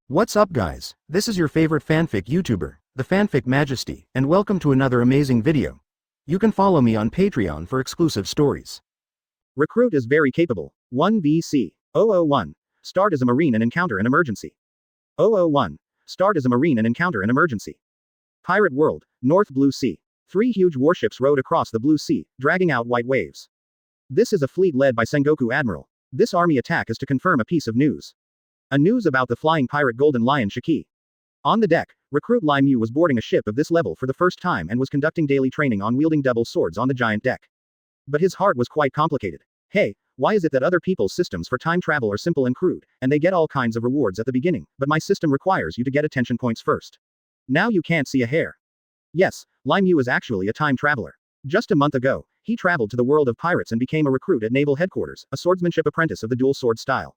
What's up guys, this is your favorite fanfic YouTuber, the Fanfic Majesty, and welcome to another amazing video. You can follow me on Patreon for exclusive stories. Recruit is very capable. 1 VC. 001. Start as a Marine and encounter an emergency. 001. Start as a Marine and encounter an emergency. Pirate World, North Blue Sea. 3 huge warships rode across the Blue Sea, dragging out white waves. This is a fleet led by Sengoku Admiral. This army attack is to confirm a piece of news. A news about the flying pirate Golden Lion Shiki. On the deck, recruit Lai Mu was boarding a ship of this level for the first time and was conducting daily training on wielding double swords on the giant deck. But his heart was quite complicated. Hey, why is it that other people's systems for time travel are simple and crude, and they get all kinds of rewards at the beginning, but my system requires you to get attention points first? Now you can't see a hair. Yes, Lai Mu is actually a time traveler. Just a month ago, he traveled to the world of pirates and became a recruit at naval headquarters, a swordsmanship apprentice of the dual sword style.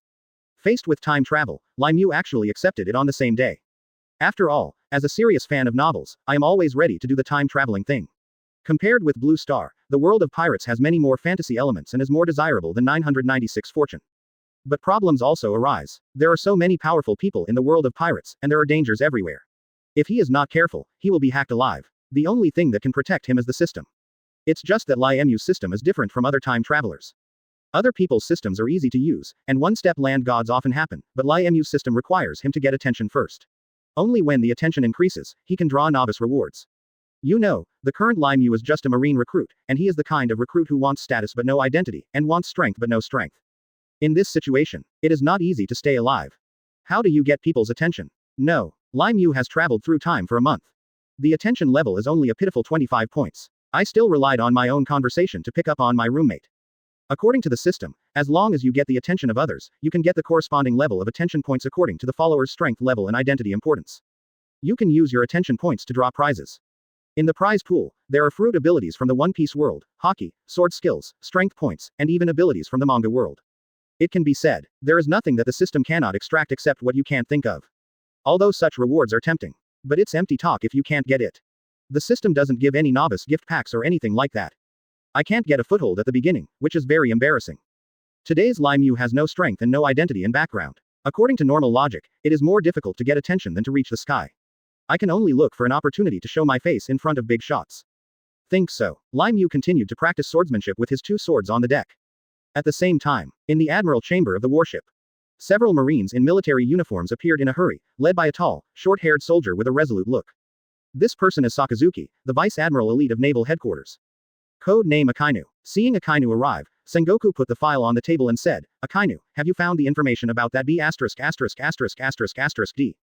Faced with time travel, Lai Mu actually accepted it on the same day. After all, as a serious fan of novels, I am always ready to do the time traveling thing. Compared with Blue Star, the world of pirates has many more fantasy elements and is more desirable than 996 fortune. But problems also arise. There are so many powerful people in the world of pirates, and there are dangers everywhere. If he is not careful, he will be hacked alive. The only thing that can protect him is the system. It's just that Lai Mu's system is different from other time travelers. Other people's systems are easy to use, and one-step land gods often happen, but Lai Mu's system requires him to get attention first. Only when the attention increases, he can draw novice rewards. You know, the current Lai Mu is just a marine recruit, and he is the kind of recruit who wants status but no identity, and wants strength but no strength. In this situation, it is not easy to stay alive. How do you get people's attention? No, Lai Mu has traveled through time for a month. The attention level is only a pitiful 25 points. I still relied on my own conversation to pick up on my roommate. According to the system, as long as you get the attention of others, you can get the corresponding level of attention points according to the follower's strength level and identity importance. You can use your attention points to draw prizes. In the prize pool, there are fruit abilities from the One Piece world, hockey, sword skills, strength points, and even abilities from the manga world. It can be said, there is nothing that the system cannot extract except what you can't think of. Although such rewards are tempting. But it's empty talk if you can't get it. The system doesn't give any novice gift packs or anything like that. I can't get a foothold at the beginning, which is very embarrassing. Today's Lai Mu has no strength and no identity and background. According to normal logic, it is more difficult to get attention than to reach the sky. I can only look for an opportunity to show my face in front of big shots. Think so. Lai Mu continued to practice swordsmanship with his 2 swords on the deck. At the same time, in the admiral chamber of the warship, several Marines in military uniforms appeared in a hurry, led by a tall, short-haired soldier with a resolute look. This person is Sakazuki, the Vice Admiral Elite of Naval Headquarters. Code name Akainu. Seeing Akainu arrive, Sengoku put the file on the table and said, Akainu, have you found the information about that B******************* D?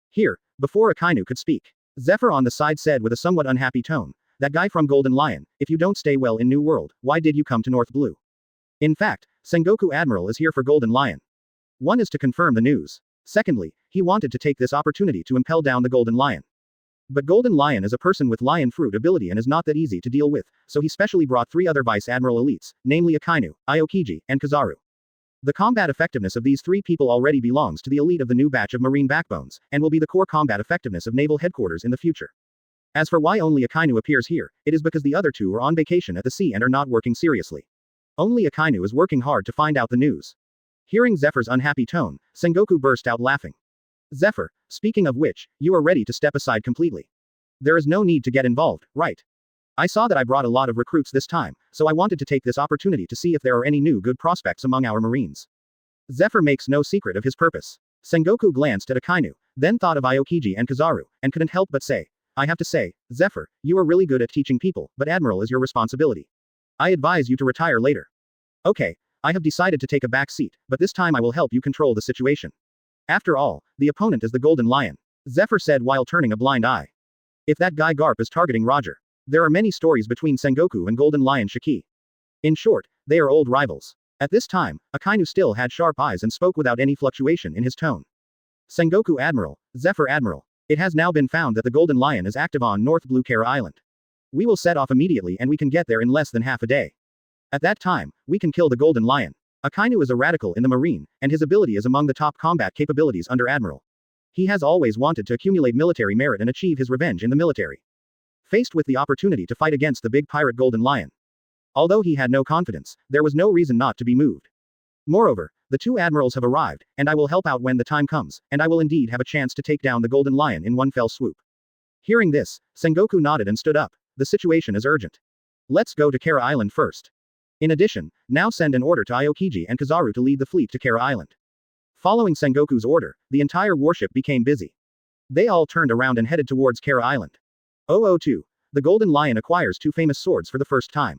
Here, before Akainu could speak, Zephyr on the side said with a somewhat unhappy tone, that guy from Golden Lion, if you don't stay well in New World, why did you come to North Blue? In fact, Sengoku Admiral is here for Golden Lion. One is to confirm the news. Secondly, he wanted to take this opportunity to impel down the Golden Lion. But Golden Lion is a person with lion fruit ability and is not that easy to deal with, so he specially brought 3 other Vice Admiral elites, namely Akainu, Aokiji, and Kizaru. The combat effectiveness of these 3 people already belongs to the elite of the new batch of Marine backbones, and will be the core combat effectiveness of naval headquarters in the future. As for why only Akainu appears here, it is because the other 2 are on vacation at the sea and are not working seriously. Only Akainu is working hard to find out the news. Hearing Zephyr's unhappy tone, Sengoku burst out laughing. Zephyr, speaking of which, you are ready to step aside completely. There is no need to get involved, right? I saw that I brought a lot of recruits this time, so I wanted to take this opportunity to see if there are any new good prospects among our Marines. Zephyr makes no secret of his purpose. Sengoku glanced at Akainu, then thought of Aokiji and Kizaru, and couldn't help but say, I have to say, Zephyr, you are really good at teaching people, but Admiral is your responsibility. I advise you to retire later. Okay, I have decided to take a back seat, but this time I will help you control the situation. After all, the opponent is the Golden Lion. Zephyr said while turning a blind eye. If that guy Garp is targeting Roger. There are many stories between Sengoku and Golden Lion Shiki. In short, they are old rivals. At this time, Akainu still had sharp eyes and spoke without any fluctuation in his tone. Sengoku Admiral, Zephyr Admiral. It has now been found that the Golden Lion is active on North Blue Kara Island. We will set off immediately and we can get there in less than half a day. At that time, we can kill the Golden Lion. Akainu is a radical in the Marine, and his ability is among the top combat capabilities under Admiral. He has always wanted to accumulate military merit and achieve his revenge in the military. Faced with the opportunity to fight against the big pirate Golden Lion. Although he had no confidence, there was no reason not to be moved. Moreover, The two admirals have arrived, and I will help out when the time comes, and I will indeed have a chance to take down the Golden Lion in one fell swoop. Hearing this, Sengoku nodded and stood up. The situation is urgent. Let's go to Kara Island first. In addition, now send an order to Aokiji and Kizaru to lead the fleet to Kara Island. Following Sengoku's order, the entire warship became busy. They all turned around and headed towards Kara Island. 002. The Golden Lion acquires two famous swords for the first time.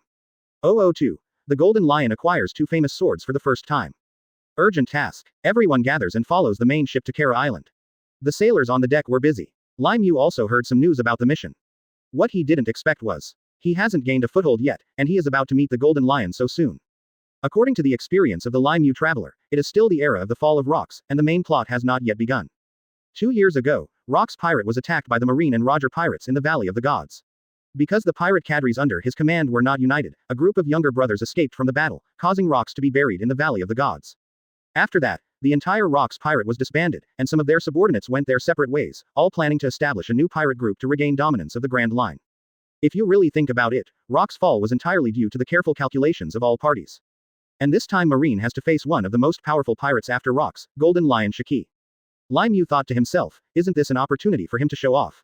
002. The Golden Lion acquires two famous swords for the first time. Urgent task. Everyone gathers and follows the main ship to Kara Island. The sailors on the deck were busy. Lai Mu also heard some news about the mission. What he didn't expect was, he hasn't gained a foothold yet, and he is about to meet the Golden Lion so soon. According to the experience of the Lai Mu traveler, it is still the era of the fall of Rocks, and the main plot has not yet begun. 2 years ago, Rocks' pirate was attacked by the Marine and Roger pirates in the Valley of the Gods. Because the pirate cadres under his command were not united, a group of younger brothers escaped from the battle, causing Rocks to be buried in the Valley of the Gods. After that, the entire Rocks pirate was disbanded, and some of their subordinates went their separate ways, all planning to establish a new pirate group to regain dominance of the Grand Line. If you really think about it, Rocks' fall was entirely due to the careful calculations of all parties. And this time Marine has to face one of the most powerful pirates after Rocks, Golden Lion Shiki. Lai Mu thought to himself, isn't this an opportunity for him to show off?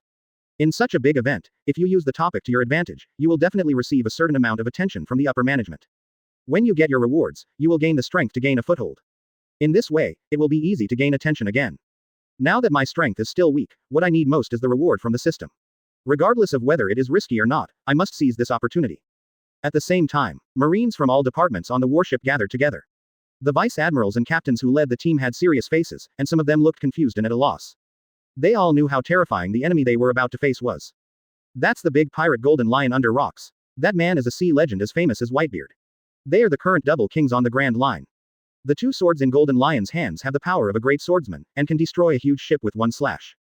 In such a big event, if you use the topic to your advantage, you will definitely receive a certain amount of attention from the upper management. When you get your rewards, you will gain the strength to gain a foothold. In this way, it will be easy to gain attention again. Now that my strength is still weak, what I need most is the reward from the system. Regardless of whether it is risky or not, I must seize this opportunity. At the same time, Marines from all departments on the warship gathered together. The vice admirals and captains who led the team had serious faces, and some of them looked confused and at a loss. They all knew how terrifying the enemy they were about to face was. That's the big pirate Golden Lion under Rocks. That man is a sea legend as famous as Whitebeard. They are the current double kings on the Grand Line. The two swords in Golden Lion's hands have the power of a great swordsman, and can destroy a huge ship with one slash.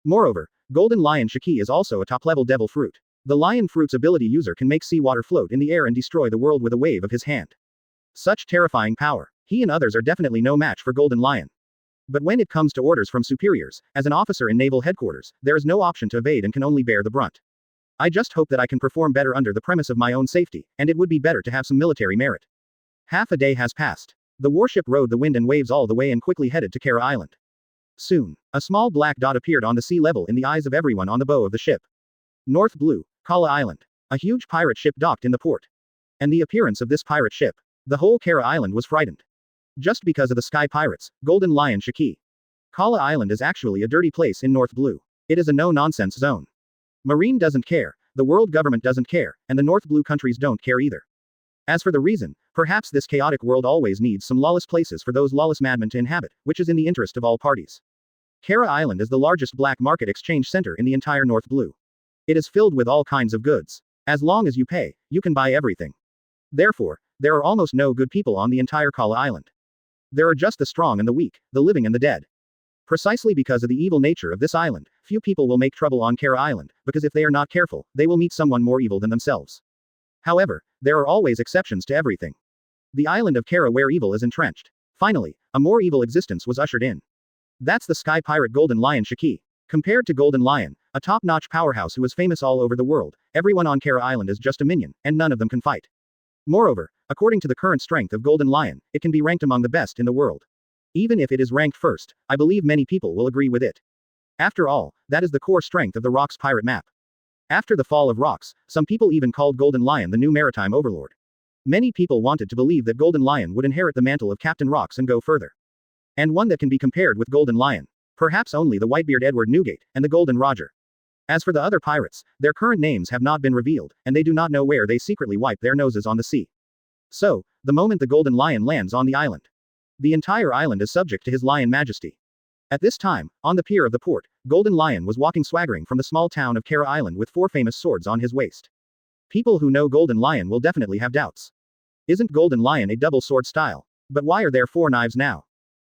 Moreover, Golden Lion Shiki is also a top-level devil fruit. The lion fruit's ability user can make seawater float in the air and destroy the world with a wave of his hand. Such terrifying power. He and others are definitely no match for Golden Lion. But when it comes to orders from superiors, as an officer in naval headquarters, there is no option to evade and can only bear the brunt. I just hope that I can perform better under the premise of my own safety, and it would be better to have some military merit. Half a day has passed. The warship rode the wind and waves all the way and quickly headed to Kara Island. Soon, a small black dot appeared on the sea level in the eyes of everyone on the bow of the ship. North Blue, Kala Island. A huge pirate ship docked in the port. And the appearance of this pirate ship. The whole Kara Island was frightened. Just because of the sky pirates, Golden Lion Shiki. Kala Island is actually a dirty place in North Blue. It is a no-nonsense zone. Marine doesn't care, the world government doesn't care, and the North Blue countries don't care either. As for the reason, perhaps this chaotic world always needs some lawless places for those lawless madmen to inhabit, which is in the interest of all parties. Kara Island is the largest black market exchange center in the entire North Blue. It is filled with all kinds of goods. As long as you pay, you can buy everything. Therefore, there are almost no good people on the entire Kala Island. There are just the strong and the weak, the living and the dead. Precisely because of the evil nature of this island, few people will make trouble on Kara Island, because if they are not careful, they will meet someone more evil than themselves. However, there are always exceptions to everything. The island of Kara where evil is entrenched. Finally, a more evil existence was ushered in. That's the sky pirate Golden Lion Shiki. Compared to Golden Lion, a top-notch powerhouse who is famous all over the world, everyone on Kara Island is just a minion, and none of them can fight. Moreover, according to the current strength of Golden Lion, it can be ranked among the best in the world. Even if it is ranked first, I believe many people will agree with it. After all, that is the core strength of the Rocks pirate map. After the fall of Rocks, some people even called Golden Lion the new maritime overlord. Many people wanted to believe that Golden Lion would inherit the mantle of Captain Rocks and go further. And one that can be compared with Golden Lion. Perhaps only the Whitebeard Edward Newgate, and the Golden Roger. As for the other pirates, their current names have not been revealed, and they do not know where they secretly wipe their noses on the sea. So, the moment the Golden Lion lands on the island, the entire island is subject to his lion majesty. At this time, on the pier of the port, Golden Lion was walking swaggering from the small town of Kara Island with 4 famous swords on his waist. People who know Golden Lion will definitely have doubts. Isn't Golden Lion a double sword style? But why are there 4 knives now?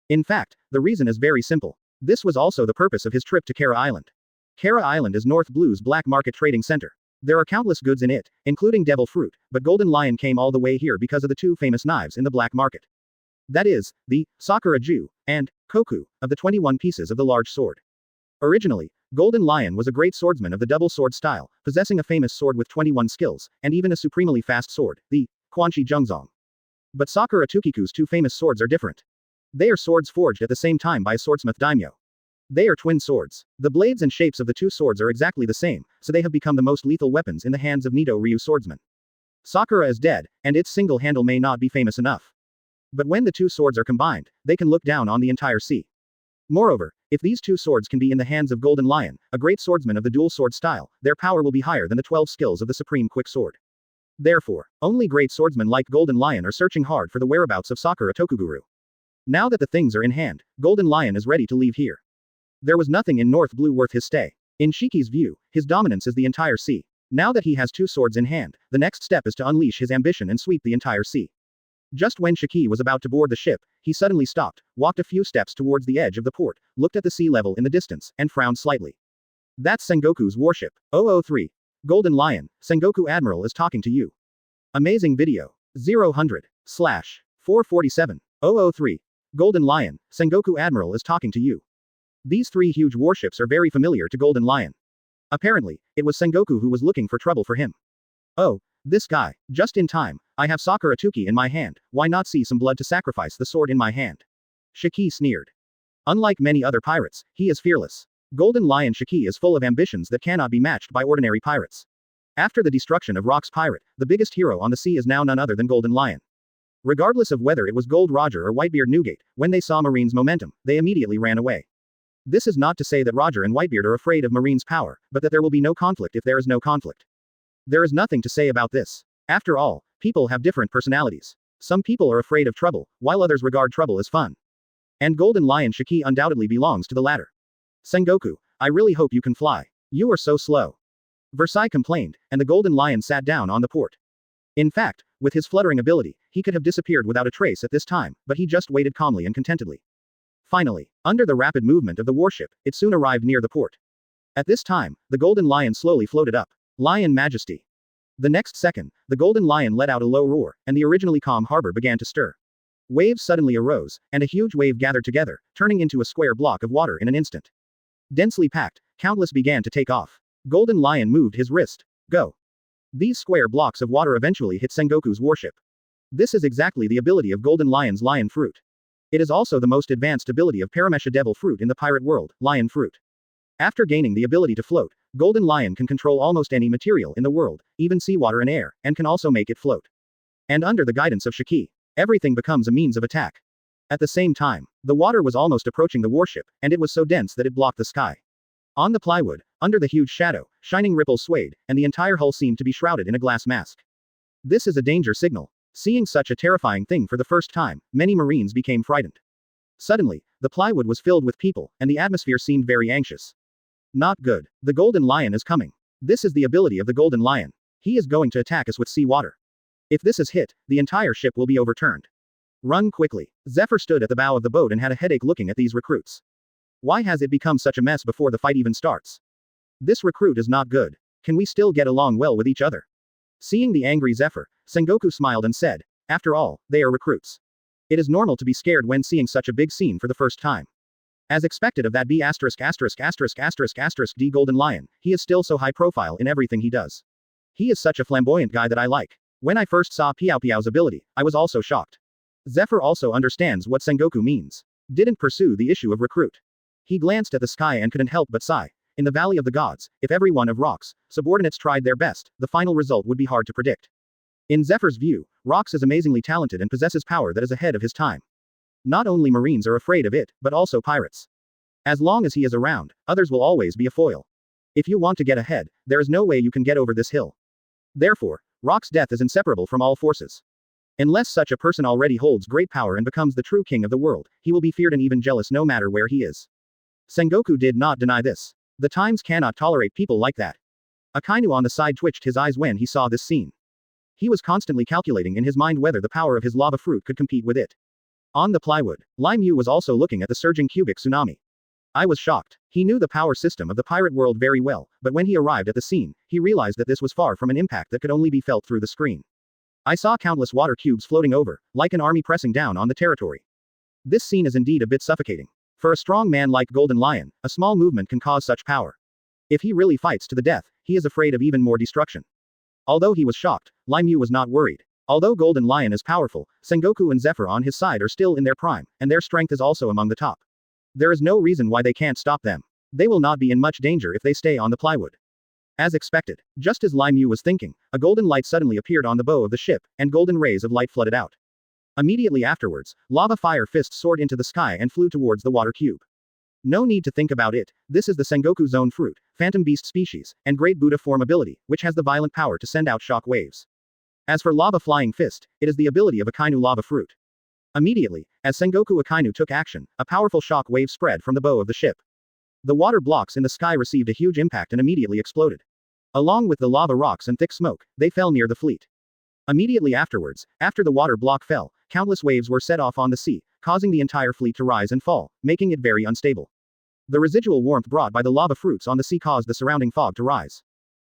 In fact, the reason is very simple. This was also the purpose of his trip to Kara Island. Kara Island is North Blue's black market trading center. There are countless goods in it, including devil fruit, but Golden Lion came all the way here because of the 2 famous knives in the black market. That is, the Sakura Ju and Koku of the 21 pieces of the large sword. Originally, Golden Lion was a great swordsman of the double sword style, possessing a famous sword with 21 skills, and even a supremely fast sword, the Quanshi Jungzong. But Sakura Tukiku's 2 famous swords are different. They are swords forged at the same time by a swordsmith daimyo. They are twin swords. The blades and shapes of the two swords are exactly the same, so they have become the most lethal weapons in the hands of Nito Ryu swordsmen. Sakura is dead, and its single handle may not be famous enough. But when the two swords are combined, they can look down on the entire sea. Moreover, if these two swords can be in the hands of Golden Lion, a great swordsman of the dual sword style, their power will be higher than the 12 skills of the supreme quick sword. Therefore, only great swordsmen like Golden Lion are searching hard for the whereabouts of Sakura Tokuguru. Now that the things are in hand, Golden Lion is ready to leave here. There was nothing in North Blue worth his stay. In Shiki's view, his dominance is the entire sea. Now that he has two swords in hand, the next step is to unleash his ambition and sweep the entire sea. Just when Shiki was about to board the ship, he suddenly stopped, walked a few steps towards the edge of the port, looked at the sea level in the distance, and frowned slightly. That's Sengoku's warship. 003. Golden Lion, Sengoku Admiral is talking to you. Amazing video. 0/447. 003. Golden Lion, Sengoku Admiral is talking to you. These three huge warships are very familiar to Golden Lion. Apparently, it was Sengoku who was looking for trouble for him. Oh, this guy, just in time, I have Sakura Tuki in my hand, why not see some blood to sacrifice the sword in my hand? Shiki sneered. Unlike many other pirates, he is fearless. Golden Lion Shiki is full of ambitions that cannot be matched by ordinary pirates. After the destruction of Rock's pirate, the biggest hero on the sea is now none other than Golden Lion. Regardless of whether it was Gold Roger or Whitebeard Newgate, when they saw Marine's momentum, they immediately ran away. This is not to say that Roger and Whitebeard are afraid of Marine's power, but that there will be no conflict if there is no conflict. There is nothing to say about this. After all, people have different personalities. Some people are afraid of trouble, while others regard trouble as fun. And Golden Lion Shiki undoubtedly belongs to the latter. Sengoku, I really hope you can fly. You are so slow. Versailles complained, and the Golden Lion sat down on the port. In fact, with his fluttering ability, he could have disappeared without a trace at this time, but he just waited calmly and contentedly. Finally, under the rapid movement of the warship, it soon arrived near the port. At this time, the Golden Lion slowly floated up. Lion Majesty. The next second, the Golden Lion let out a low roar, and the originally calm harbor began to stir. Waves suddenly arose, and a huge wave gathered together, turning into a square block of water in an instant. Densely packed, countless began to take off. Golden Lion moved his wrist. Go. These square blocks of water eventually hit Sengoku's warship. This is exactly the ability of Golden Lion's Lion Fruit. It is also the most advanced ability of Paramesha Devil Fruit in the pirate world, Lion Fruit. After gaining the ability to float, Golden Lion can control almost any material in the world, even seawater and air, and can also make it float. And under the guidance of Shiki, everything becomes a means of attack. At the same time, the water was almost approaching the warship, and it was so dense that it blocked the sky. On the plywood, under the huge shadow, shining ripples swayed, and the entire hull seemed to be shrouded in a glass mask. This is a danger signal. Seeing such a terrifying thing for the first time, many Marines became frightened. Suddenly, the plywood was filled with people, and the atmosphere seemed very anxious. Not good. The Golden Lion is coming. This is the ability of the Golden Lion. He is going to attack us with sea water. If this is hit, the entire ship will be overturned. Run quickly. Zephyr stood at the bow of the boat and had a headache looking at these recruits. Why has it become such a mess before the fight even starts? This recruit is not good. Can we still get along well with each other? Seeing the angry Zephyr, Sengoku smiled and said, after all, they are recruits. It is normal to be scared when seeing such a big scene for the first time. As expected of that D Golden Lion, he is still so high profile in everything he does. He is such a flamboyant guy that I like. When I first saw Piao Piao's ability, I was also shocked. Zephyr also understands what Sengoku means. Didn't pursue the issue of recruit. He glanced at the sky and couldn't help but sigh. In the Valley of the Gods, if every one of Rock's subordinates tried their best, the final result would be hard to predict. In Zephyr's view, Rox is amazingly talented and possesses power that is ahead of his time. Not only Marines are afraid of it, but also pirates. As long as he is around, others will always be a foil. If you want to get ahead, there is no way you can get over this hill. Therefore, Rock's death is inseparable from all forces. Unless such a person already holds great power and becomes the true king of the world, he will be feared and even jealous no matter where he is. Sengoku did not deny this. The Times cannot tolerate people like that. Akainu on the side twitched his eyes when he saw this scene. He was constantly calculating in his mind whether the power of his lava fruit could compete with it. On the plywood, Lai Mu was also looking at the surging cubic tsunami. I was shocked. He knew the power system of the pirate world very well, but when he arrived at the scene, he realized that this was far from an impact that could only be felt through the screen. I saw countless water cubes floating over, like an army pressing down on the territory. This scene is indeed a bit suffocating. For a strong man like Golden Lion, a small movement can cause such power. If he really fights to the death, he is afraid of even more destruction. Although he was shocked, Lai Mu was not worried. Although Golden Lion is powerful, Sengoku and Zephyr on his side are still in their prime, and their strength is also among the top. There is no reason why they can't stop them. They will not be in much danger if they stay on the plywood. As expected, just as Lai Mu was thinking, a golden light suddenly appeared on the bow of the ship, and golden rays of light flooded out. Immediately afterwards, lava fire fists soared into the sky and flew towards the water cube. No need to think about it, this is the Sengoku Zone fruit, Phantom Beast species, and Great Buddha form ability, which has the violent power to send out shock waves. As for Lava Flying Fist, it is the ability of Akainu Lava Fruit. Immediately, as Sengoku Akainu took action, a powerful shock wave spread from the bow of the ship. The water blocks in the sky received a huge impact and immediately exploded. Along with the lava rocks and thick smoke, they fell near the fleet. Immediately afterwards, after the water block fell, countless waves were set off on the sea, causing the entire fleet to rise and fall, making it very unstable. The residual warmth brought by the lava fruits on the sea caused the surrounding fog to rise.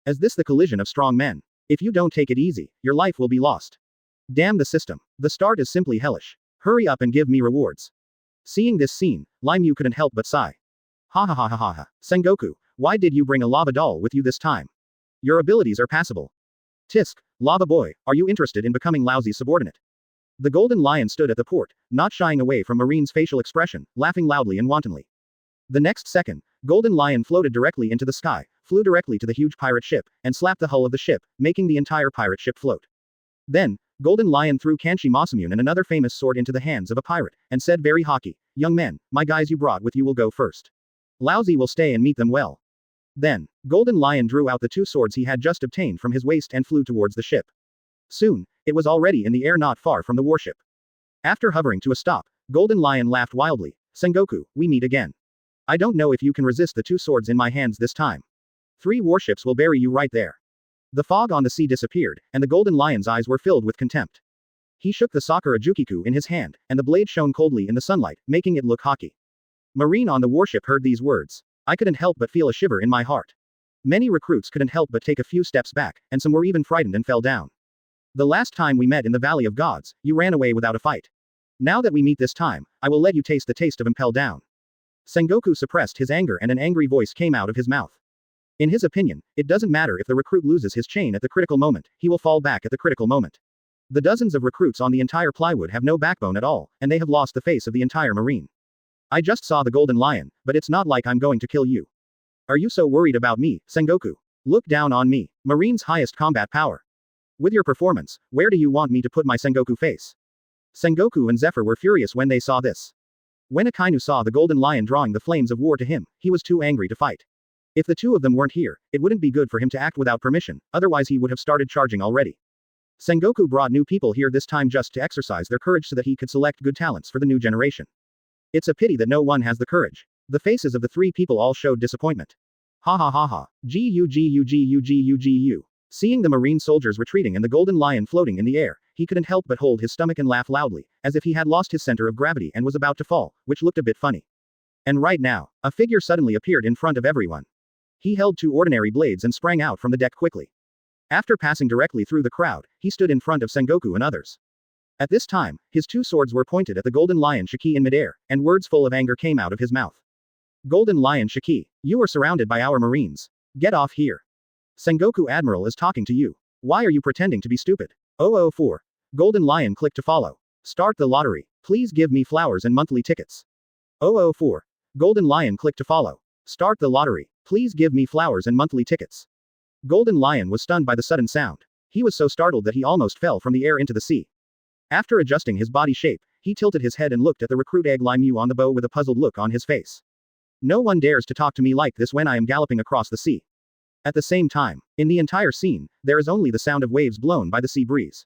Is this the collision of strong men? If you don't take it easy, your life will be lost. Damn the system. The start is simply hellish. Hurry up and give me rewards. Seeing this scene, Lai Mu couldn't help but sigh. Ha ha ha ha ha ha. Sengoku, why did you bring a lava doll with you this time? Your abilities are passable. Tisk, lava boy, are you interested in becoming Laozi's subordinate? The golden lion stood at the port, not shying away from Marine's facial expression, laughing loudly and wantonly. The next second, Golden Lion floated directly into the sky, flew directly to the huge pirate ship, and slapped the hull of the ship, making the entire pirate ship float. Then, Golden Lion threw Kanshi Masamune and another famous sword into the hands of a pirate, and said very haughty, young men, my guys you brought with you will go first. Laozi will stay and meet them well. Then, Golden Lion drew out the two swords he had just obtained from his waist and flew towards the ship. Soon, it was already in the air not far from the warship. After hovering to a stop, Golden Lion laughed wildly, Sengoku, we meet again. I don't know if you can resist the two swords in my hands this time. 3 warships will bury you right there. The fog on the sea disappeared, and the Golden Lion's eyes were filled with contempt. He shook the Sakura Jukiku in his hand, and the blade shone coldly in the sunlight, making it look haughty. Marine on the warship heard these words. I couldn't help but feel a shiver in my heart. Many recruits couldn't help but take a few steps back, and some were even frightened and fell down. The last time we met in the Valley of Gods, you ran away without a fight. Now that we meet this time, I will let you taste the taste of impel down. Sengoku suppressed his anger and an angry voice came out of his mouth. In his opinion, it doesn't matter if the recruit loses his chain at the critical moment, he will fall back at the critical moment. The dozens of recruits on the entire plywood have no backbone at all, and they have lost the face of the entire marine. I just saw the Golden Lion, but it's not like I'm going to kill you. Are you so worried about me, Sengoku? Look down on me, Marine's highest combat power. With your performance, where do you want me to put my Sengoku face? Sengoku and Zephyr were furious when they saw this. When Akainu saw the Golden Lion drawing the flames of war to him, he was too angry to fight. If the two of them weren't here, it wouldn't be good for him to act without permission, otherwise he would have started charging already. Sengoku brought new people here this time just to exercise their courage so that he could select good talents for the new generation. It's a pity that no one has the courage. The faces of the 3 people all showed disappointment. Ha ha ha ha. Gu. Seeing the marine soldiers retreating and the Golden Lion floating in the air, he couldn't help but hold his stomach and laugh loudly, as if he had lost his center of gravity and was about to fall, which looked a bit funny. And right now, a figure suddenly appeared in front of everyone. He held 2 ordinary blades and sprang out from the deck quickly. After passing directly through the crowd, he stood in front of Sengoku and others. At this time, his 2 swords were pointed at the Golden Lion Shiki in midair, and words full of anger came out of his mouth. Golden Lion Shiki, you are surrounded by our marines. Get off here. Sengoku Admiral is talking to you. Why are you pretending to be stupid? 004. Golden Lion click to follow. Start the lottery. Please give me flowers and monthly tickets. 004. Golden Lion click to follow. Start the lottery. Please give me flowers and monthly tickets. Golden Lion was stunned by the sudden sound. He was so startled that he almost fell from the air into the sea. After adjusting his body shape, he tilted his head and looked at the recruit egg Lai Mu on the bow with a puzzled look on his face. No one dares to talk to me like this when I am galloping across the sea. At the same time, in the entire scene, there is only the sound of waves blown by the sea breeze.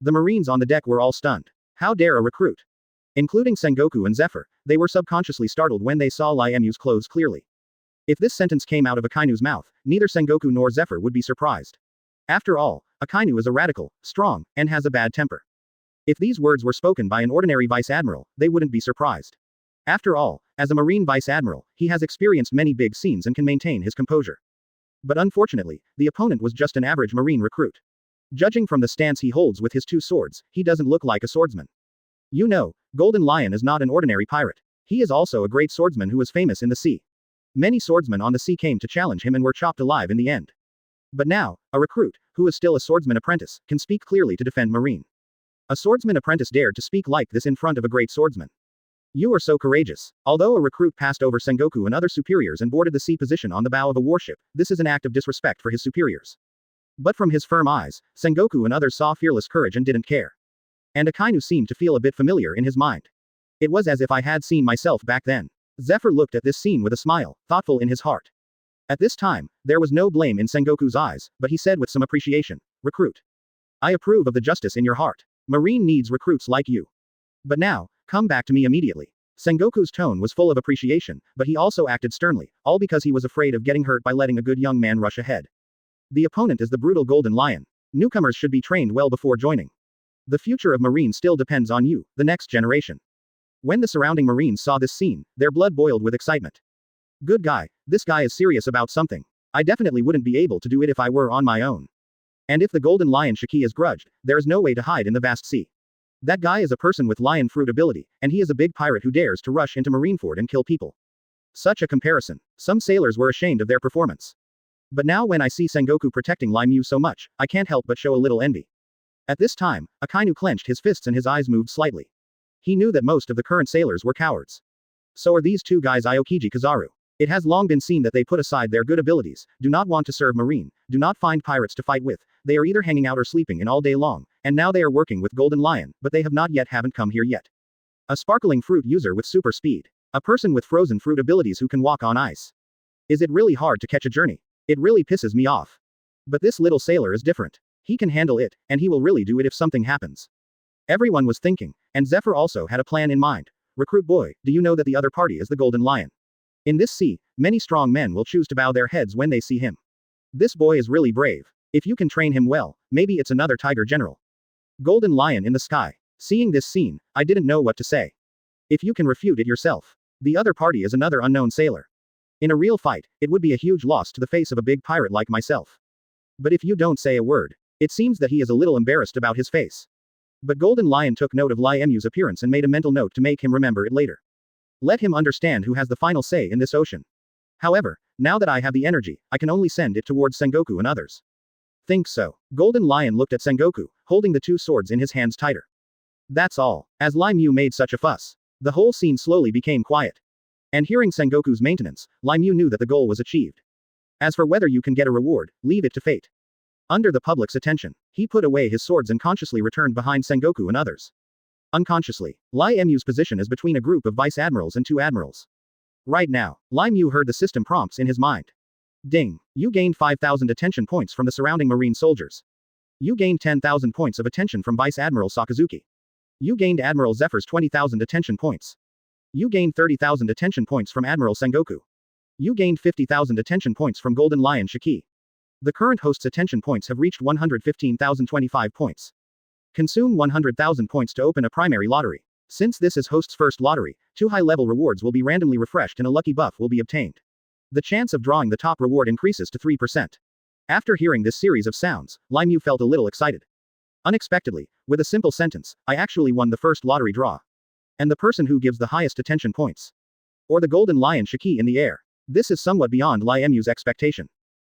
The marines on the deck were all stunned. How dare a recruit? Including Sengoku and Zephyr, they were subconsciously startled when they saw Lai Mu's clothes clearly. If this sentence came out of Akainu's mouth, neither Sengoku nor Zephyr would be surprised. After all, Akainu is a radical, strong, and has a bad temper. If these words were spoken by an ordinary vice admiral, they wouldn't be surprised. After all, as a marine vice admiral, he has experienced many big scenes and can maintain his composure. But unfortunately, the opponent was just an average marine recruit. Judging from the stance he holds with his 2 swords, he doesn't look like a swordsman. You know, Golden Lion is not an ordinary pirate. He is also a great swordsman who is famous in the sea. Many swordsmen on the sea came to challenge him and were chopped alive in the end. But now, a recruit, who is still a swordsman apprentice, can speak clearly to defend Marine. A swordsman apprentice dared to speak like this in front of a great swordsman. You are so courageous. Although a recruit passed over Sengoku and other superiors and boarded the sea position on the bow of a warship, this is an act of disrespect for his superiors. But from his firm eyes, Sengoku and others saw fearless courage and didn't care. And Akainu seemed to feel a bit familiar in his mind. It was as if I had seen myself back then. Zephyr looked at this scene with a smile, thoughtful in his heart. At this time, there was no blame in Sengoku's eyes, but he said with some appreciation, "Recruit. I approve of the justice in your heart. Marine needs recruits like you. But now, come back to me immediately." Sengoku's tone was full of appreciation, but he also acted sternly, all because he was afraid of getting hurt by letting a good young man rush ahead. The opponent is the brutal Golden Lion. Newcomers should be trained well before joining. The future of Marine still depends on you, the next generation. When the surrounding Marines saw this scene, their blood boiled with excitement. Good guy, this guy is serious about something. I definitely wouldn't be able to do it if I were on my own. And if the Golden Lion Shiki is grudged, there is no way to hide in the vast sea. That guy is a person with lion fruit ability, and he is a big pirate who dares to rush into Marineford and kill people. Such a comparison. Some sailors were ashamed of their performance. But now when I see Sengoku protecting Lai Mu so much, I can't help but show a little envy. At this time, Akainu clenched his fists and his eyes moved slightly. He knew that most of the current sailors were cowards. So are these two guys. Aokiji Kizaru. It has long been seen that they put aside their good abilities, do not want to serve Marine, do not find pirates to fight with, they are either hanging out or sleeping in all day long, and now they are working with Golden Lion, but they haven't come here yet. A sparkling fruit user with super speed. A person with frozen fruit abilities who can walk on ice. Is it really hard to catch a journey? It really pisses me off. But this little sailor is different. He can handle it, and he will really do it if something happens. Everyone was thinking, and Zephyr also had a plan in mind. Recruit boy, do you know that the other party is the Golden Lion? In this sea, many strong men will choose to bow their heads when they see him. This boy is really brave. If you can train him well, maybe it's another tiger general. Golden Lion in the sky. Seeing this scene, I didn't know what to say. If you can refute it yourself. The other party is another unknown sailor. In a real fight, it would be a huge loss to the face of a big pirate like myself. But if you don't say a word, it seems that he is a little embarrassed about his face. But Golden Lion took note of Lai Mu's appearance and made a mental note to make him remember it later. Let him understand who has the final say in this ocean. However, now that I have the energy, I can only send it towards Sengoku and others. Think so. Golden Lion looked at Sengoku, holding the two swords in his hands tighter. That's all. As Lai Mu made such a fuss, the whole scene slowly became quiet. And hearing Sengoku's maintenance, Lai Mu knew that the goal was achieved. As for whether you can get a reward, leave it to fate. Under the public's attention, he put away his swords and consciously returned behind Sengoku and others. Unconsciously, Lai Mu's position is between a group of vice admirals and two admirals. Right now, Lai Mu heard the system prompts in his mind. Ding. You gained 5,000 attention points from the surrounding Marine soldiers. You gained 10,000 points of attention from Vice Admiral Sakazuki. You gained Admiral Zephyr's 20,000 attention points. You gained 30,000 attention points from Admiral Sengoku. You gained 50,000 attention points from Golden Lion Shiki. The current host's attention points have reached 115,025 points. Consume 100,000 points to open a primary lottery. Since this is host's first lottery, 2 high-level rewards will be randomly refreshed and a lucky buff will be obtained. The chance of drawing the top reward increases to 3%. After hearing this series of sounds, Lai Mu felt a little excited. Unexpectedly, with a simple sentence, I actually won the first lottery draw. And the person who gives the highest attention points. Or the Golden Lion Shiki in the air. This is somewhat beyond Lai Mu's expectation.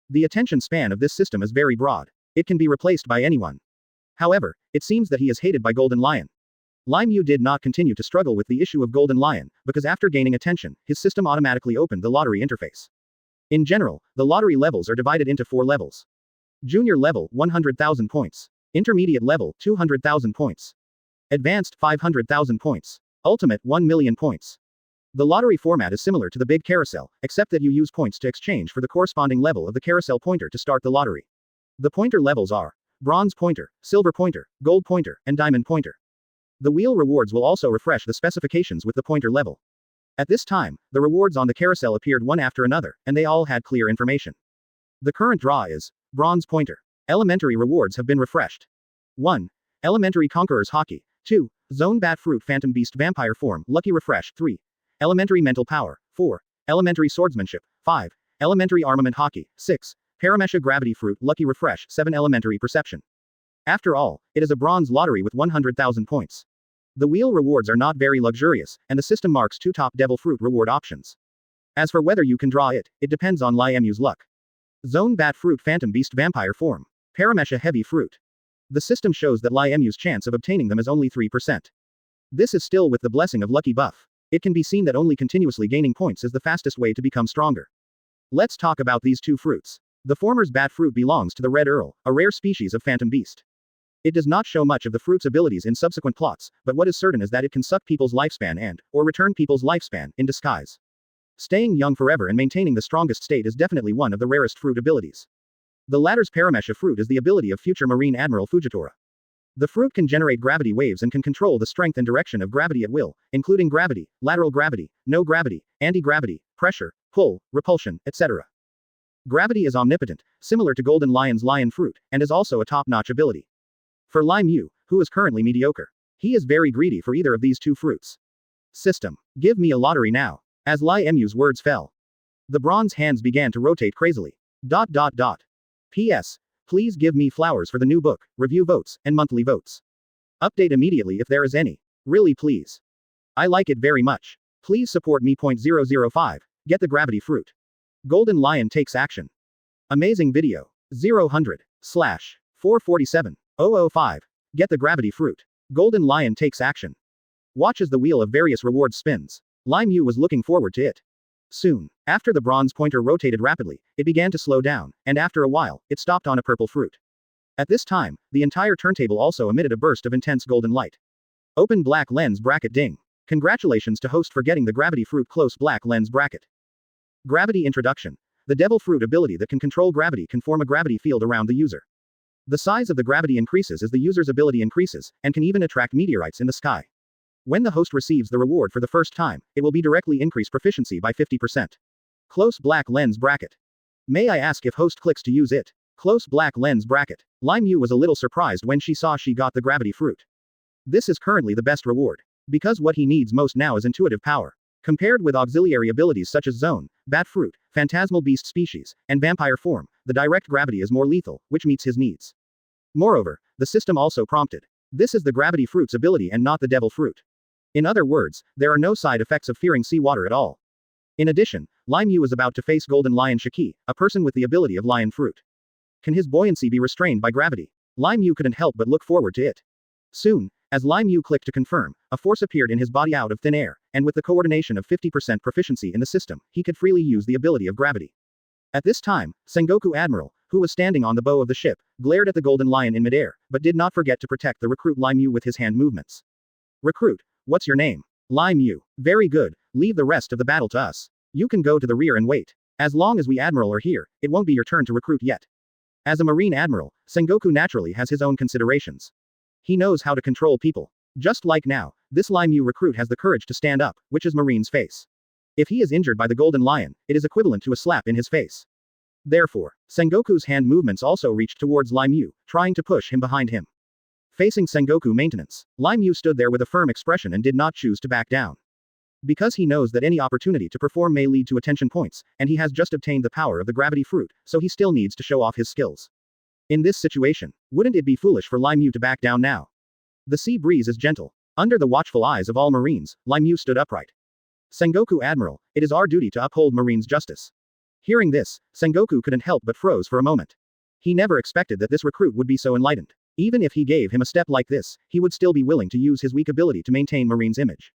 The attention span of this system is very broad. It can be replaced by anyone. However, it seems that he is hated by Golden Lion. Lai Mu did not continue to struggle with the issue of Golden Lion, because after gaining attention, his system automatically opened the lottery interface. In general, the lottery levels are divided into 4 levels. Junior level, 100,000 points. Intermediate level, 200,000 points. Advanced, 500,000 points. Ultimate, 1 million points. The lottery format is similar to the big carousel, except that you use points to exchange for the corresponding level of the carousel pointer to start the lottery. The pointer levels are Bronze Pointer, Silver Pointer, Gold Pointer, and Diamond Pointer. The wheel rewards will also refresh the specifications with the pointer level. At this time, the rewards on the carousel appeared one after another, and they all had clear information. The current draw is Bronze Pointer. Elementary rewards have been refreshed. 1. Elementary Conqueror's Hockey. 2. Zone Bat Fruit Phantom Beast Vampire Form, Lucky Refresh. 3. Elementary Mental Power. 4. Elementary Swordsmanship. 5. Elementary Armament Hockey. 6. Paramesha Gravity Fruit, Lucky Refresh. 7. Elementary Perception. After all, it is a bronze lottery with 100,000 points. The wheel rewards are not very luxurious, and the system marks 2 top Devil Fruit reward options. As for whether you can draw it, it depends on Lai Mu's luck. Zone Bat Fruit Phantom Beast Vampire Form. Paramecia heavy fruit. The system shows that Lai Mu's chance of obtaining them is only 3%. This is still with the blessing of lucky buff. It can be seen that only continuously gaining points is the fastest way to become stronger. Let's talk about these two fruits. The former's bat fruit belongs to the red earl, a rare species of phantom beast. It does not show much of the fruit's abilities in subsequent plots, but what is certain is that it can suck people's lifespan or return people's lifespan, in disguise. Staying young forever and maintaining the strongest state is definitely one of the rarest fruit abilities. The latter's Paramecia fruit is the ability of future Marine Admiral Fujitora. The fruit can generate gravity waves and can control the strength and direction of gravity at will, including gravity, lateral gravity, no gravity, anti-gravity, pressure, pull, repulsion, etc. Gravity is omnipotent, similar to Golden Lion's lion fruit, and is also a top-notch ability. For Lai Mu, who is currently mediocre, he is very greedy for either of these two fruits. System. Give me a lottery now. As Lai Mu's words fell, the bronze hands began to rotate crazily. P.S. Please give me flowers for the new book, review votes, and monthly votes. Update immediately if there is any. Really please. I like it very much. Please support me. 005. Get the gravity fruit. Golden Lion takes action. Amazing video. 0/447,005. Get the gravity fruit. Golden Lion takes action. Watch as the wheel of various rewards spins. Lai Mu was looking forward to it. Soon, after the bronze pointer rotated rapidly, it began to slow down, and after a while, it stopped on a purple fruit. At this time, the entire turntable also emitted a burst of intense golden light. Open black lens bracket ding. Congratulations to host for getting the gravity fruit close black lens bracket. Gravity introduction. The devil fruit ability that can control gravity can form a gravity field around the user. The size of the gravity increases as the user's ability increases, and can even attract meteorites in the sky. When the host receives the reward for the first time, it will be directly increase proficiency by 50%. Close black lens bracket. May I ask if host clicks to use it? Close black lens bracket. Lai Mu was a little surprised when she saw she got the gravity fruit. This is currently the best reward. Because what he needs most now is intuitive power. Compared with auxiliary abilities such as zone, bat fruit, phantasmal beast species, and vampire form, the direct gravity is more lethal, which meets his needs. Moreover, the system also prompted. This is the gravity fruit's ability and not the devil fruit. In other words, there are no side effects of fearing seawater at all. In addition, Lai Mu is about to face Golden Lion Shiki, a person with the ability of lion fruit. Can his buoyancy be restrained by gravity? Lai Mu couldn't help but look forward to it. Soon, as Lai Mu clicked to confirm, a force appeared in his body out of thin air, and with the coordination of 50% proficiency in the system, he could freely use the ability of gravity. At this time, Sengoku Admiral, who was standing on the bow of the ship, glared at the Golden Lion in midair, but did not forget to protect the recruit Lai Mu with his hand movements. Recruit. What's your name? Lai Mu. Very good, leave the rest of the battle to us. You can go to the rear and wait. As long as we Admiral are here, it won't be your turn to recruit yet. As a Marine Admiral, Sengoku naturally has his own considerations. He knows how to control people. Just like now, this Lai Mu recruit has the courage to stand up, which is Marine's face. If he is injured by the Golden Lion, it is equivalent to a slap in his face. Therefore, Sengoku's hand movements also reached towards Lai Mu, trying to push him behind him. Facing Sengoku maintenance, Lai Mu stood there with a firm expression and did not choose to back down. Because he knows that any opportunity to perform may lead to attention points, and he has just obtained the power of the gravity fruit, so he still needs to show off his skills. In this situation, wouldn't it be foolish for Lai Mu to back down now? The sea breeze is gentle. Under the watchful eyes of all Marines, Lai Mu stood upright. Sengoku Admiral, it is our duty to uphold Marines' justice. Hearing this, Sengoku couldn't help but froze for a moment. He never expected that this recruit would be so enlightened. Even if he gave him a step like this, he would still be willing to use his weak ability to maintain Marine's image.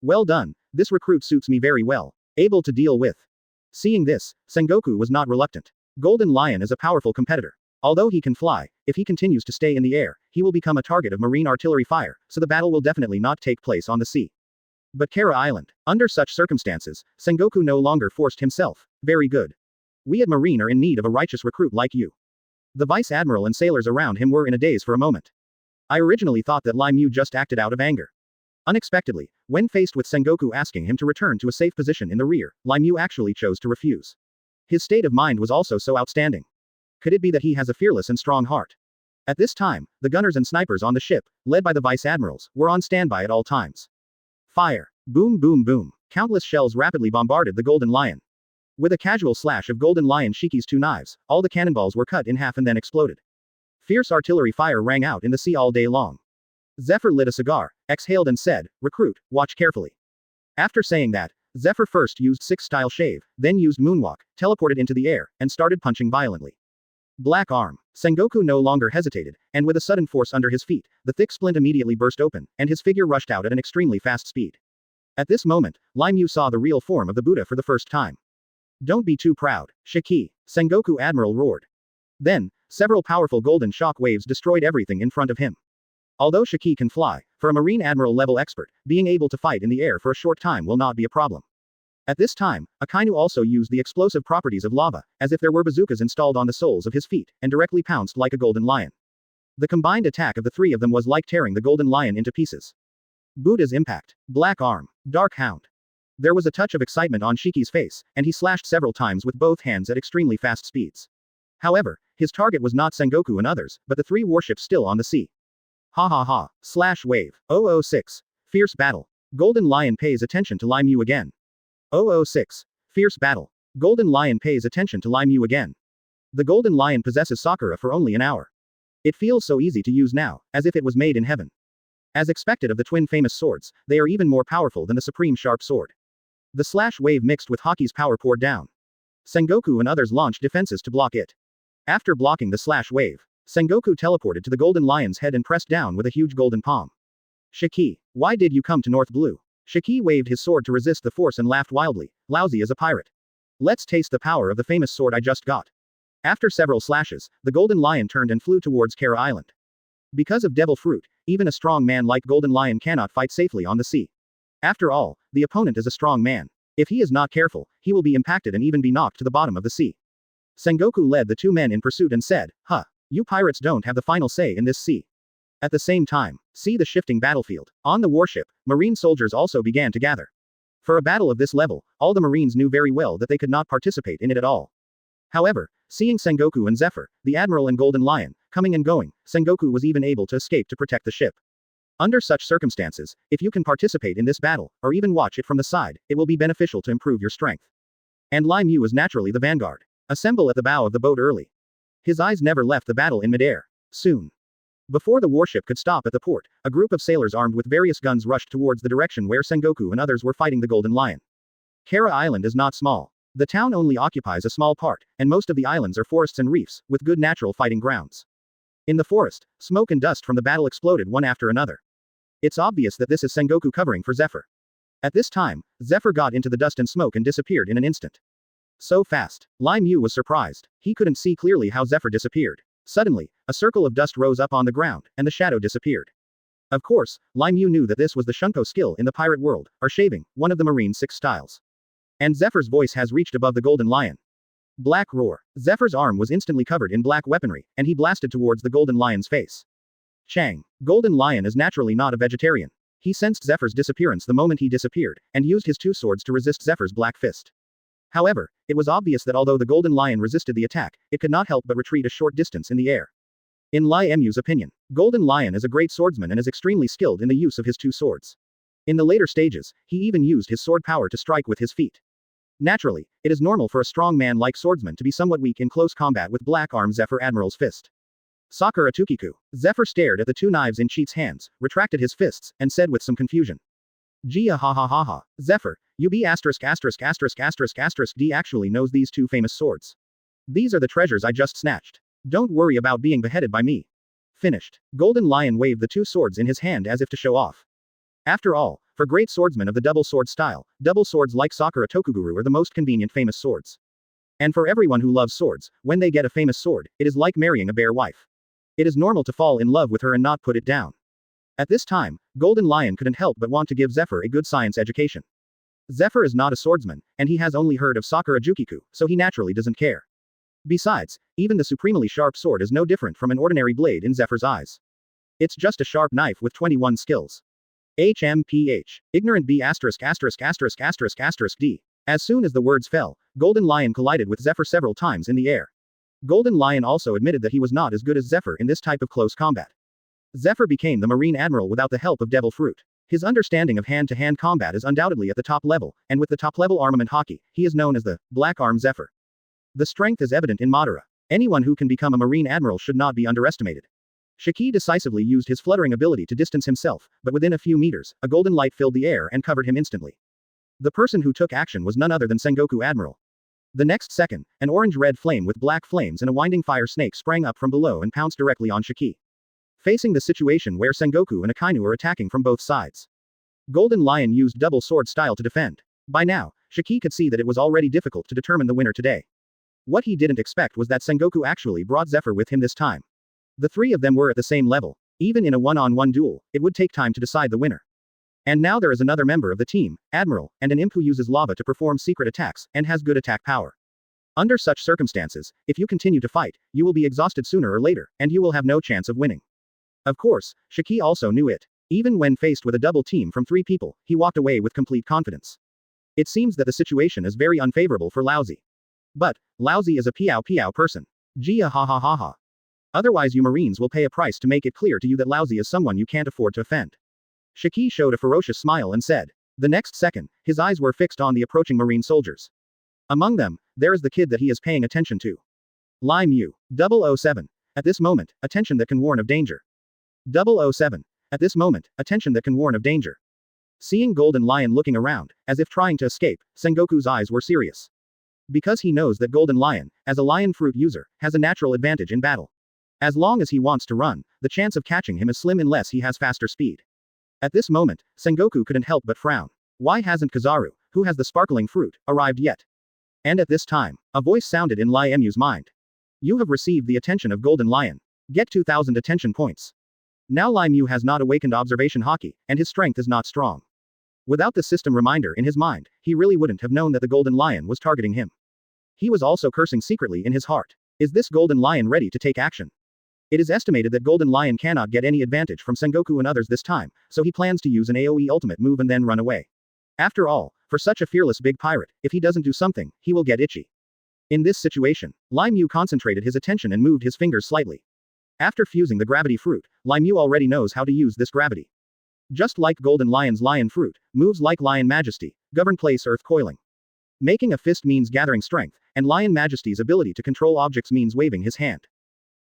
Well done, this recruit suits me very well. Able to deal with. Seeing this, Sengoku was not reluctant. Golden Lion is a powerful competitor. Although he can fly, if he continues to stay in the air, he will become a target of Marine artillery fire, so the battle will definitely not take place on the sea. But Kara Island. Under such circumstances, Sengoku no longer forced himself. Very good. We at Marine are in need of a righteous recruit like you. The Vice Admiral and sailors around him were in a daze for a moment. I originally thought that Lai Mu just acted out of anger. Unexpectedly, when faced with Sengoku asking him to return to a safe position in the rear, Lai Mu actually chose to refuse. His state of mind was also so outstanding. Could it be that he has a fearless and strong heart? At this time, the gunners and snipers on the ship, led by the Vice Admirals, were on standby at all times. Fire. Boom boom boom. Countless shells rapidly bombarded the Golden Lion. With a casual slash of Golden Lion Shiki's two knives, all the cannonballs were cut in half and then exploded. Fierce artillery fire rang out in the sea all day long. Zephyr lit a cigar, exhaled and said, "Recruit, watch carefully." After saying that, Zephyr first used 6-style shave, then used moonwalk, teleported into the air, and started punching violently. Black arm. Sengoku no longer hesitated, and with a sudden force under his feet, the thick splint immediately burst open, and his figure rushed out at an extremely fast speed. At this moment, Lai Mu saw the real form of the Buddha for the first time. Don't be too proud, Shiki, Sengoku Admiral roared. Then, several powerful golden shock waves destroyed everything in front of him. Although Shiki can fly, for a Marine Admiral level expert, being able to fight in the air for a short time will not be a problem. At this time, Akainu also used the explosive properties of lava, as if there were bazookas installed on the soles of his feet, and directly pounced like a golden lion. The combined attack of the three of them was like tearing the golden lion into pieces. Buddha's impact. Black arm. Dark hound. There was a touch of excitement on Shiki's face, and he slashed several times with both hands at extremely fast speeds. However, his target was not Sengoku and others, but the three warships still on the sea. Ha ha ha. Slash wave. 006. Fierce battle. Golden Lion pays attention to Lai Mu again. 006. Fierce battle. Golden Lion pays attention to Lai Mu again. The Golden Lion possesses Sakura for only an hour. It feels so easy to use now, as if it was made in heaven. As expected of the twin famous swords, they are even more powerful than the supreme sharp sword. The slash wave mixed with Haki's power poured down. Sengoku and others launched defenses to block it. After blocking the slash wave, Sengoku teleported to the Golden Lion's head and pressed down with a huge golden palm. Shiki, why did you come to North Blue? Shiki waved his sword to resist the force and laughed wildly, lousy as a pirate. Let's taste the power of the famous sword I just got. After several slashes, the Golden Lion turned and flew towards Kara Island. Because of devil fruit, even a strong man like Golden Lion cannot fight safely on the sea. After all, the opponent is a strong man. If he is not careful, he will be impacted and even be knocked to the bottom of the sea. Sengoku led the two men in pursuit and said, "Huh, you pirates don't have the final say in this sea." At the same time, see the shifting battlefield. On the warship, Marine soldiers also began to gather. For a battle of this level, all the Marines knew very well that they could not participate in it at all. However, seeing Sengoku and Zephyr, the Admiral and Golden Lion, coming and going, Sengoku was even able to escape to protect the ship. Under such circumstances, if you can participate in this battle, or even watch it from the side, it will be beneficial to improve your strength. And Lai Mu was naturally the vanguard. Assemble at the bow of the boat early. His eyes never left the battle in midair. Soon. Before the warship could stop at the port, a group of sailors armed with various guns rushed towards the direction where Sengoku and others were fighting the Golden Lion. Kara Island is not small. The town only occupies a small part, and most of the islands are forests and reefs, with good natural fighting grounds. In the forest, smoke and dust from the battle exploded one after another. It's obvious that this is Sengoku covering for Zephyr. At this time, Zephyr got into the dust and smoke and disappeared in an instant. So fast. Lai Mu was surprised. He couldn't see clearly how Zephyr disappeared. Suddenly, a circle of dust rose up on the ground, and the shadow disappeared. Of course, Lai Mu knew that this was the Shunko skill in the pirate world, or shaving, one of the Marine's 6 styles. And Zephyr's voice has reached above the Golden Lion. Black roar. Zephyr's arm was instantly covered in black weaponry, and he blasted towards the Golden Lion's face. Chang. Golden Lion is naturally not a vegetarian. He sensed Zephyr's disappearance the moment he disappeared, and used his 2 swords to resist Zephyr's black fist. However, it was obvious that although the Golden Lion resisted the attack, it could not help but retreat a short distance in the air. In Lai Mu's opinion, Golden Lion is a great swordsman and is extremely skilled in the use of his 2 swords. In the later stages, he even used his sword power to strike with his feet. Naturally, it is normal for a strong man like swordsman to be somewhat weak in close combat with black arm Zephyr Admiral's fist. Sakura Tukiku. Zephyr stared at the 2 knives in Cheat's hands, retracted his fists, and said with some confusion. Gia ha ha ha ha. Zephyr, you be asterisk asterisk asterisk asterisk asterisk D actually knows these 2 famous swords. These are the treasures I just snatched. Don't worry about being beheaded by me. Finished. Golden Lion waved the 2 swords in his hand as if to show off. After all, for great swordsmen of the double sword style, double swords like Sakura Tokuguru are the most convenient famous swords. And for everyone who loves swords, when they get a famous sword, it is like marrying a bear wife. It is normal to fall in love with her and not put it down. At this time, Golden Lion couldn't help but want to give Zephyr a good science education. Zephyr is not a swordsman, and he has only heard of Sakura Jukiku, so he naturally doesn't care. Besides, even the supremely sharp sword is no different from an ordinary blade in Zephyr's eyes. It's just a sharp knife with 21 skills. HMPH. Ignorant B asterisk asterisk asterisk asterisk asterisk D. As soon as the words fell, Golden Lion collided with Zephyr several times in the air. Golden Lion also admitted that he was not as good as Zephyr in this type of close combat. Zephyr became the Marine Admiral without the help of Devil Fruit. His understanding of hand-to-hand combat is undoubtedly at the top level, and with the top-level armament Haki, he is known as the Black Arm Zephyr. The strength is evident in Madara. Anyone who can become a Marine Admiral should not be underestimated. Shiki decisively used his fluttering ability to distance himself, but within a few meters, a golden light filled the air and covered him instantly. The person who took action was none other than Sengoku Admiral. The next second, an orange-red flame with black flames and a winding fire snake sprang up from below and pounced directly on Shiki. Facing the situation where Sengoku and Akainu are attacking from both sides, Golden Lion used double sword style to defend. By now, Shiki could see that it was already difficult to determine the winner today. What he didn't expect was that Sengoku actually brought Zephyr with him this time. The three of them were at the same level. Even in a one-on-one duel, it would take time to decide the winner. And now there is another member of the team, Admiral, and an imp who uses lava to perform secret attacks, and has good attack power. Under such circumstances, if you continue to fight, you will be exhausted sooner or later, and you will have no chance of winning. Of course, Shiki also knew it. Even when faced with a double team from 3 people, he walked away with complete confidence. It seems that the situation is very unfavorable for Lousy. But, Lousy is a piao person. Gia ha ha ha ha. Otherwise you Marines will pay a price to make it clear to you that Lousy is someone you can't afford to offend. Shiki showed a ferocious smile and said. The next second, his eyes were fixed on the approaching Marine soldiers. Among them, there is the kid that he is paying attention to. Lai Mu. 007. At this moment, attention that can warn of danger. 007. At this moment, attention that can warn of danger. Seeing Golden Lion looking around, as if trying to escape, Sengoku's eyes were serious. Because he knows that Golden Lion, as a lion fruit user, has a natural advantage in battle. As long as he wants to run, the chance of catching him is slim unless he has faster speed. At this moment, Sengoku couldn't help but frown. Why hasn't Kizaru, who has the sparkling fruit, arrived yet? And at this time, a voice sounded in Lai Mu's mind. You have received the attention of Golden Lion. Get 2,000 attention points. Now Lai Mu has not awakened observation haki, and his strength is not strong. Without the system reminder in his mind, he really wouldn't have known that the Golden Lion was targeting him. He was also cursing secretly in his heart. Is this Golden Lion ready to take action? It is estimated that Golden Lion cannot get any advantage from Sengoku and others this time, so he plans to use an AoE ultimate move and then run away. After all, for such a fearless big pirate, if he doesn't do something, he will get itchy. In this situation, Lai Mu concentrated his attention and moved his fingers slightly. After fusing the gravity fruit, Lai Mu already knows how to use this gravity. Just like Golden Lion's lion fruit, moves like Lion Majesty, govern place earth coiling. Making a fist means gathering strength, and Lion Majesty's ability to control objects means waving his hand.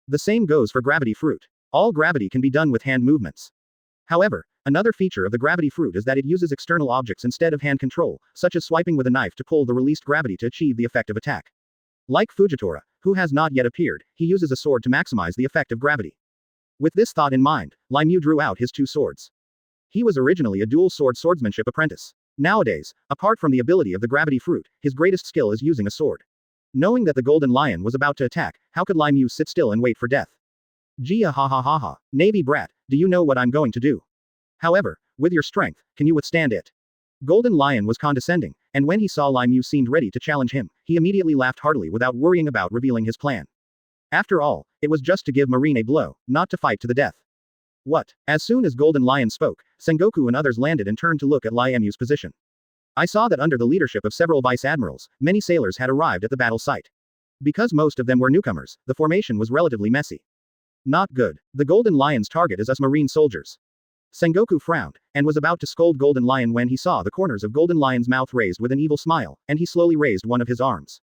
The same goes for gravity fruit. All gravity can be done with hand movements. However, another feature of the gravity fruit is that it uses external objects instead of hand control, such as swiping with a knife to pull the released gravity to achieve the effect of attack. Like Fujitora, who has not yet appeared, he uses a sword to maximize the effect of gravity. With this thought in mind, Lai Mu drew out his 2 swords. He was originally a dual sword swordsmanship apprentice. Nowadays, apart from the ability of the gravity fruit, his greatest skill is using a sword. Knowing that the Golden Lion was about to attack, how could Lai Mu sit still and wait for death? Gia ha ha ha ha. Navy brat, do you know what I'm going to do? However, with your strength, can you withstand it? Golden Lion was condescending, and when he saw Lai Mu seemed ready to challenge him, he immediately laughed heartily without worrying about revealing his plan. After all, it was just to give Marine a blow, not to fight to the death. What? As soon as Golden Lion spoke, Sengoku and others landed and turned to look at Lai Mu's position. I saw that under the leadership of several vice admirals, many sailors had arrived at the battle site. Because most of them were newcomers, the formation was relatively messy. Not good. The Golden Lion's target is us Marine soldiers. Sengoku frowned, and was about to scold Golden Lion when he saw the corners of Golden Lion's mouth raised with an evil smile, and he slowly raised one of his arms.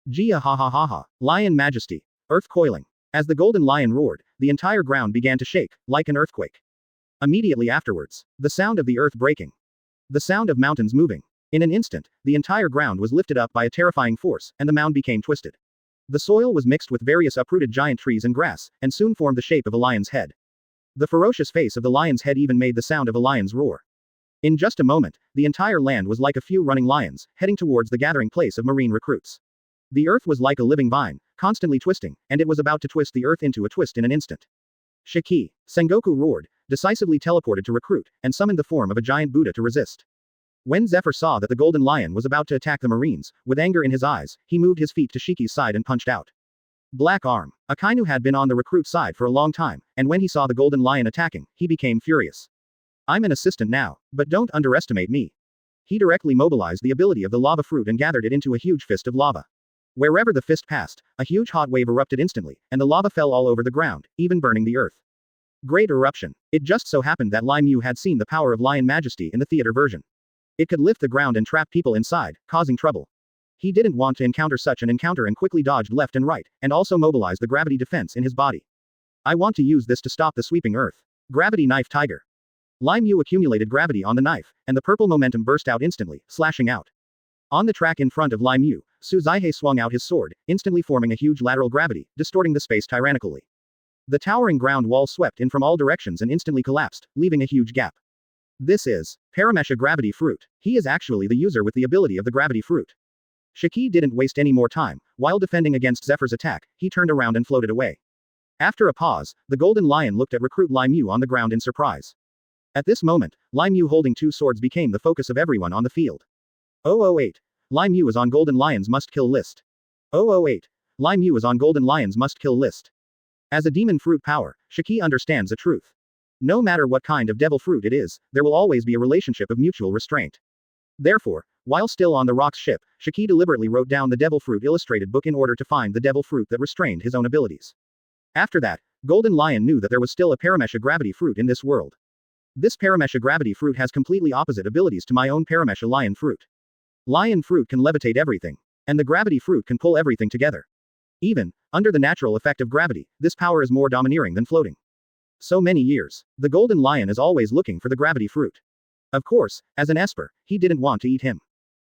Gia ha ha ha ha. Lion Majesty. Earth coiling. As the Golden Lion roared, the entire ground began to shake, like an earthquake. Immediately afterwards, the sound of the earth breaking. The sound of mountains moving. In an instant, the entire ground was lifted up by a terrifying force, and the mound became twisted. The soil was mixed with various uprooted giant trees and grass, and soon formed the shape of a lion's head. The ferocious face of the lion's head even made the sound of a lion's roar. In just a moment, the entire land was like a few running lions, heading towards the gathering place of Marine recruits. The earth was like a living vine, constantly twisting, and it was about to twist the earth into a twist in an instant. Shiki. Sengoku roared, decisively teleported to recruit, and summoned the form of a giant Buddha to resist. When Zephyr saw that the Golden Lion was about to attack the Marines, with anger in his eyes, he moved his feet to Shiki's side and punched out. Black arm. Akainu had been on the recruit side for a long time, and when he saw the Golden Lion attacking, he became furious. I'm an assistant now, but don't underestimate me. He directly mobilized the ability of the lava fruit and gathered it into a huge fist of lava. Wherever the fist passed, a huge hot wave erupted instantly, and the lava fell all over the ground, even burning the earth. Great eruption. It just so happened that Lai Mu had seen the power of Lion Majesty in the theater version. It could lift the ground and trap people inside, causing trouble. He didn't want to encounter such an encounter and quickly dodged left and right, and also mobilized the gravity defense in his body. I want to use this to stop the sweeping earth. Gravity knife tiger. Lai Mu accumulated gravity on the knife, and the purple momentum burst out instantly, slashing out. On the track in front of Lai Mu, Suzuhei swung out his sword, instantly forming a huge lateral gravity, distorting the space tyrannically. The towering ground wall swept in from all directions and instantly collapsed, leaving a huge gap. This is Paramesha Gravity Fruit. He is actually the user with the ability of the Gravity Fruit. Shiki didn't waste any more time. While defending against Zephyr's attack, he turned around and floated away. After a pause, the Golden Lion looked at recruit Lai Mu on the ground in surprise. At this moment, Lai Mu holding two swords became the focus of everyone on the field. 008. Lai Mu is on Golden Lion's must-kill list. 008. Lai Mu is on Golden Lion's must-kill list. As a demon fruit power, Shiki understands the truth. No matter what kind of devil fruit it is, there will always be a relationship of mutual restraint. Therefore, while still on the Rock's ship, Shiki deliberately wrote down the Devil Fruit illustrated book in order to find the devil fruit that restrained his own abilities. After that, Golden Lion knew that there was still a Paramesha Gravity Fruit in this world. This Paramesha Gravity Fruit has completely opposite abilities to my own Paramesha Lion Fruit. Lion Fruit can levitate everything, and the Gravity Fruit can pull everything together. Even under the natural effect of gravity, this power is more domineering than floating. So many years, the Golden Lion is always looking for the Gravity Fruit. Of course, as an Esper, he didn't want to eat him.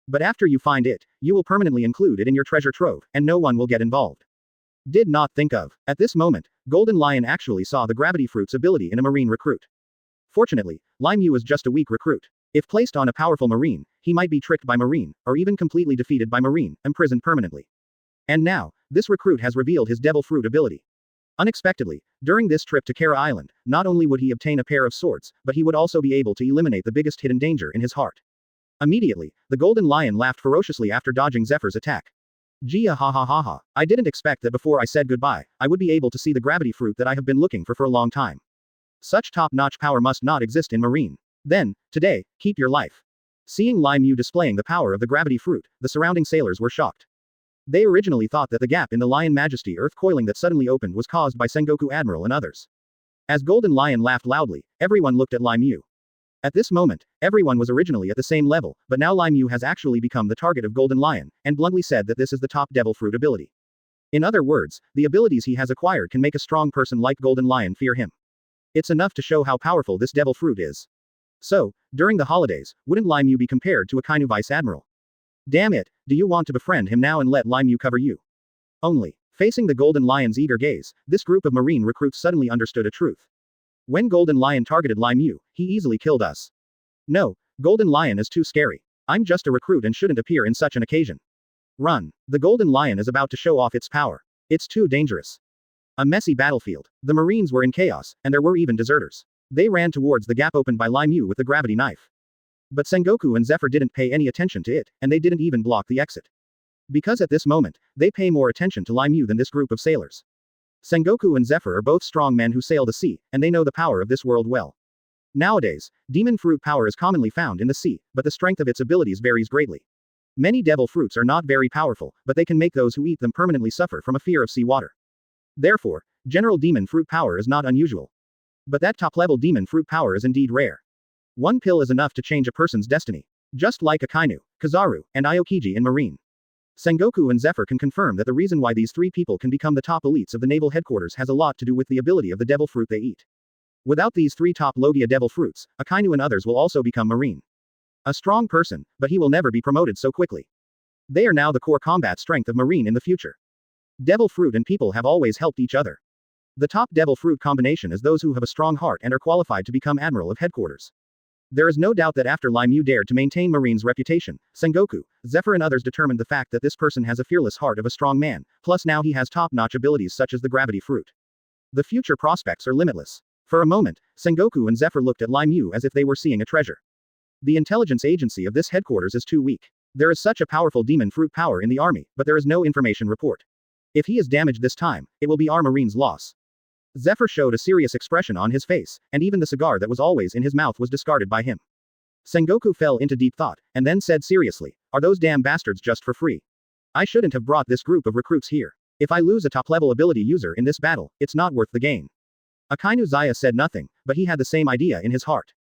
But after you find it, you will permanently include it in your treasure trove, and no one will get involved. Did not think of. At this moment, Golden Lion actually saw the Gravity Fruit's ability in a Marine recruit. Fortunately, Lai Mu is just a weak recruit. If placed on a powerful Marine, he might be tricked by Marine, or even completely defeated by Marine, imprisoned permanently. And now, this recruit has revealed his Devil Fruit ability. Unexpectedly, during this trip to Kara Island, not only would he obtain a pair of swords, but he would also be able to eliminate the biggest hidden danger in his heart. Immediately, the Golden Lion laughed ferociously after dodging Zephyr's attack. Gia ha ha ha ha. I didn't expect that before I said goodbye, I would be able to see the Gravity Fruit that I have been looking for a long time. Such top-notch power must not exist in Marine. Then, today, keep your life. Seeing Lai Mu displaying the power of the Gravity Fruit, the surrounding sailors were shocked. They originally thought that the gap in the Lion Majesty Earth coiling that suddenly opened was caused by Sengoku Admiral and others. As Golden Lion laughed loudly, everyone looked at Lai Mu. At this moment, everyone was originally at the same level, but now Lai Mu has actually become the target of Golden Lion, and bluntly said that this is the top Devil Fruit ability. In other words, the abilities he has acquired can make a strong person like Golden Lion fear him. It's enough to show how powerful this Devil Fruit is. So, during the holidays, wouldn't Lai Mu be compared to Akainu Vice Admiral? Damn it, do you want to befriend him now and let Lai Mu cover you? Only. Facing the Golden Lion's eager gaze, this group of Marine recruits suddenly understood a truth. When Golden Lion targeted Lai Mu, he easily killed us. No, Golden Lion is too scary. I'm just a recruit and shouldn't appear in such an occasion. Run. The Golden Lion is about to show off its power. It's too dangerous. A messy battlefield. The Marines were in chaos, and there were even deserters. They ran towards the gap opened by Lai Mu with the gravity knife. But Sengoku and Zephyr didn't pay any attention to it, and they didn't even block the exit. Because at this moment, they pay more attention to Lai Mu than this group of sailors. Sengoku and Zephyr are both strong men who sail the sea, and they know the power of this world well. Nowadays, demon fruit power is commonly found in the sea, but the strength of its abilities varies greatly. Many devil fruits are not very powerful, but they can make those who eat them permanently suffer from a fear of sea water. Therefore, general demon fruit power is not unusual. But that top-level demon fruit power is indeed rare. One pill is enough to change a person's destiny. Just like Akainu, Kizaru, and Aokiji in Marine. Sengoku and Zephyr can confirm that the reason why these three people can become the top elites of the naval headquarters has a lot to do with the ability of the devil fruit they eat. Without these three top Logia devil fruits, Akainu and others will also become Marine. A strong person, but he will never be promoted so quickly. They are now the core combat strength of Marine in the future. Devil fruit and people have always helped each other. The top devil fruit combination is those who have a strong heart and are qualified to become Admiral of Headquarters. There is no doubt that after Lai Mu dared to maintain Marine's reputation, Sengoku, Zephyr and others determined the fact that this person has a fearless heart of a strong man, plus now he has top-notch abilities such as the gravity fruit. The future prospects are limitless. For a moment, Sengoku and Zephyr looked at Lai Mu as if they were seeing a treasure. The intelligence agency of this headquarters is too weak. There is such a powerful demon fruit power in the army, but there is no information report. If he is damaged this time, it will be our Marine's loss. Zephyr showed a serious expression on his face, and even the cigar that was always in his mouth was discarded by him. Sengoku fell into deep thought, and then said seriously, "Are those damn bastards just for free? I shouldn't have brought this group of recruits here. If I lose a top-level ability user in this battle, it's not worth the gain." Akainu Zaya said nothing, but he had the same idea in his heart.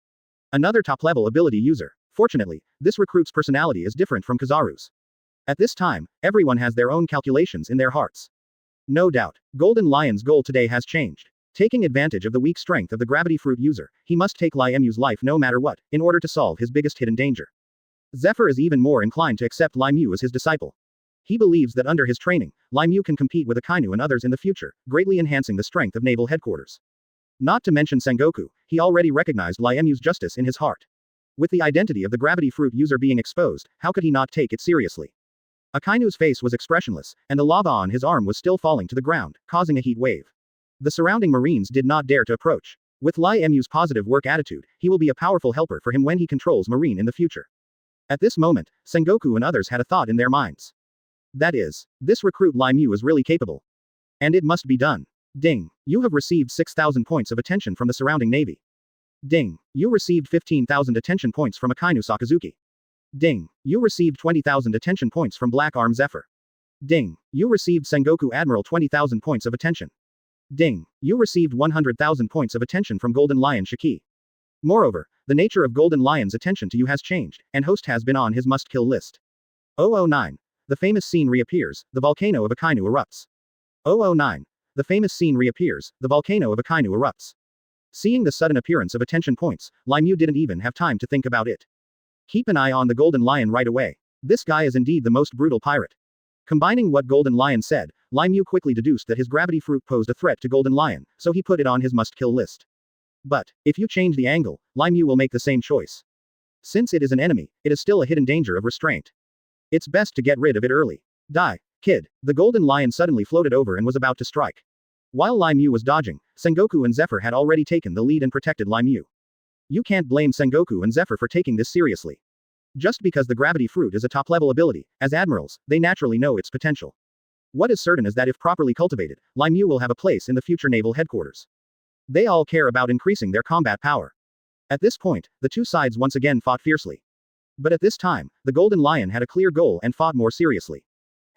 Another top-level ability user. Fortunately, this recruit's personality is different from Kizaru's. At this time, everyone has their own calculations in their hearts. No doubt, Golden Lion's goal today has changed. Taking advantage of the weak strength of the gravity fruit user, he must take Lai Mu's life no matter what, in order to solve his biggest hidden danger. Zephyr is even more inclined to accept Lai Mu as his disciple. He believes that under his training, Lai Mu can compete with Akainu and others in the future, greatly enhancing the strength of naval headquarters. Not to mention Sengoku, he already recognized Lai Mu's justice in his heart. With the identity of the gravity fruit user being exposed, how could he not take it seriously? Akainu's face was expressionless, and the lava on his arm was still falling to the ground, causing a heat wave. The surrounding marines did not dare to approach. With Lai Mu's positive work attitude, he will be a powerful helper for him when he controls marine in the future. At this moment, Sengoku and others had a thought in their minds. That is, this recruit Lai Mu is really capable. And it must be done. Ding. You have received 6,000 points of attention from the surrounding navy. Ding. You received 15,000 attention points from Akainu Sakazuki. Ding. You received 20,000 attention points from Black Arm Zephyr. Ding. You received Sengoku Admiral 20,000 points of attention. Ding. You received 100,000 points of attention from Golden Lion Shiki. Moreover, the nature of Golden Lion's attention to you has changed, and host has been on his must-kill list. 009. The famous scene reappears, the volcano of Akainu erupts. 009. The famous scene reappears, the volcano of Akainu erupts. Seeing the sudden appearance of attention points, Lai Mu didn't even have time to think about it. Keep an eye on the Golden Lion right away. This guy is indeed the most brutal pirate. Combining what Golden Lion said, Lai Mu quickly deduced that his gravity fruit posed a threat to Golden Lion, so he put it on his must-kill list. But, if you change the angle, Lai Mu will make the same choice. Since it is an enemy, it is still a hidden danger of restraint. It's best to get rid of it early. Die, kid. The Golden Lion suddenly floated over and was about to strike. While Lai Mu was dodging, Sengoku and Zephyr had already taken the lead and protected Lai Mu. You can't blame Sengoku and Zephyr for taking this seriously. Just because the gravity fruit is a top-level ability, as admirals, they naturally know its potential. What is certain is that if properly cultivated, Lai Mu will have a place in the future naval headquarters. They all care about increasing their combat power. At this point, the two sides once again fought fiercely. But at this time, the Golden Lion had a clear goal and fought more seriously.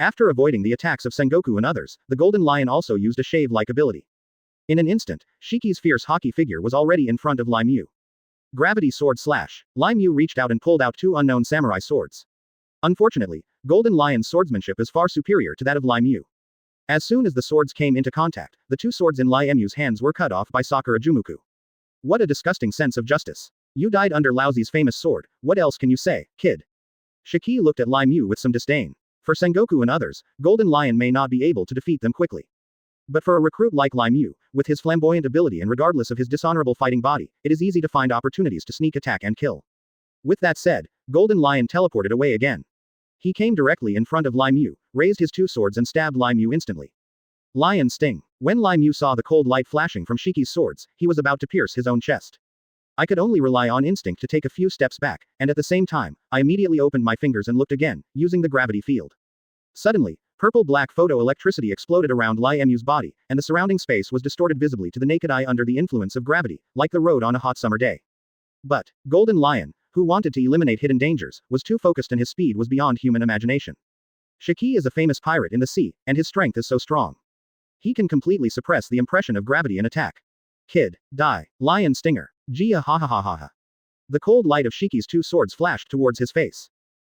After avoiding the attacks of Sengoku and others, the Golden Lion also used a shave-like ability. In an instant, Shiki's fierce hockey figure was already in front of Lai Mu. Gravity sword slash. Lai Mu reached out and pulled out two unknown samurai swords. Unfortunately, Golden Lion's swordsmanship is far superior to that of Lai Mu. As soon as the swords came into contact, the two swords in Lai Mu's hands were cut off by Sakura Jumuku. What a disgusting sense of justice. You died under Laozi's famous sword, what else can you say, kid? Shiki looked at Lai Mu with some disdain. For Sengoku and others, Golden Lion may not be able to defeat them quickly. But for a recruit like Lai Mu, with his flamboyant ability and regardless of his dishonorable fighting body, it is easy to find opportunities to sneak attack and kill. With that said, Golden Lion teleported away again. He came directly in front of Lai Mu, raised his two swords and stabbed Lai Mu instantly. Lion Sting. When Lai Mu saw the cold light flashing from Shiki's swords, he was about to pierce his own chest. I could only rely on instinct to take a few steps back, and at the same time, I immediately opened my fingers and looked again, using the gravity field. Suddenly, purple-black photoelectricity exploded around Lai Mu's body, and the surrounding space was distorted visibly to the naked eye under the influence of gravity, like the road on a hot summer day. But, Golden Lion, who wanted to eliminate hidden dangers, was too focused and his speed was beyond human imagination. Shiki is a famous pirate in the sea, and his strength is so strong. He can completely suppress the impression of gravity and attack. Kid, die. Lion Stinger. Jia ha ha ha ha ha. The cold light of Shiki's two swords flashed towards his face.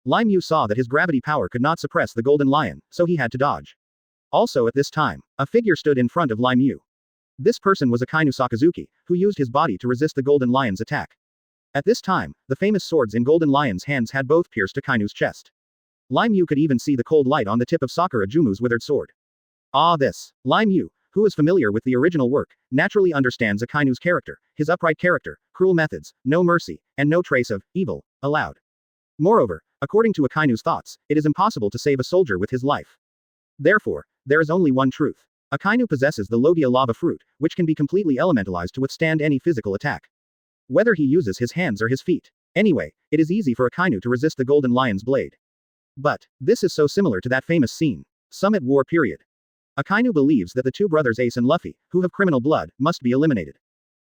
Lai Mu saw that his gravity power could not suppress the Golden Lion, so he had to dodge. Also at this time, a figure stood in front of Lai Mu. This person was Akainu Sakazuki, who used his body to resist the Golden Lion's attack. At this time, the famous swords in Golden Lion's hands had both pierced Akainu's chest. Lai Mu could even see the cold light on the tip of Sakura Jumu's withered sword. This. Lai Mu, who is familiar with the original work, naturally understands Akainu's character, his upright character, cruel methods, no mercy, and no trace of evil allowed. Moreover, according to Akainu's thoughts, it is impossible to save a soldier with his life. Therefore, there is only one truth. Akainu possesses the Logia lava fruit, which can be completely elementalized to withstand any physical attack. Whether he uses his hands or his feet. Anyway, it is easy for Akainu to resist the Golden Lion's blade. But, this is so similar to that famous scene. Summit War period. Akainu believes that the two brothers Ace and Luffy, who have criminal blood, must be eliminated.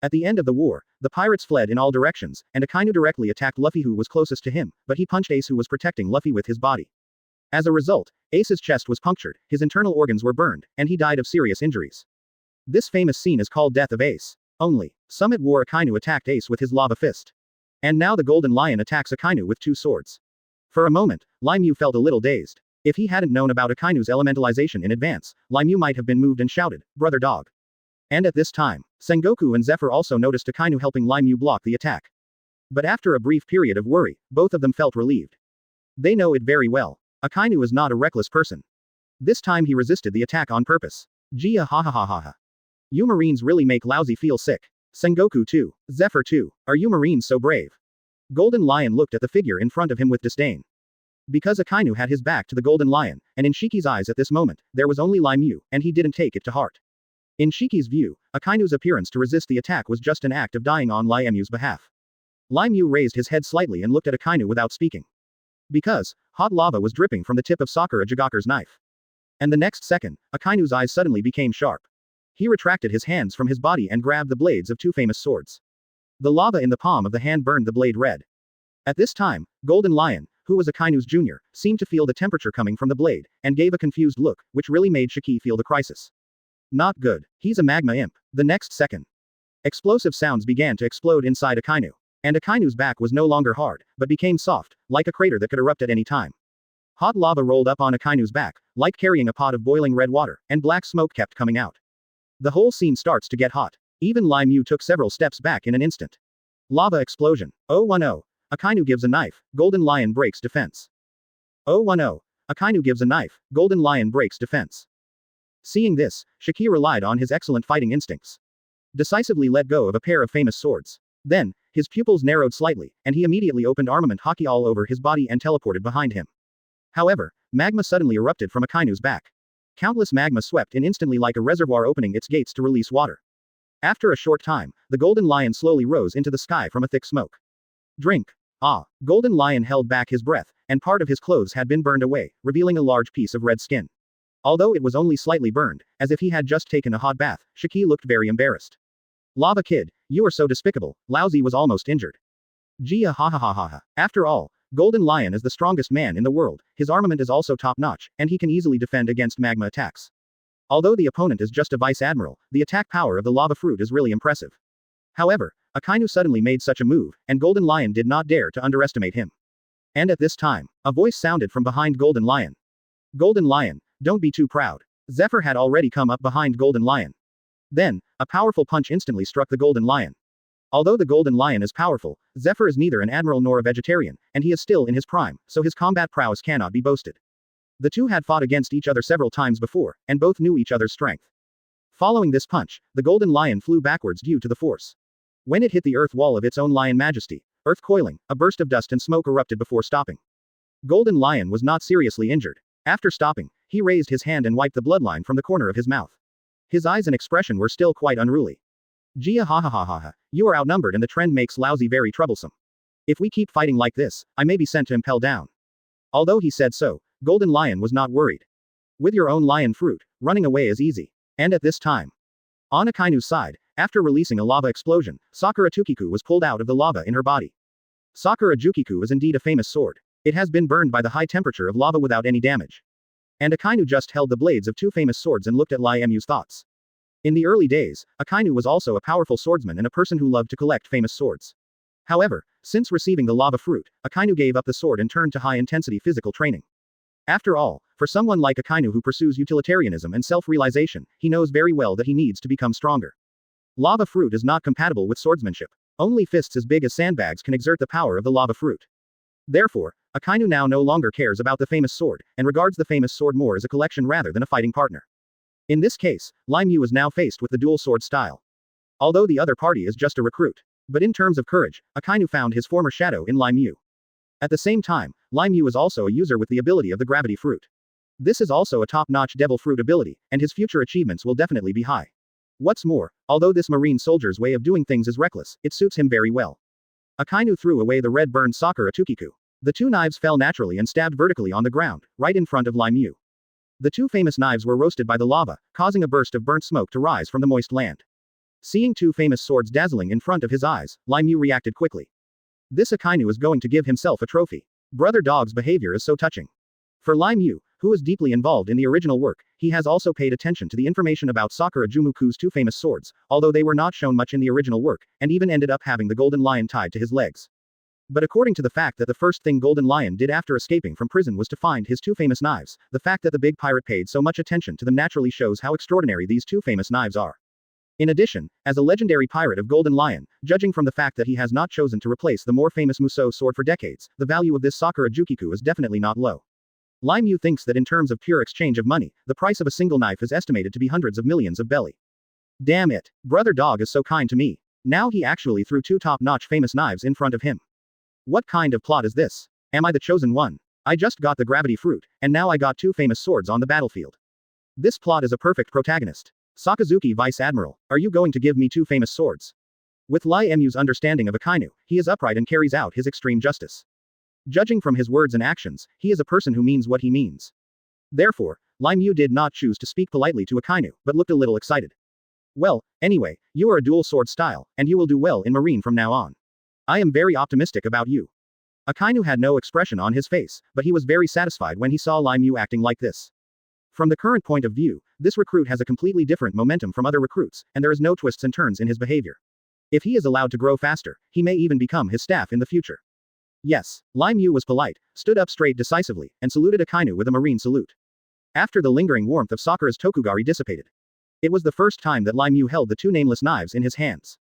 At the end of the war, the pirates fled in all directions, and Akainu directly attacked Luffy who was closest to him, but he punched Ace who was protecting Luffy with his body. As a result, Ace's chest was punctured, his internal organs were burned, and he died of serious injuries. This famous scene is called Death of Ace. Only, Summit War Akainu attacked Ace with his lava fist. And now the Golden Lion attacks Akainu with two swords. For a moment, Lai Mu felt a little dazed. If he hadn't known about Akainu's elementalization in advance, Lai Mu might have been moved and shouted, "Brother dog." And at this time, Sengoku and Zephyr also noticed Akainu helping Lai Mu block the attack. But after a brief period of worry, both of them felt relieved. They know it very well. Akainu is not a reckless person. This time he resisted the attack on purpose. Gia ha ha ha ha ha. You Marines really make Lousy feel sick. Sengoku too. Zephyr too. Are you Marines so brave? Golden Lion looked at the figure in front of him with disdain. Because Akainu had his back to the Golden Lion, and in Shiki's eyes at this moment, there was only Lai Mu, and he didn't take it to heart. In Shiki's view, Akainu's appearance to resist the attack was just an act of dying on Lai Mu's behalf. Lai Mu raised his head slightly and looked at Akainu without speaking. Because, hot lava was dripping from the tip of Sakura Jagaku's knife. And the next second, Akainu's eyes suddenly became sharp. He retracted his hands from his body and grabbed the blades of two famous swords. The lava in the palm of the hand burned the blade red. At this time, Golden Lion, who was Akainu's junior, seemed to feel the temperature coming from the blade, and gave a confused look, which really made Shiki feel the crisis. Not good. He's a magma imp. The next second, explosive sounds began to explode inside Akainu. And Akainu's back was no longer hard, but became soft, like a crater that could erupt at any time. Hot lava rolled up on Akainu's back, like carrying a pot of boiling red water, and black smoke kept coming out. The whole scene starts to get hot. Even Lai Mu took several steps back in an instant. Lava explosion. 010. Akainu gives a knife, Golden Lion breaks defense. 010. Akainu gives a knife, Golden Lion breaks defense. Seeing this, Shiki relied on his excellent fighting instincts. Decisively let go of a pair of famous swords. Then, his pupils narrowed slightly, and he immediately opened armament haki all over his body and teleported behind him. However, magma suddenly erupted from Akainu's back. Countless magma swept in instantly like a reservoir opening its gates to release water. After a short time, the Golden Lion slowly rose into the sky from a thick smoke. Drink. Ah. Golden Lion held back his breath, and part of his clothes had been burned away, revealing a large piece of red skin. Although it was only slightly burned, as if he had just taken a hot bath, Shiki looked very embarrassed. Lava Kid, you are so despicable. Lousy was almost injured. Gia ha ha ha ha ha. After all, Golden Lion is the strongest man in the world, his armament is also top-notch, and he can easily defend against magma attacks. Although the opponent is just a vice admiral, the attack power of the lava fruit is really impressive. However, Akainu suddenly made such a move, and Golden Lion did not dare to underestimate him. And at this time, a voice sounded from behind Golden Lion. Golden Lion, don't be too proud. Zephyr had already come up behind Golden Lion. Then, a powerful punch instantly struck the Golden Lion. Although the Golden Lion is powerful, Zephyr is neither an admiral nor a vegetarian, and he is still in his prime, so his combat prowess cannot be boasted. The two had fought against each other several times before, and both knew each other's strength. Following this punch, the Golden Lion flew backwards due to the force. When it hit the earth wall of its own Lion Majesty, earth coiling, a burst of dust and smoke erupted before stopping. Golden Lion was not seriously injured. After stopping, he raised his hand and wiped the bloodline from the corner of his mouth. His eyes and expression were still quite unruly. Gia ha ha ha ha ha. You are outnumbered and the trend makes Lousy very troublesome. If we keep fighting like this, I may be sent to impel down. Although he said so, Golden Lion was not worried. With your own lion fruit, running away is easy. And at this time, on Akainu's side, after releasing a lava explosion, Sakura Tukiku was pulled out of the lava in her body. Sakura Jukiku is indeed a famous sword. It has been burned by the high temperature of lava without any damage. And Akainu just held the blades of two famous swords and looked at Lai Mu's thoughts. In the early days, Akainu was also a powerful swordsman and a person who loved to collect famous swords. However, since receiving the lava fruit, Akainu gave up the sword and turned to high-intensity physical training. After all, for someone like Akainu who pursues utilitarianism and self-realization, he knows very well that he needs to become stronger. Lava fruit is not compatible with swordsmanship. Only fists as big as sandbags can exert the power of the lava fruit. Therefore, Akainu now no longer cares about the famous sword, and regards the famous sword more as a collection rather than a fighting partner. In this case, Lai Mu is now faced with the dual sword style. Although the other party is just a recruit. But in terms of courage, Akainu found his former shadow in Lai Mu. At the same time, Lai Mu is also a user with the ability of the gravity fruit. This is also a top-notch devil fruit ability, and his future achievements will definitely be high. What's more, although this marine soldier's way of doing things is reckless, it suits him very well. Akainu threw away the red-burned Sakura Tukiku. The two knives fell naturally and stabbed vertically on the ground, right in front of Lai Mu. The two famous knives were roasted by the lava, causing a burst of burnt smoke to rise from the moist land. Seeing two famous swords dazzling in front of his eyes, Lai Mu reacted quickly. This Akainu is going to give himself a trophy. Brother Dog's behavior is so touching. For Lai Mu, who is deeply involved in the original work, he has also paid attention to the information about Sakura Jumuku's two famous swords, although they were not shown much in the original work, and even ended up having the Golden Lion tied to his legs. But according to the fact that the first thing Golden Lion did after escaping from prison was to find his two famous knives, the fact that the big pirate paid so much attention to them naturally shows how extraordinary these two famous knives are. In addition, as a legendary pirate of Golden Lion, judging from the fact that he has not chosen to replace the more famous Musou sword for decades, the value of this Sakura Jukiku is definitely not low. Lai Mu thinks that in terms of pure exchange of money, the price of a single knife is estimated to be hundreds of millions of belly. Damn it. Brother Dog is so kind to me. Now he actually threw two top-notch famous knives in front of him. What kind of plot is this? Am I the chosen one? I just got the gravity fruit, and now I got two famous swords on the battlefield. This plot is a perfect protagonist. Sakazuki Vice Admiral, are you going to give me two famous swords? With Lai Mu's understanding of Akainu, he is upright and carries out his extreme justice. Judging from his words and actions, he is a person who means what he means. Therefore, Lai Mu did not choose to speak politely to Akainu, but looked a little excited. Well, anyway, you are a dual sword style, and you will do well in Marine from now on. I am very optimistic about you. Akainu had no expression on his face, but he was very satisfied when he saw Lai Mu acting like this. From the current point of view, this recruit has a completely different momentum from other recruits, and there is no twists and turns in his behavior. If he is allowed to grow faster, he may even become his staff in the future. Yes, Lai Mu was polite, stood up straight decisively, and saluted Akainu with a marine salute. After the lingering warmth of Sakura's Tokugari dissipated. It was the first time that Lai Mu held the two nameless knives in his hands.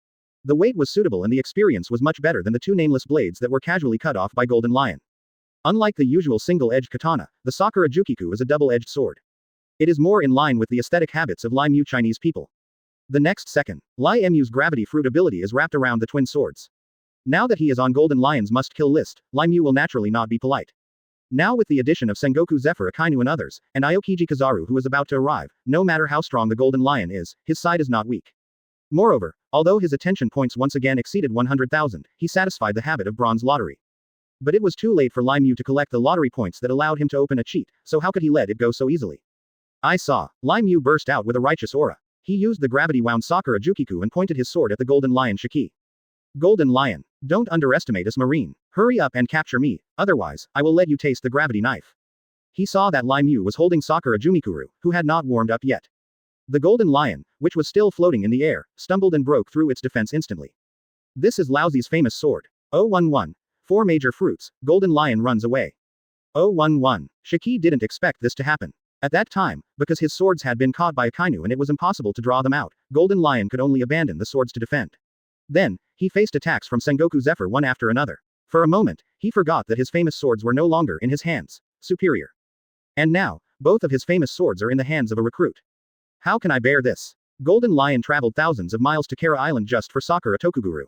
The weight was suitable and the experience was much better than the two nameless blades that were casually cut off by Golden Lion. Unlike the usual single-edged katana, the Sakura Jukiku is a double-edged sword. It is more in line with the aesthetic habits of Lai Mu Chinese people. The next second, Lai Mu's gravity fruit ability is wrapped around the twin swords. Now that he is on Golden Lion's must-kill list, Lai Mu will naturally not be polite. Now with the addition of Sengoku Zephyr Akainu and others, and Aokiji Kizaru who is about to arrive, no matter how strong the Golden Lion is, his side is not weak. Moreover, although his attention points once again exceeded 100,000, he satisfied the habit of bronze lottery. But it was too late for Lai Mu to collect the lottery points that allowed him to open a cheat, so how could he let it go so easily? I saw. Lai Mu burst out with a righteous aura. He used the gravity-wound Sakura Jukiku and pointed his sword at the Golden Lion Shiki. Golden Lion, don't underestimate us Marine. Hurry up and capture me, otherwise, I will let you taste the gravity knife. He saw that Lai Mu was holding Sakura Jumikuru, who had not warmed up yet. The Golden Lion, which was still floating in the air, stumbled and broke through its defense instantly. This is Laozi's famous sword. 011. 4 major fruits, Golden Lion runs away. 011. Shiki didn't expect this to happen. At that time, because his swords had been caught by Akainu and it was impossible to draw them out, Golden Lion could only abandon the swords to defend. Then, he faced attacks from Sengoku Zephyr one after another. For a moment, he forgot that his famous swords were no longer in his hands. Superior. And now, both of his famous swords are in the hands of a recruit. How can I bear this? Golden Lion traveled thousands of miles to Kara Island just for Sakura Tokuguru.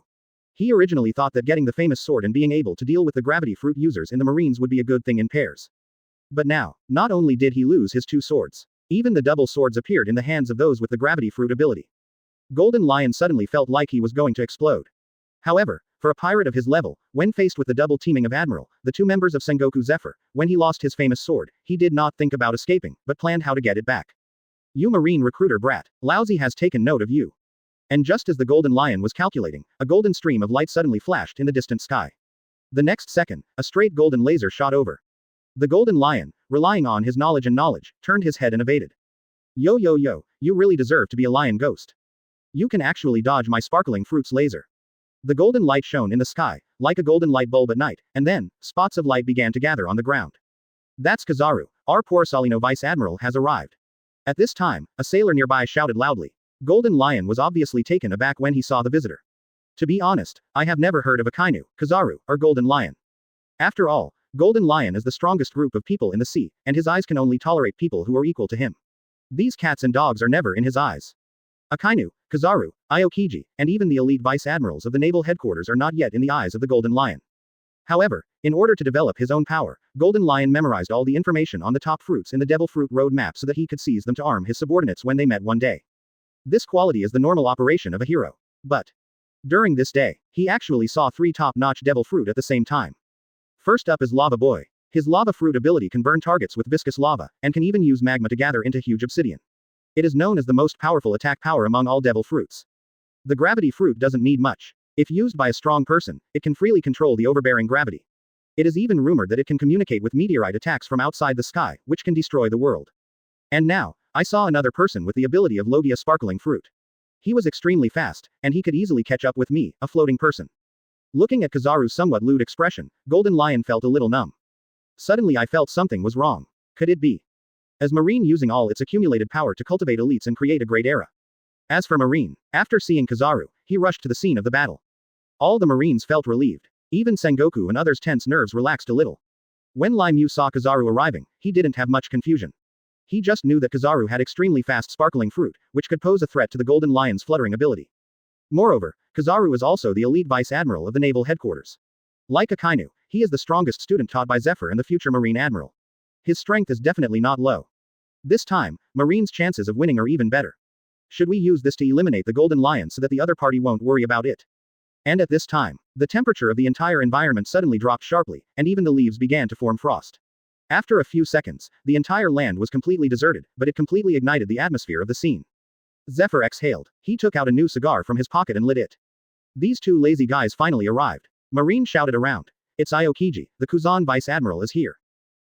He originally thought that getting the famous sword and being able to deal with the gravity fruit users in the Marines would be a good thing in pairs. But now, not only did he lose his two swords, even the double swords appeared in the hands of those with the gravity fruit ability. Golden Lion suddenly felt like he was going to explode. However, for a pirate of his level, when faced with the double teaming of Admiral, the two members of Sengoku Zephyr, when he lost his famous sword, he did not think about escaping, but planned how to get it back. You Marine recruiter brat, Laozi has taken note of you. And just as the Golden Lion was calculating, a golden stream of light suddenly flashed in the distant sky. The next second, a straight golden laser shot over. The Golden Lion, relying on his knowledge, turned his head and evaded. Yo, you really deserve to be a lion ghost. You can actually dodge my sparkling fruits laser. The golden light shone in the sky, like a golden light bulb at night, and then, spots of light began to gather on the ground. That's Kizaru, our poor Salino Vice Admiral has arrived. At this time, a sailor nearby shouted loudly. Golden Lion was obviously taken aback when he saw the visitor. To be honest, I have never heard of Akainu, Kizaru, or Golden Lion. After all, Golden Lion is the strongest group of people in the sea, and his eyes can only tolerate people who are equal to him. These cats and dogs are never in his eyes. Akainu, Kizaru, Aokiji, and even the elite vice admirals of the naval headquarters are not yet in the eyes of the Golden Lion. However, in order to develop his own power, Golden Lion memorized all the information on the top fruits in the Devil Fruit Road map so that he could seize them to arm his subordinates when they met one day. This quality is the normal operation of a hero. But during this day, he actually saw 3 top-notch Devil Fruit at the same time. First up is Lava Boy. His lava fruit ability can burn targets with viscous lava, and can even use magma to gather into huge obsidian. It is known as the most powerful attack power among all devil fruits. The gravity fruit doesn't need much. If used by a strong person, it can freely control the overbearing gravity. It is even rumored that it can communicate with meteorite attacks from outside the sky, which can destroy the world. And now, I saw another person with the ability of Logia sparkling fruit. He was extremely fast, and he could easily catch up with me, a floating person. Looking at Kizaru's somewhat lewd expression, Golden Lion felt a little numb. Suddenly I felt something was wrong. Could it be? As Marine using all its accumulated power to cultivate elites and create a great era. As for Marine, after seeing Kizaru, he rushed to the scene of the battle. All the Marines felt relieved. Even Sengoku and others' tense nerves relaxed a little. When Lai Mu saw Kizaru arriving, he didn't have much confusion. He just knew that Kizaru had extremely fast sparkling fruit, which could pose a threat to the Golden Lion's fluttering ability. Moreover, Kizaru is also the elite vice admiral of the naval headquarters. Like Akainu, he is the strongest student taught by Zephyr and the future Marine Admiral. His strength is definitely not low. This time, Marine's chances of winning are even better. Should we use this to eliminate the Golden Lion so that the other party won't worry about it? And at this time, the temperature of the entire environment suddenly dropped sharply, and even the leaves began to form frost. After a few seconds, the entire land was completely deserted, but it completely ignited the atmosphere of the scene. Zephyr exhaled. He took out a new cigar from his pocket and lit it. These two lazy guys finally arrived. Marine shouted around. It's Aokiji, the Kuzan Vice Admiral is here.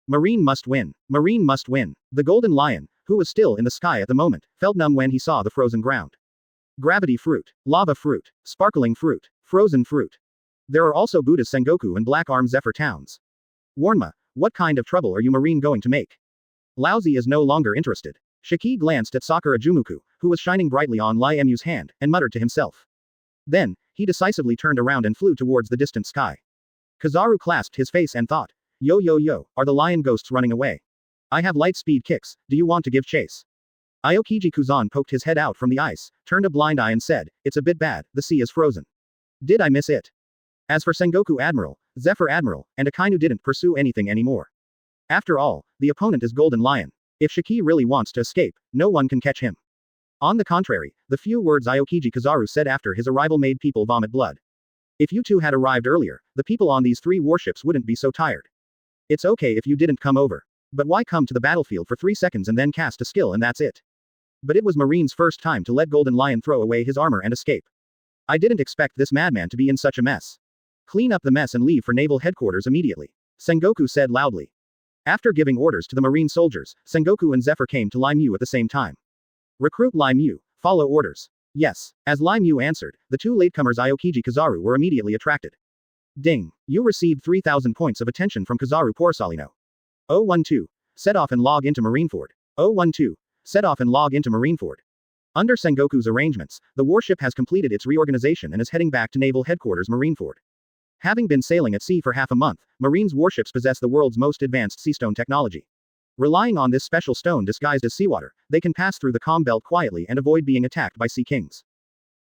Marine must win. Marine must win. The Golden Lion, who was still in the sky at the moment, felt numb when he saw the frozen ground. Gravity fruit, lava fruit, sparkling fruit, frozen fruit. There are also Buddha's Sengoku and Black Arm Zephyr towns. Warnma, what kind of trouble are you Marine going to make? Laozi is no longer interested. Shiki glanced at Sakura Jumuku, who was shining brightly on Lai Mu's hand, and muttered to himself. Then, he decisively turned around and flew towards the distant sky. Kizaru clasped his face and thought, yo yo yo, are the lion ghosts running away? I have light speed kicks, do you want to give chase? Aokiji Kuzan poked his head out from the ice, turned a blind eye and said, it's a bit bad, the sea is frozen. Did I miss it? As for Sengoku Admiral, Zephyr Admiral, and Akainu didn't pursue anything anymore. After all, the opponent is Golden Lion. If Shiki really wants to escape, no one can catch him. On the contrary, the few words Aokiji Kizaru said after his arrival made people vomit blood. If you two had arrived earlier, the people on these 3 warships wouldn't be so tired. It's okay if you didn't come over. But why come to the battlefield for 3 seconds and then cast a skill and that's it? But it was Marine's first time to let Golden Lion throw away his armor and escape. I didn't expect this madman to be in such a mess. Clean up the mess and leave for naval headquarters immediately. Sengoku said loudly. After giving orders to the Marine soldiers, Sengoku and Zephyr came to Lai Mu at the same time. Recruit Lai Mu, follow orders. Yes. As Lai Mu answered, the 2 latecomers Aokiji Kizaru were immediately attracted. Ding. You received 3,000 points of attention from Kizaru Porsalino. 012. Set off and log into Marineford. 012. Set off and log into Marineford. Under Sengoku's arrangements, the warship has completed its reorganization and is heading back to Naval Headquarters Marineford. Having been sailing at sea for half a month, Marine's warships possess the world's most advanced seastone technology. Relying on this special stone disguised as seawater, they can pass through the calm belt quietly and avoid being attacked by sea kings.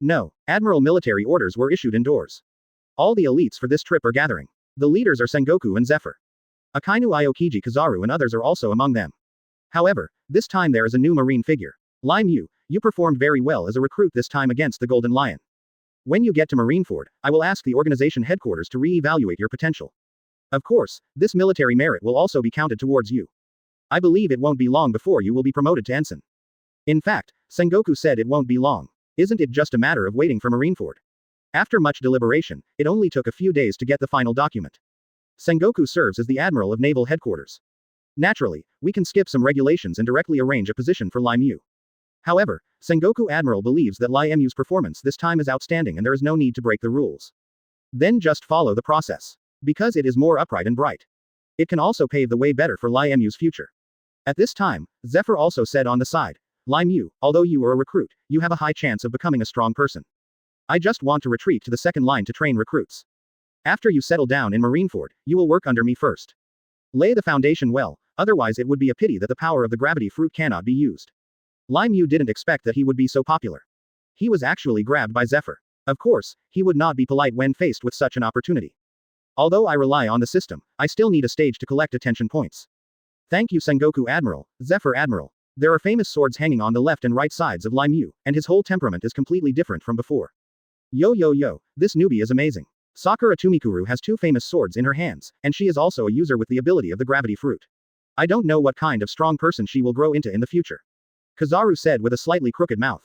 No, Admiral military orders were issued indoors. All the elites for this trip are gathering. The leaders are Sengoku and Zephyr. Akainu Aokiji Kizaru and others are also among them. However, this time there is a new marine figure. Lai Mu, you performed very well as a recruit this time against the Golden Lion. When you get to Marineford, I will ask the organization headquarters to re-evaluate your potential. Of course, this military merit will also be counted towards you. I believe it won't be long before you will be promoted to ensign. In fact, Sengoku said it won't be long. Isn't it just a matter of waiting for Marineford? After much deliberation, it only took a few days to get the final document. Sengoku serves as the Admiral of Naval Headquarters. Naturally, we can skip some regulations and directly arrange a position for Lai Mu. However, Sengoku Admiral believes that Lai Mu's performance this time is outstanding and there is no need to break the rules. Then just follow the process. Because it is more upright and bright. It can also pave the way better for Lai Mu's future. At this time, Zephyr also said on the side, Lai Mu, although you are a recruit, you have a high chance of becoming a strong person. I just want to retreat to the second line to train recruits. After you settle down in Marineford, you will work under me first. Lay the foundation well, otherwise it would be a pity that the power of the gravity fruit cannot be used. Lai Mu didn't expect that he would be so popular. He was actually grabbed by Zephyr. Of course, he would not be polite when faced with such an opportunity. Although I rely on the system, I still need a stage to collect attention points. Thank you Sengoku Admiral, Zephyr Admiral. There are famous swords hanging on the left and right sides of Lai Mu, and his whole temperament is completely different from before. Yo yo yo, this newbie is amazing. Sakura Tumikuru has 2 famous swords in her hands, and she is also a user with the ability of the gravity fruit. I don't know what kind of strong person she will grow into in the future. Kizaru said with a slightly crooked mouth.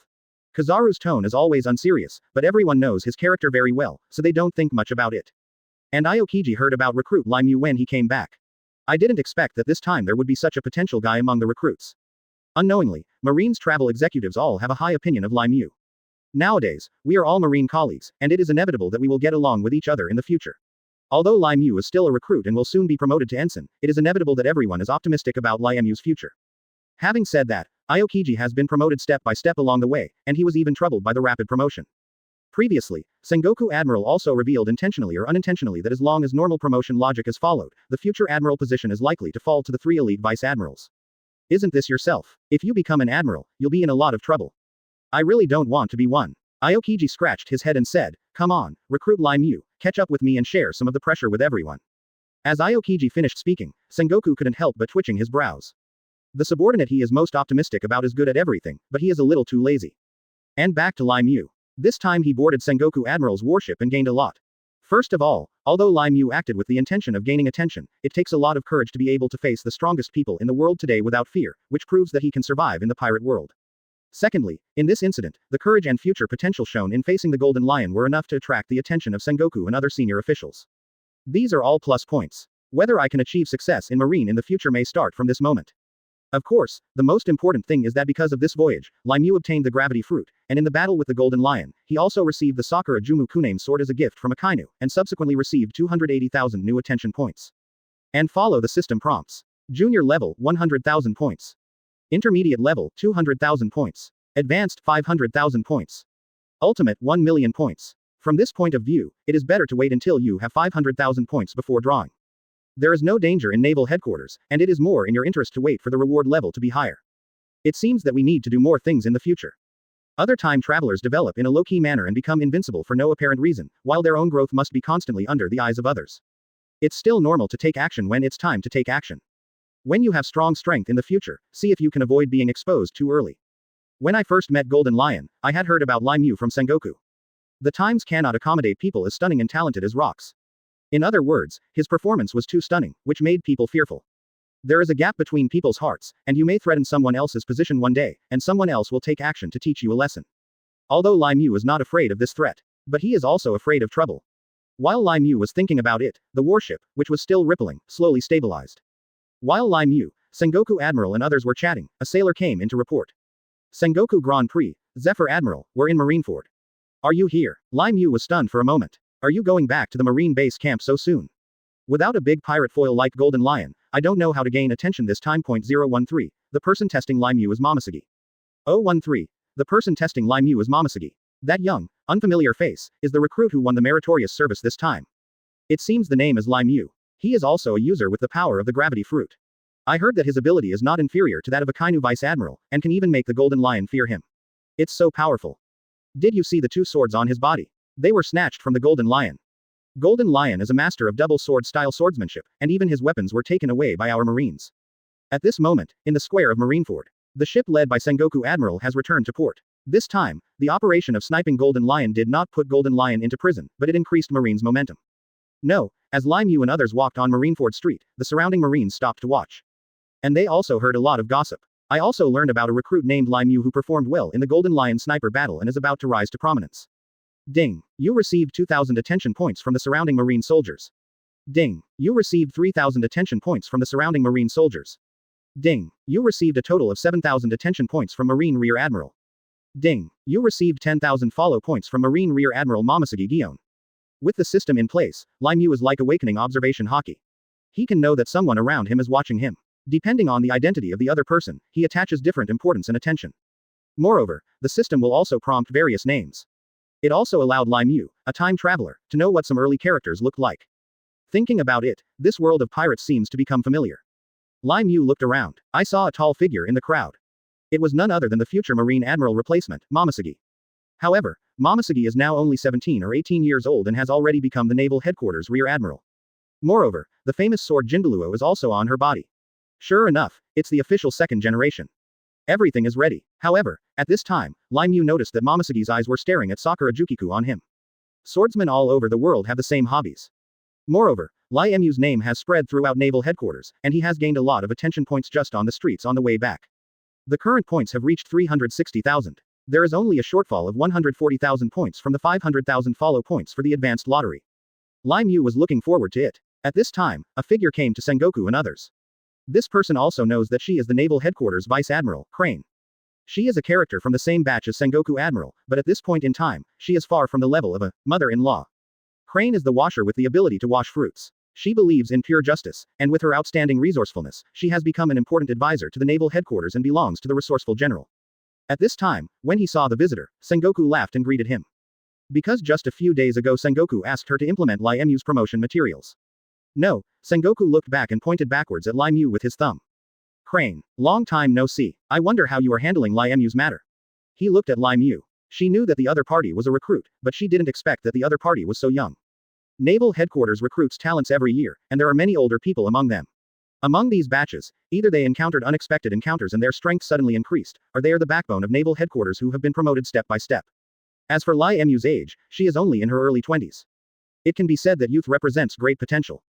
Kizaru's tone is always unserious, but everyone knows his character very well, so they don't think much about it. And Aokiji heard about recruit Lai Mu when he came back. I didn't expect that this time there would be such a potential guy among the recruits. Unknowingly, Marine's travel executives all have a high opinion of Lai Mu. Nowadays, we are all Marine colleagues, and it is inevitable that we will get along with each other in the future. Although Lai Mu is still a recruit and will soon be promoted to ensign, it is inevitable that everyone is optimistic about Lai Mu's future. Having said that, Aokiji has been promoted step by step along the way, and he was even troubled by the rapid promotion. Previously, Sengoku Admiral also revealed intentionally or unintentionally that as long as normal promotion logic is followed, the future admiral position is likely to fall to the 3 elite vice admirals. Isn't this yourself? If you become an admiral, you'll be in a lot of trouble. I really don't want to be one. Aokiji scratched his head and said, come on, recruit Lai Mu, catch up with me and share some of the pressure with everyone. As Aokiji finished speaking, Sengoku couldn't help but twitching his brows. The subordinate he is most optimistic about is good at everything, but he is a little too lazy. And back to Lai Mu. This time he boarded Sengoku Admiral's warship and gained a lot. First of all, although Lai Mu acted with the intention of gaining attention, it takes a lot of courage to be able to face the strongest people in the world today without fear, which proves that he can survive in the pirate world. Secondly, in this incident, the courage and future potential shown in facing the Golden Lion were enough to attract the attention of Sengoku and other senior officials. These are all plus points. Whether I can achieve success in Marine in the future may start from this moment. Of course, the most important thing is that because of this voyage, Lai Mu obtained the gravity fruit, and in the battle with the Golden Lion, he also received the Sakura Jumu Kuname sword as a gift from Akainu, and subsequently received 280,000 new attention points. And follow the system prompts. Junior level, 100,000 points. Intermediate level, 200,000 points. Advanced, 500,000 points. Ultimate, 1 million points. From this point of view, it is better to wait until you have 500,000 points before drawing. There is no danger in naval headquarters, and it is more in your interest to wait for the reward level to be higher. It seems that we need to do more things in the future. Other time travelers develop in a low-key manner and become invincible for no apparent reason, while their own growth must be constantly under the eyes of others. It's still normal to take action when it's time to take action. When you have strong strength in the future, see if you can avoid being exposed too early. When I first met Golden Lion, I had heard about Lai Mu from Sengoku. The times cannot accommodate people as stunning and talented as rocks. In other words, his performance was too stunning, which made people fearful. There is a gap between people's hearts, and you may threaten someone else's position one day, and someone else will take action to teach you a lesson. Although Lai Mu is not afraid of this threat. But he is also afraid of trouble. While Lai Mu was thinking about it, the warship, which was still rippling, slowly stabilized. While Lai Mu, Sengoku Admiral and others were chatting, a sailor came in to report. Sengoku Grand Prix, Zephyr Admiral, we're in Marineford. Are you here? Lai Mu was stunned for a moment. Are you going back to the Marine base camp so soon? Without a big pirate foil like Golden Lion, I don't know how to gain attention this time. 013, the person testing Lai Mu is Momosugi. 013, the person testing Lai Mu is Momosugi. That young, unfamiliar face, is the recruit who won the meritorious service this time. It seems the name is Lai Mu. He is also a user with the power of the gravity fruit. I heard that his ability is not inferior to that of Akainu Vice Admiral, and can even make the Golden Lion fear him. It's so powerful. Did you see the 2 swords on his body? They were snatched from the Golden Lion. Golden Lion is a master of double sword style swordsmanship, and even his weapons were taken away by our Marines. At this moment, in the square of Marineford, the ship led by Sengoku Admiral has returned to port. This time, the operation of sniping Golden Lion did not put Golden Lion into prison, but it increased Marines' momentum. No, as Lai Mu and others walked on Marineford Street, the surrounding Marines stopped to watch. And they also heard a lot of gossip. I also learned about a recruit named Lai Mu who performed well in the Golden Lion sniper battle and is about to rise to prominence. Ding. You received 2,000 attention points from the surrounding Marine soldiers. Ding. You received 3,000 attention points from the surrounding Marine soldiers. Ding. You received a total of 7,000 attention points from Marine Rear Admiral. Ding. You received 10,000 follow points from Marine Rear Admiral Momosugi Gion. With the system in place, Lai Mu is like awakening observation hockey. He can know that someone around him is watching him. Depending on the identity of the other person, he attaches different importance and attention. Moreover, the system will also prompt various names. It also allowed Lai Mu, a time traveler, to know what some early characters looked like. Thinking about it, this world of pirates seems to become familiar. Lai Mu looked around. I saw a tall figure in the crowd. It was none other than the future Marine Admiral replacement, Momosugi. However, Momosugi is now only 17 or 18 years old and has already become the Naval Headquarters Rear Admiral. Moreover, the famous sword Jinbaluo is also on her body. Sure enough, it's the official second generation. Everything is ready. However, at this time, Lai Mu noticed that Momosugi's eyes were staring at Sakura Jukiku on him. Swordsmen all over the world have the same hobbies. Moreover, Lai Mu's name has spread throughout naval headquarters, and he has gained a lot of attention points just on the streets on the way back. The current points have reached 360,000. There is only a shortfall of 140,000 points from the 500,000 follow points for the advanced lottery. Lai Mu was looking forward to it. At this time, a figure came to Sengoku and others. This person also knows that she is the Naval Headquarters Vice Admiral, Crane. She is a character from the same batch as Sengoku Admiral, but at this point in time, she is far from the level of a mother-in-law. Crane is the washer with the ability to wash fruits. She believes in pure justice, and with her outstanding resourcefulness, she has become an important advisor to the Naval Headquarters and belongs to the resourceful general. At this time, when he saw the visitor, Sengoku laughed and greeted him. Because just a few days ago Sengoku asked her to implement Lai Mu's promotion materials. No, Sengoku looked back and pointed backwards at Lai Mu with his thumb. Crane, long time no see. I wonder how you are handling Lai Mu's matter. He looked at Lai Mu. She knew that the other party was a recruit, but she didn't expect that the other party was so young. Naval headquarters recruits talents every year, and there are many older people among them. Among these batches, either they encountered unexpected encounters and their strength suddenly increased, or they are the backbone of naval headquarters who have been promoted step by step. As for Lai Mu's age, she is only in her early 20s. It can be said that youth represents great potential.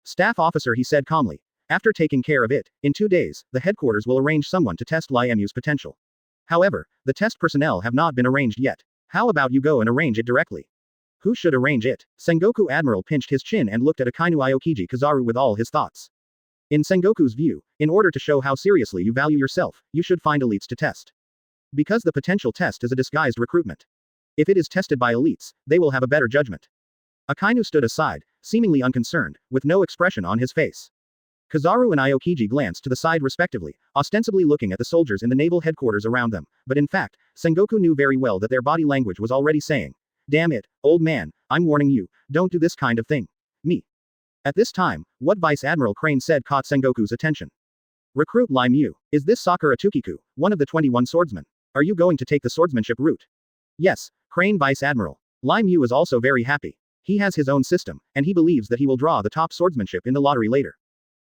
Staff officer, he said calmly. After taking care of it, in 2 days, the headquarters will arrange someone to test Lai Mu's potential. However, the test personnel have not been arranged yet. How about you go and arrange it directly? Who should arrange it? Sengoku Admiral pinched his chin and looked at Akainu Aokiji Kizaru with all his thoughts. In Sengoku's view, in order to show how seriously you value yourself, you should find elites to test. Because the potential test is a disguised recruitment. If it is tested by elites, they will have a better judgment. Akainu stood aside, seemingly unconcerned, with no expression on his face. Kizaru and Aokiji glanced to the side respectively, ostensibly looking at the soldiers in the naval headquarters around them, but in fact, Sengoku knew very well that their body language was already saying, "Damn it, old man, I'm warning you, don't do this kind of thing. Me." At this time, what Vice Admiral Crane said caught Sengoku's attention. "Recruit Lai Mu. Is this Sakura Tukiku, one of the 21 swordsmen? Are you going to take the swordsmanship route?" "Yes, Crane Vice Admiral." Lai Mu is also very happy. He has his own system, and he believes that he will draw the top swordsmanship in the lottery later.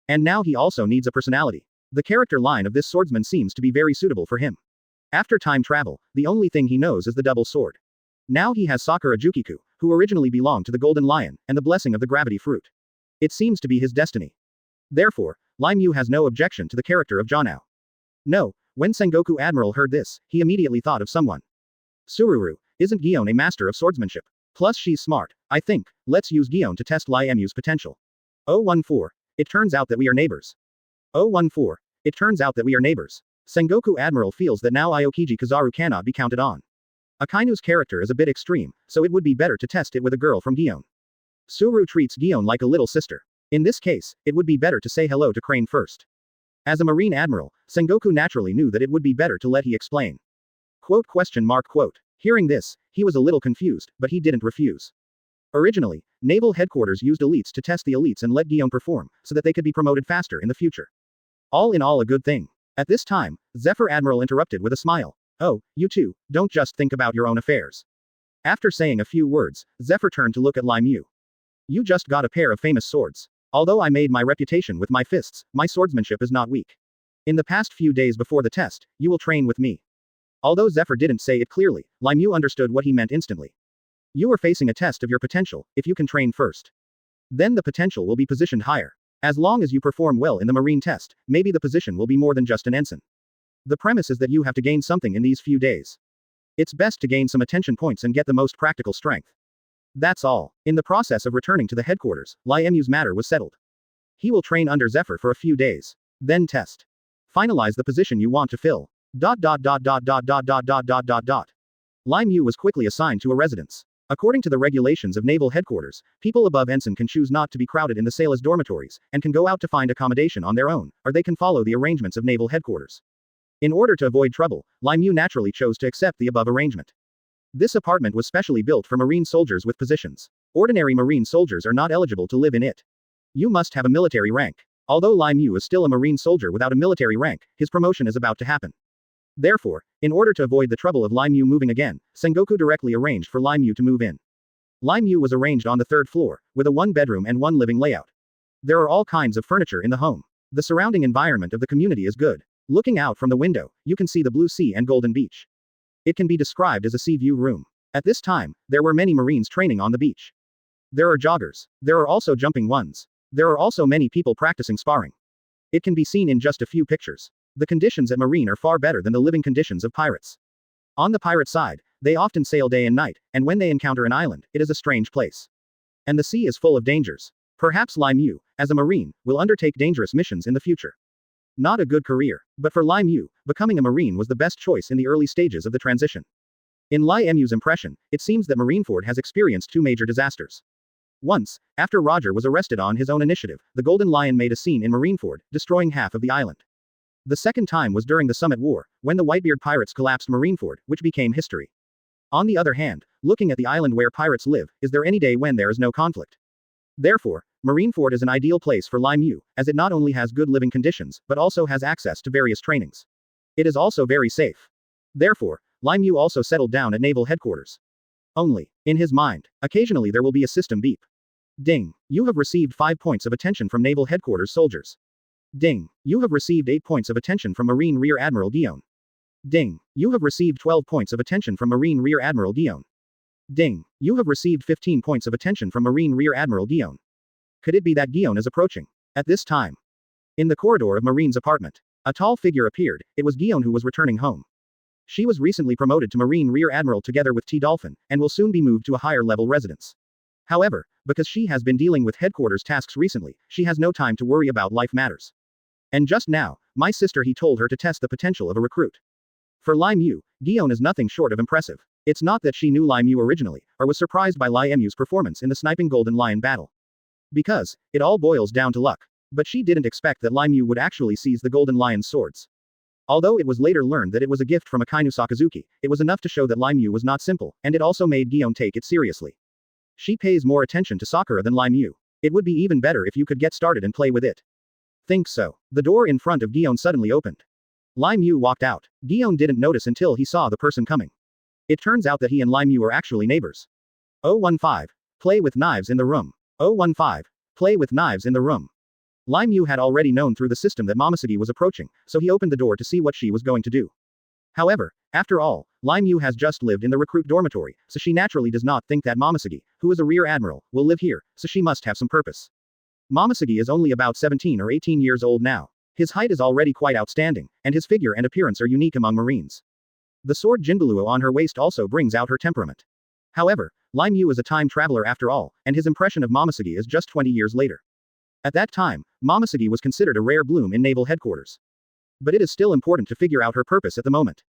And now he also needs a personality. The character line of this swordsman seems to be very suitable for him. After time travel, the only thing he knows is the double sword. Now he has Sakura Jukiku, who originally belonged to the Golden Lion, and the blessing of the gravity fruit. It seems to be his destiny. Therefore, Lai Mu has no objection to the character of Janao. No, when Sengoku Admiral heard this, he immediately thought of someone. Sururu, isn't Gion a master of swordsmanship? Plus she's smart, I think. Let's use Gion to test Lai Mu's potential. 014. It turns out that we are neighbors. 014. It turns out that we are neighbors. Sengoku Admiral feels that now Aokiji Kizaru cannot be counted on. Akainu's character is a bit extreme, so it would be better to test it with a girl from Gion. Suru treats Gion like a little sister. In this case, it would be better to say hello to Crane first. As a Marine Admiral, Sengoku naturally knew that it would be better to let he explain. Quote. Hearing this, he was a little confused, but he didn't refuse. Originally, naval headquarters used elites to test the elites and let Gion perform, so that they could be promoted faster in the future. All in all a good thing. At this time, Zephyr Admiral interrupted with a smile. Oh, you two, don't just think about your own affairs. After saying a few words, Zephyr turned to look at Lai Mu. You just got a pair of famous swords. Although I made my reputation with my fists, my swordsmanship is not weak. In the past few days before the test, you will train with me. Although Zephyr didn't say it clearly, Lai Mu understood what he meant instantly. You are facing a test of your potential, if you can train first. Then the potential will be positioned higher. As long as you perform well in the marine test, maybe the position will be more than just an ensign. The premise is that you have to gain something in these few days. It's best to gain some attention points and get the most practical strength. That's all. In the process of returning to the headquarters, Lai Mu's matter was settled. He will train under Zephyr for a few days. Then test. Finalize the position you want to fill. Lai Mu was quickly assigned to a residence. According to the regulations of naval headquarters, people above ensign can choose not to be crowded in the sailors' dormitories, and can go out to find accommodation on their own, or they can follow the arrangements of naval headquarters. In order to avoid trouble, Lai Mu naturally chose to accept the above arrangement. This apartment was specially built for marine soldiers with positions. Ordinary marine soldiers are not eligible to live in it. You must have a military rank. Although Lai Mu is still a marine soldier without a military rank, his promotion is about to happen. Therefore, in order to avoid the trouble of Lai Mu moving again, Sengoku directly arranged for Lai Mu to move in. Lai Mu was arranged on the 3rd floor, with a 1-bedroom and 1-living layout. There are all kinds of furniture in the home. The surrounding environment of the community is good. Looking out from the window, you can see the blue sea and golden beach. It can be described as a sea view room. At this time, there were many Marines training on the beach. There are joggers. There are also jumping ones. There are also many people practicing sparring. It can be seen in just a few pictures. The conditions at Marine are far better than the living conditions of pirates. On the pirate side, they often sail day and night, and when they encounter an island, it is a strange place. And the sea is full of dangers. Perhaps Lai Mu, as a Marine, will undertake dangerous missions in the future. Not a good career, but for Lai Mu, becoming a Marine was the best choice in the early stages of the transition. In Lai Mu's impression, it seems that Marineford has experienced 2 major disasters. Once, after Roger was arrested on his own initiative, the Golden Lion made a scene in Marineford, destroying half of the island. The second time was during the Summit War, when the Whitebeard pirates collapsed Marineford, which became history. On the other hand, looking at the island where pirates live, is there any day when there is no conflict? Therefore, Marineford is an ideal place for Lai Mu, as it not only has good living conditions, but also has access to various trainings. It is also very safe. Therefore, Lai Mu also settled down at naval headquarters. Only, in his mind, occasionally there will be a system beep. Ding. You have received 5 points of attention from naval headquarters soldiers. Ding. You have received 8 points of attention from Marine Rear Admiral Dion. Ding. You have received 12 points of attention from Marine Rear Admiral Dion. Ding. You have received 15 points of attention from Marine Rear Admiral Dion. Could it be that Dion is approaching? At this time, in the corridor of Marine's apartment, a tall figure appeared. It was Dion who was returning home. She was recently promoted to Marine Rear Admiral together with T. Dolphin, and will soon be moved to a higher level residence. However, because she has been dealing with headquarters tasks recently, she has no time to worry about life matters. And just now, my sister he told her to test the potential of a recruit. For Lai Mu, Dion is nothing short of impressive. It's not that she knew Lai Mu originally, or was surprised by Lai Mu's performance in the sniping Golden Lion battle. Because, it all boils down to luck. But she didn't expect that Lai Mu would actually seize the Golden Lion's swords. Although it was later learned that it was a gift from Akainu Sakazuki, it was enough to show that Lai Mu was not simple, and it also made Dion take it seriously. She pays more attention to Sakura than Lai Mu. It would be even better if you could get started and play with it. Think so. The door in front of Dion suddenly opened. Lai Mu walked out. Dion didn't notice until he saw the person coming. It turns out that he and Lai Mu are actually neighbors. 015. Play with knives in the room. 015. Play with knives in the room. Lai Mu had already known through the system that Momosuke was approaching, so he opened the door to see what she was going to do. However, after all, Lai Mu has just lived in the recruit dormitory, so she naturally does not think that Momosuke, who is a rear admiral, will live here, so she must have some purpose. Momosuke is only about 17 or 18 years old now. His height is already quite outstanding, and his figure and appearance are unique among Marines. The sword Jinbeluo on her waist also brings out her temperament. However, Lai Mu is a time traveler after all, and his impression of Momosuke is just 20 years later. At that time, Momosuke was considered a rare bloom in naval headquarters. But it is still important to figure out her purpose at the moment.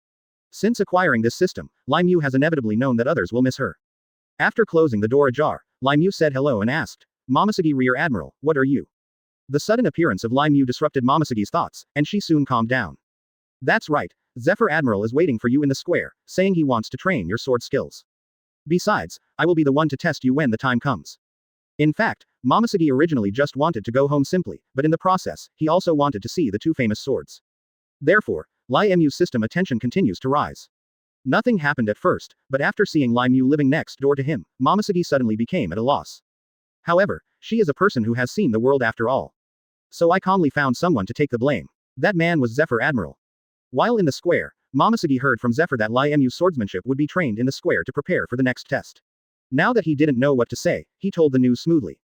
Since acquiring this system, Lai Mu has inevitably known that others will miss her. After closing the door ajar, Lai Mu said hello and asked, Momosuke Rear Admiral, what are you? The sudden appearance of Lai Mu disrupted Momosuke's thoughts, and she soon calmed down. That's right, Zephyr Admiral is waiting for you in the square, saying he wants to train your sword skills. Besides, I will be the one to test you when the time comes. In fact, Momosuke originally just wanted to go home simply, but in the process, he also wanted to see the two famous swords. Therefore, Lai Mu's system attention continues to rise. Nothing happened at first, but after seeing Lai Mu living next door to him, Momosuke suddenly became at a loss. However, she is a person who has seen the world after all. So I calmly found someone to take the blame. That man was Zephyr Admiral. While in the square, Momosuke heard from Zephyr that Lai Mu's swordsmanship would be trained in the square to prepare for the next test. Now that he didn't know what to say, he told the news smoothly.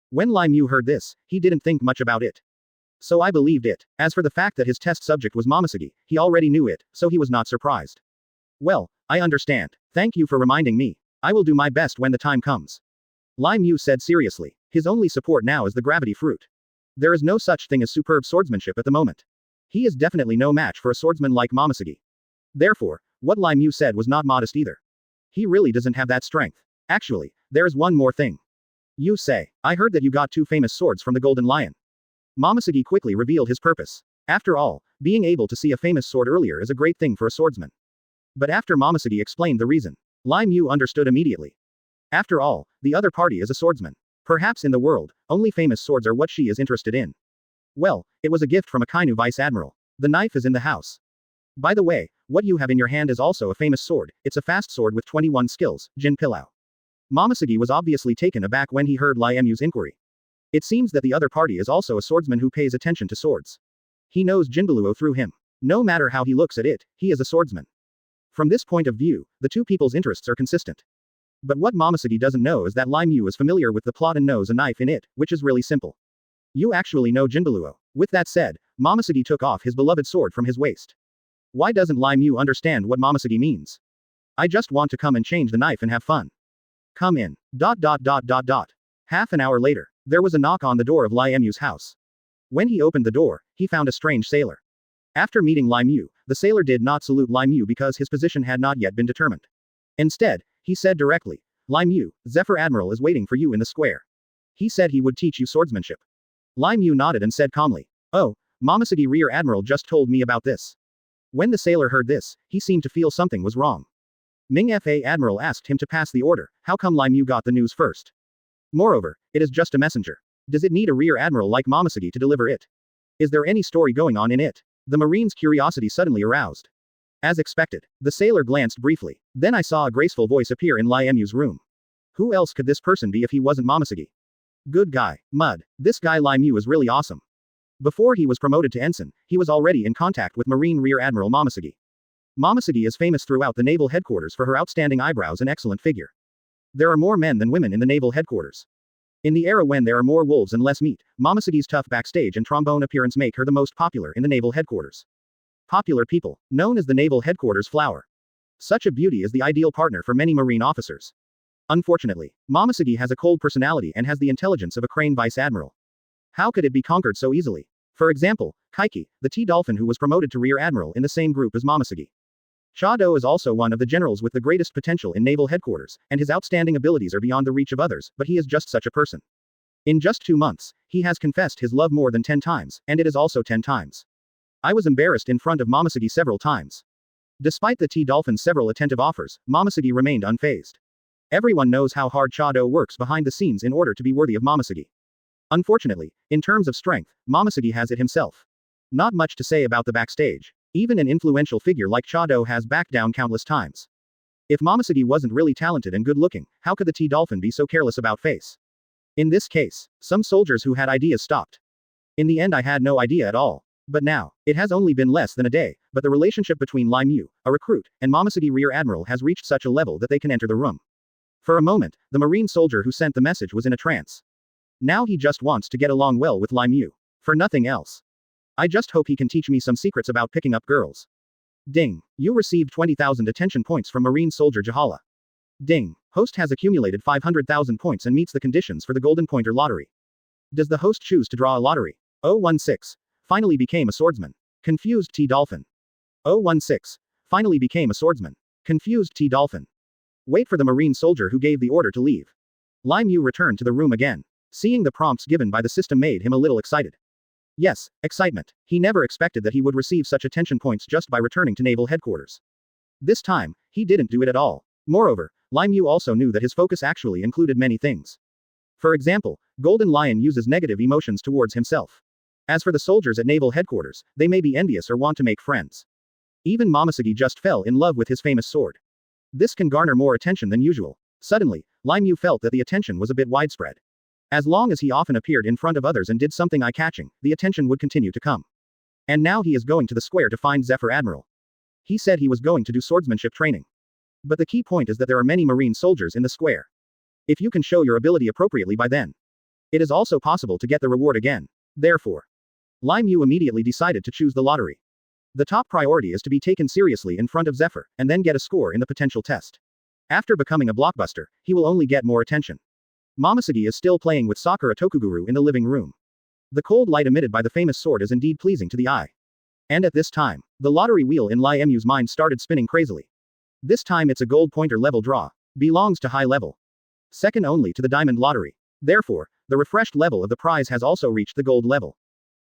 When Lai Mu heard this, he didn't think much about it. So I believed it. As for the fact that his test subject was Momosuke, he already knew it, so he was not surprised. Well, I understand. Thank you for reminding me. I will do my best when the time comes. Lai Mu said seriously. His only support now is the gravity fruit. There is no such thing as superb swordsmanship at the moment. He is definitely no match for a swordsman like Momosuke. Therefore, what Lai Mu said was not modest either. He really doesn't have that strength. Actually, there's one more thing. You say, I heard that you got two famous swords from the Golden Lion. Momosuke quickly revealed his purpose. After all, being able to see a famous sword earlier is a great thing for a swordsman. But after Momosuke explained the reason, Lai Mu understood immediately. After all, the other party is a swordsman. Perhaps in the world, only famous swords are what she is interested in. Well, it was a gift from Akainu Vice Admiral. The knife is in the house. By the way, what you have in your hand is also a famous sword. It's a fast sword with 21 skills, Jin Pilao. Momosuke was obviously taken aback when he heard Lai Mu's inquiry. It seems that the other party is also a swordsman who pays attention to swords. He knows Jinbeluo through him. No matter how he looks at it, he is a swordsman. From this point of view, the two people's interests are consistent. But what Momosuke doesn't know is that Lai Mu is familiar with the plot and knows a knife in it, which is really simple. You actually know Jinbeluo. With that said, Momosuke took off his beloved sword from his waist. Why doesn't Lai Mu understand what Momosuke means? I just want to come and change the knife and have fun. Come in. ... Half an hour later, there was a knock on the door of Lai Mu's house. When he opened the door, he found a strange sailor. After meeting Lai Mu, the sailor did not salute Lai Mu because his position had not yet been determined. Instead, he said directly, Lai Mu, Zephyr Admiral is waiting for you in the square. He said he would teach you swordsmanship. Lai Mu nodded and said calmly, oh, Momosuke Rear Admiral just told me about this. When the sailor heard this, he seemed to feel something was wrong. Ming Fa Admiral asked him to pass the order. How come Lai Mu got the news first? Moreover, it is just a messenger. Does it need a rear admiral like Momosuke to deliver it? Is there any story going on in it? The marine's curiosity suddenly aroused. As expected, the sailor glanced briefly. Then I saw a graceful voice appear in Lai Mu's room. Who else could this person be if he wasn't Momosuke? Good guy. Mud. This guy Lai Mu is really awesome. Before he was promoted to ensign, he was already in contact with Marine Rear Admiral Momosuke. Momosuke is famous throughout the naval headquarters for her outstanding eyebrows and excellent figure. There are more men than women in the naval headquarters. In the era when there are more wolves and less meat, Momosuke's tough backstage and trombone appearance make her the most popular in the naval headquarters. Popular people, known as the naval headquarters flower. Such a beauty is the ideal partner for many marine officers. Unfortunately, Momosuke has a cold personality and has the intelligence of a crane vice admiral. How could it be conquered so easily? For example, Kaiki, the T-Dolphin who was promoted to rear admiral in the same group as Momosuke. Chado is also one of the generals with the greatest potential in naval headquarters, and his outstanding abilities are beyond the reach of others, but he is just such a person. In just 2 months, he has confessed his love more than 10 times, and it is also 10 times. I was embarrassed in front of Momosuke several times. Despite the T-Dolphin's several attentive offers, Momosuke remained unfazed. Everyone knows how hard Chado works behind the scenes in order to be worthy of Momosuke. Unfortunately, in terms of strength, Momosuke has it himself. Not much to say about the backstage. Even an influential figure like Chado has backed down countless times. If Momosuke wasn't really talented and good-looking, how could the T-Dolphin be so careless about face? In this case, some soldiers who had ideas stopped. In the end I had no idea at all. But now, it has only been less than a day, but the relationship between Lai Mu, a recruit, and Momosuke Rear Admiral has reached such a level that they can enter the room. For a moment, the marine soldier who sent the message was in a trance. Now he just wants to get along well with Lai Mu. For nothing else. I just hope he can teach me some secrets about picking up girls. Ding. You received 20,000 attention points from Marine Soldier Jahala. Ding. Host has accumulated 500,000 points and meets the conditions for the Golden Pointer lottery. Does the host choose to draw a lottery? 016. Finally became a swordsman. Confused T-Dolphin. 016. Finally became a swordsman. Confused T-Dolphin. Wait for the marine soldier who gave the order to leave. Lai Mu returned to the room again. Seeing the prompts given by the system made him a little excited. Yes, excitement. He never expected that he would receive such attention points just by returning to naval headquarters. This time, he didn't do it at all. Moreover, Lai Mu also knew that his focus actually included many things. For example, Golden Lion uses negative emotions towards himself. As for the soldiers at naval headquarters, they may be envious or want to make friends. Even Momosuke just fell in love with his famous sword. This can garner more attention than usual. Suddenly, Lai Mu felt that the attention was a bit widespread. As long as he often appeared in front of others and did something eye-catching, the attention would continue to come. And now he is going to the square to find Zephyr Admiral. He said he was going to do swordsmanship training. But the key point is that there are many marine soldiers in the square. If you can show your ability appropriately by then, it is also possible to get the reward again. Therefore, Lai Mu immediately decided to choose the lottery. The top priority is to be taken seriously in front of Zephyr, and then get a score in the potential test. After becoming a blockbuster, he will only get more attention. Momosuke is still playing with Sakura Tokuguru in the living room. The cold light emitted by the famous sword is indeed pleasing to the eye. And at this time, the lottery wheel in Lai Mu's mind started spinning crazily. This time it's a gold pointer level draw. Belongs to high level. Second only to the diamond lottery. Therefore, the refreshed level of the prize has also reached the gold level.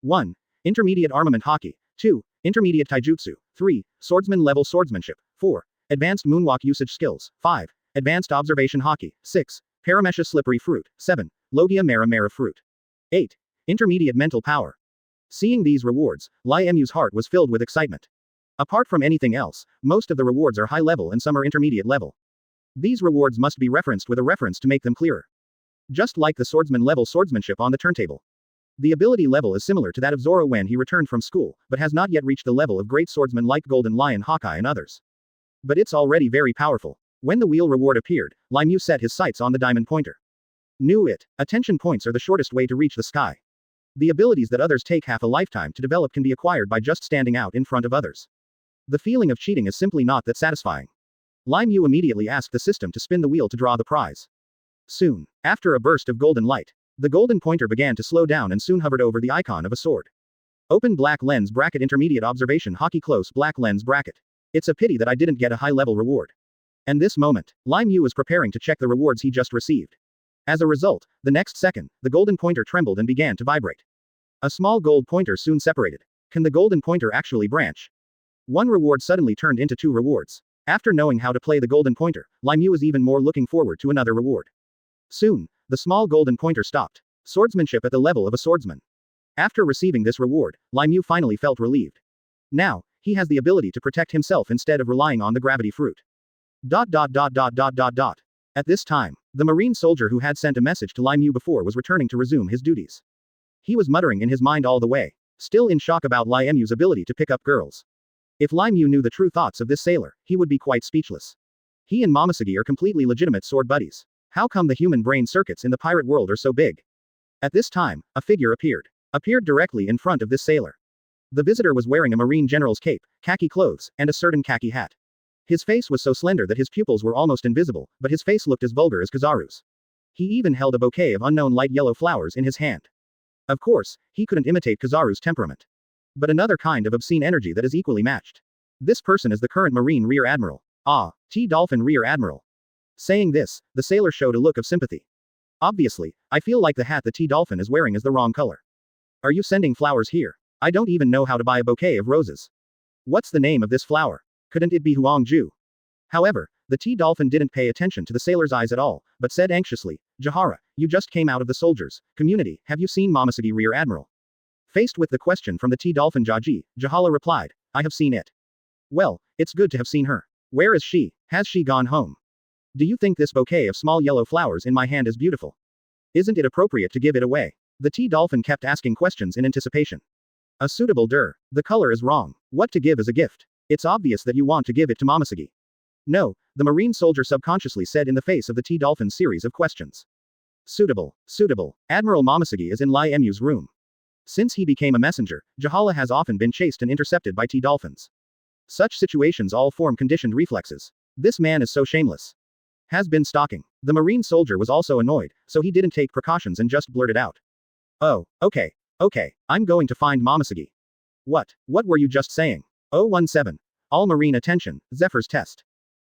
1. Intermediate armament hockey. 2. Intermediate taijutsu. 3. Swordsman level swordsmanship. 4. Advanced moonwalk usage skills. 5. Advanced observation hockey. 6. Paramesha slippery fruit. 7. Logia mara mara fruit. 8. Intermediate mental power. Seeing these rewards, Lai Mu's heart was filled with excitement. Apart from anything else, most of the rewards are high level and some are intermediate level. These rewards must be referenced with a reference to make them clearer. Just like the swordsman level swordsmanship on the turntable. The ability level is similar to that of Zoro when he returned from school, but has not yet reached the level of great swordsmen like Golden Lion Hawkeye and others. But it's already very powerful. When the wheel reward appeared, Lai Mu set his sights on the diamond pointer. Knew it. Attention points are the shortest way to reach the sky. The abilities that others take half a lifetime to develop can be acquired by just standing out in front of others. The feeling of cheating is simply not that satisfying. Lai Mu immediately asked the system to spin the wheel to draw the prize. Soon, after a burst of golden light, the golden pointer began to slow down and soon hovered over the icon of a sword. Open black lens bracket intermediate observation hockey close black lens bracket. It's a pity that I didn't get a high-level reward. And this moment, Lai Mu was preparing to check the rewards he just received. As a result, the next second, the golden pointer trembled and began to vibrate. A small gold pointer soon separated. Can the golden pointer actually branch? One reward suddenly turned into 2 rewards. After knowing how to play the golden pointer, Lai Mu is even more looking forward to another reward. Soon, the small golden pointer stopped. Swordsmanship at the level of a swordsman. After receiving this reward, Lai Mu finally felt relieved. Now, he has the ability to protect himself instead of relying on the gravity fruit. At this time, the marine soldier who had sent a message to Lai Mu before was returning to resume his duties. He was muttering in his mind all the way, still in shock about Lai Mu's ability to pick up girls. If Lai Mu knew the true thoughts of this sailor, he would be quite speechless. He and Momosuke are completely legitimate sword buddies. How come the human brain circuits in the pirate world are so big? At this time, a figure appeared directly in front of this sailor. The visitor was wearing a marine general's cape, khaki clothes, and a certain khaki hat. His face was so slender that his pupils were almost invisible, but his face looked as vulgar as Kizaru's. He even held a bouquet of unknown light yellow flowers in his hand. Of course, he couldn't imitate Kizaru's temperament. But another kind of obscene energy that is equally matched. This person is the current Marine Rear Admiral. T-Dolphin Rear Admiral. Saying this, the sailor showed a look of sympathy. Obviously, I feel like the hat the T-Dolphin is wearing is the wrong color. Are you sending flowers here? I don't even know how to buy a bouquet of roses. What's the name of this flower? Couldn't it be Huangju? However, the T-Dolphin didn't pay attention to the sailor's eyes at all, but said anxiously, Jahara, you just came out of the soldiers' community, have you seen Momosuke Rear Admiral? Faced with the question from the T-Dolphin Jaji, Jahala replied, I have seen it. Well, it's good to have seen her. Where is she? Has she gone home? Do you think this bouquet of small yellow flowers in my hand is beautiful? Isn't it appropriate to give it away? The T-Dolphin kept asking questions in anticipation. A suitable the color is wrong. What to give as a gift? It's obvious that you want to give it to Momosuke. No, the marine soldier subconsciously said in the face of the T-Dolphin's series of questions. Suitable. Admiral Momosuke is in Lai Mu's room. Since he became a messenger, Jahala has often been chased and intercepted by T-Dolphins. Such situations all form conditioned reflexes. This man is so shameless. Has been stalking. The marine soldier was also annoyed, so he didn't take precautions and just blurted out. Oh, okay, I'm going to find Momosuke. What were you just saying? 017. All marine attention, Zephyr's test.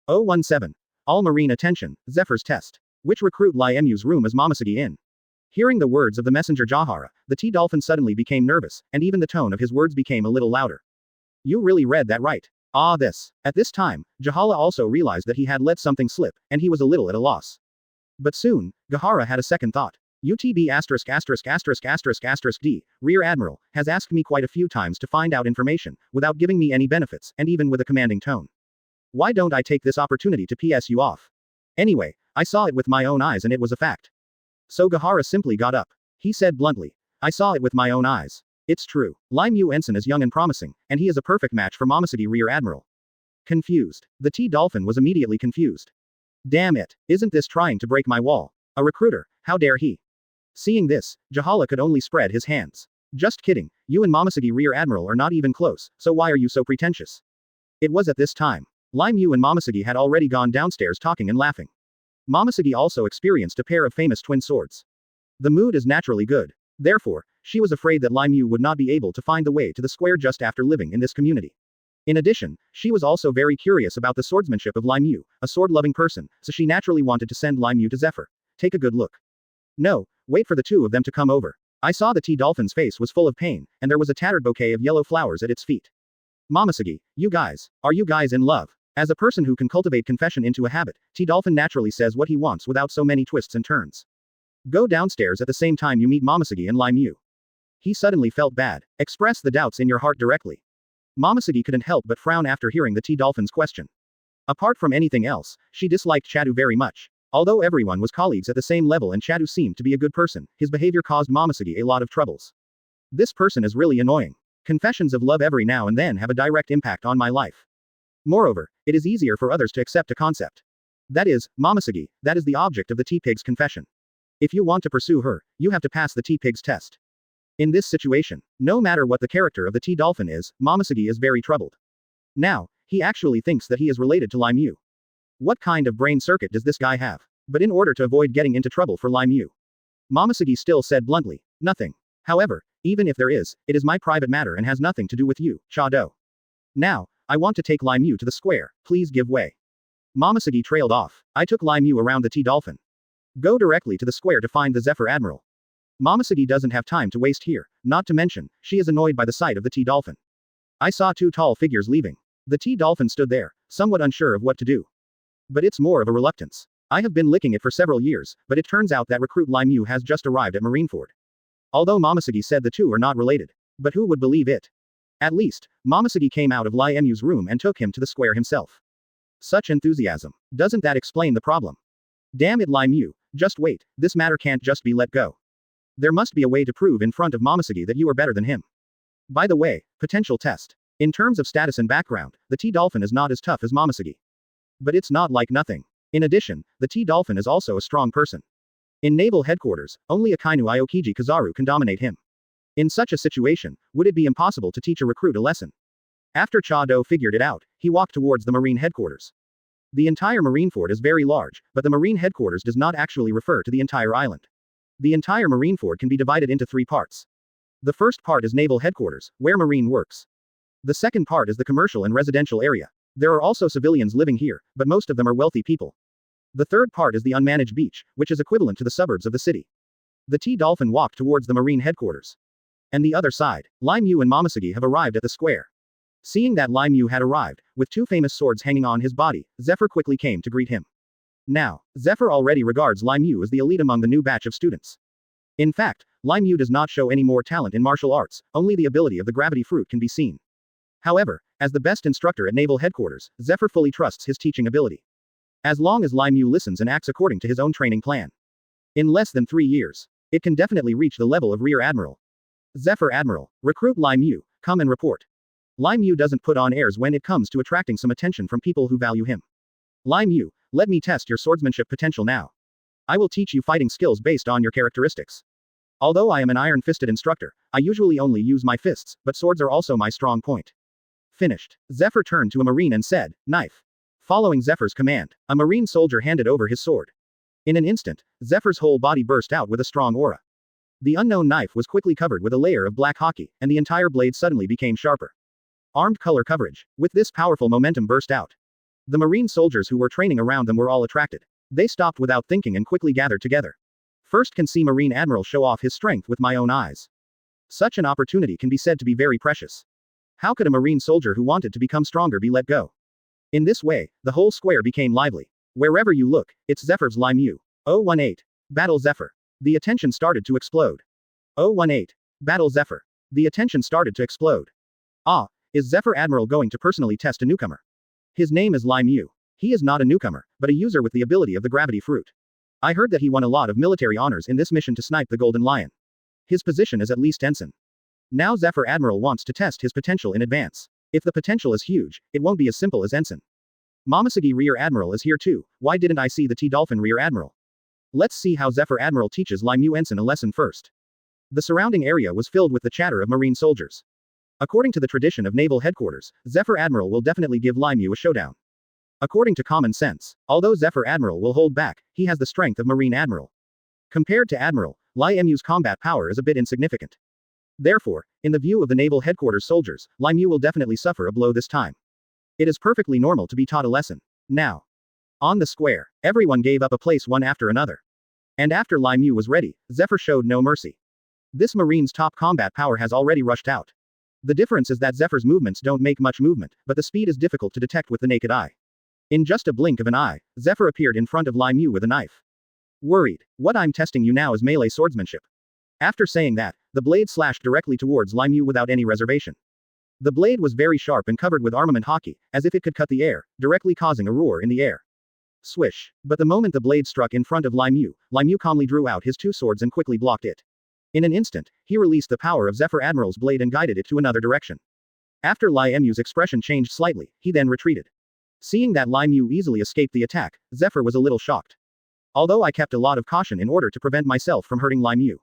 017. All marine attention, Zephyr's test. Which recruit Lai Mu's room is Momosuke in? Hearing the words of the messenger Jahara, the T-Dolphin suddenly became nervous, and even the tone of his words became a little louder. You really read that right. At this time, Jahala also realized that he had let something slip, and he was a little at a loss. But soon, Jahara had a second thought. UTB D, Rear Admiral, has asked me quite a few times to find out information, without giving me any benefits, and even with a commanding tone. Why don't I take this opportunity to PS you off? Anyway, I saw it with my own eyes and it was a fact. So Gahara simply got up. He said bluntly, I saw it with my own eyes. It's true. Lai Mu Ensign is young and promising, and he is a perfect match for Momosuke Rear Admiral. Confused. The T-Dolphin was immediately confused. Damn it, isn't this trying to break my wall? A recruiter, how dare he? Seeing this, Jahala could only spread his hands. Just kidding, you and Momosuke Rear Admiral are not even close, so why are you so pretentious? It was at this time. Lai Mu and Momosuke had already gone downstairs talking and laughing. Momosuke also experienced a pair of famous twin swords. The mood is naturally good. Therefore, she was afraid that Lai Mu would not be able to find the way to the square just after living in this community. In addition, she was also very curious about the swordsmanship of Lai Mu, a sword-loving person, so she naturally wanted to send Lai Mu to Zephyr. Take a good look. No, wait for the two of them to come over. I saw the T-Dolphin's face was full of pain, and there was a tattered bouquet of yellow flowers at its feet. Momosuke, are you guys in love? As a person who can cultivate confession into a habit, T-Dolphin naturally says what he wants without so many twists and turns. Go downstairs at the same time you meet Momosuke and Lai Mu. He suddenly felt bad. Express the doubts in your heart directly. Momosuke couldn't help but frown after hearing the T-Dolphin's question. Apart from anything else, she disliked Chadu very much. Although everyone was colleagues at the same level and Chadu seemed to be a good person, his behavior caused Momosuke a lot of troubles. This person is really annoying. Confessions of love every now and then have a direct impact on my life. Moreover, it is easier for others to accept a concept. That is, Momosuke, that is the object of the T-Pig's confession. If you want to pursue her, you have to pass the T-Pig's test. In this situation, no matter what the character of the T-Dolphin is, Momosuke is very troubled. Now, he actually thinks that he is related to Lai Mu. What kind of brain circuit does this guy have? But in order to avoid getting into trouble for Lai Mu, Momosuke still said bluntly, nothing. However, even if there is, it is my private matter and has nothing to do with you, Chado. Now, I want to take Lai Mu to the square, please give way. Momosuke trailed off. I took Lai Mu around the T-Dolphin. Go directly to the square to find the Zephyr Admiral. Momosuke doesn't have time to waste here, not to mention, she is annoyed by the sight of the T-Dolphin. I saw two tall figures leaving. The T-Dolphin stood there, somewhat unsure of what to do. But it's more of a reluctance. I have been licking it for several years, but it turns out that recruit Lai Mu has just arrived at Marineford. Although Momosuke said the two are not related. But who would believe it? At least, Momosuke came out of Lai Mu's room and took him to the square himself. Such enthusiasm. Doesn't that explain the problem? Damn it, Lai Mu, just wait, this matter can't just be let go. There must be a way to prove in front of Momosuke that you are better than him. By the way, potential test. In terms of status and background, the T-Dolphin is not as tough as Momosuke. But it's not like nothing. In addition, the T-Dolphin is also a strong person. In naval headquarters, only Akainu Aokiji Kizaru can dominate him. In such a situation, would it be impossible to teach a recruit a lesson? After Cha Do figured it out, he walked towards the marine headquarters. The entire Marineford is very large, but the marine headquarters does not actually refer to the entire island. The entire Marineford can be divided into 3 parts. The first part is naval headquarters, where marine works. The second part is the commercial and residential area. There are also civilians living here, but most of them are wealthy people. The third part is the unmanaged beach, which is equivalent to the suburbs of the city. The T-Dolphin walked towards the marine headquarters. And the other side, Lai Mu and Momosuke have arrived at the square. Seeing that Lai Mu had arrived, with 2 famous swords hanging on his body, Zephyr quickly came to greet him. Now, Zephyr already regards Lai Mu as the elite among the new batch of students. In fact, Lai Mu does not show any more talent in martial arts, only the ability of the gravity fruit can be seen. However, as the best instructor at naval headquarters, Zephyr fully trusts his teaching ability. As long as Lai Mu listens and acts according to his own training plan. In less than 3 years, it can definitely reach the level of Rear Admiral. Zephyr Admiral, recruit Lai Mu, come and report. Lai Mu doesn't put on airs when it comes to attracting some attention from people who value him. Lai Mu, let me test your swordsmanship potential now. I will teach you fighting skills based on your characteristics. Although I am an iron-fisted instructor, I usually only use my fists, but swords are also my strong point. Finished. Zephyr turned to a marine and said, knife. Following Zephyr's command, a marine soldier handed over his sword. In an instant, Zephyr's whole body burst out with a strong aura. The unknown knife was quickly covered with a layer of black hockey, and the entire blade suddenly became sharper. Armed color coverage. With this powerful momentum burst out. The marine soldiers who were training around them were all attracted. They stopped without thinking and quickly gathered together. First can see Marine Admiral show off his strength with my own eyes. Such an opportunity can be said to be very precious. How could a marine soldier who wanted to become stronger be let go? In this way, the whole square became lively. Wherever you look, it's Zephyr's Lai Mu. 018. Battle Zephyr. The attention started to explode. 018. Battle Zephyr. The attention started to explode. Ah, is Zephyr Admiral going to personally test a newcomer? His name is Lai Mu. He is not a newcomer, but a user with the ability of the gravity fruit. I heard that he won a lot of military honors in this mission to snipe the Golden Lion. His position is at least ensign. Now Zephyr Admiral wants to test his potential in advance. If the potential is huge, it won't be as simple as ensign. Momosuke Rear Admiral is here too, why didn't I see the T-Dolphin Rear Admiral? Let's see how Zephyr Admiral teaches Lai Mu ensign a lesson first. The surrounding area was filled with the chatter of marine soldiers. According to the tradition of naval headquarters, Zephyr Admiral will definitely give Lai Mu a showdown. According to common sense, although Zephyr Admiral will hold back, he has the strength of Marine Admiral. Compared to Admiral, Lai Mu's combat power is a bit insignificant. Therefore, in the view of the naval headquarters soldiers, Lai Mu will definitely suffer a blow this time. It is perfectly normal to be taught a lesson. Now. On the square, everyone gave up a place one after another. And after Lai Mu was ready, Zephyr showed no mercy. This marine's top combat power has already rushed out. The difference is that Zephyr's movements don't make much movement, but the speed is difficult to detect with the naked eye. In just a blink of an eye, Zephyr appeared in front of Lai Mu with a knife. Worried. What I'm testing you now is melee swordsmanship. After saying that, the blade slashed directly towards Lai Mu without any reservation. The blade was very sharp and covered with armament hockey, as if it could cut the air, directly causing a roar in the air. Swish. But the moment the blade struck in front of Lai Mu calmly drew out his 2 swords and quickly blocked it. In an instant, he released the power of Zephyr Admiral's blade and guided it to another direction. After Lai Mu's expression changed slightly, he then retreated. Seeing that Lai Mu easily escaped the attack, Zephyr was a little shocked. Although I kept a lot of caution in order to prevent myself from hurting Lai Mu.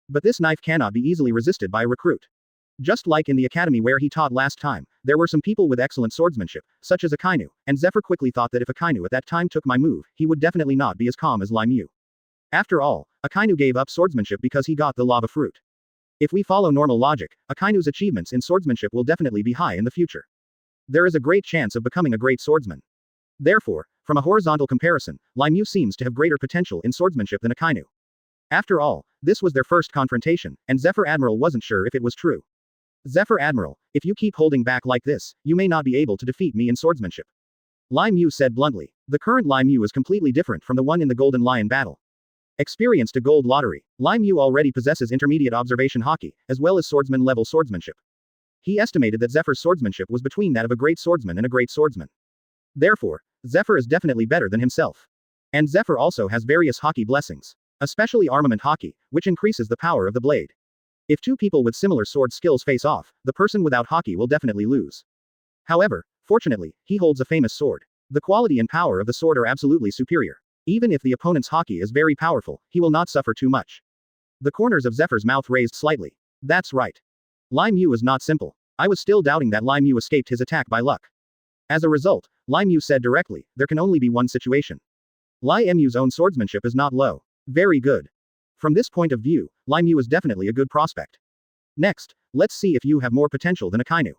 But this knife cannot be easily resisted by a recruit. Just like in the academy where he taught last time, there were some people with excellent swordsmanship, such as Akainu, and Zephyr quickly thought that if Akainu at that time took my move, he would definitely not be as calm as Lai Mu. After all, Akainu gave up swordsmanship because he got the lava fruit. If we follow normal logic, Akainu's achievements in swordsmanship will definitely be high in the future. There is a great chance of becoming a great swordsman. Therefore, from a horizontal comparison, Lai Mu seems to have greater potential in swordsmanship than Akainu. After all, this was their first confrontation, and Zephyr Admiral wasn't sure if it was true. Zephyr Admiral, if you keep holding back like this, you may not be able to defeat me in swordsmanship. Lai Mu said bluntly. The current Lai Mu is completely different from the one in the Golden Lion battle. Experienced a gold lottery, Lai Mu already possesses intermediate observation haki, as well as swordsman-level swordsmanship. He estimated that Zephyr's swordsmanship was between that of a great swordsman and a great swordsman. Therefore, Zephyr is definitely better than himself. And Zephyr also has various haki blessings. Especially armament haki, which increases the power of the blade. If two people with similar sword skills face off, the person without haki will definitely lose. However, fortunately, he holds a famous sword. The quality and power of the sword are absolutely superior. Even if the opponent's haki is very powerful, he will not suffer too much. The corners of Zephyr's mouth raised slightly. That's right. Lai Mu is not simple. I was still doubting that Lai Mu escaped his attack by luck. As a result, Lai Mu said directly, there can only be one situation. Lai Mu's own swordsmanship is not low. Very good. From this point of view, Lai Mu is definitely a good prospect. Next, let's see if you have more potential than Akainu.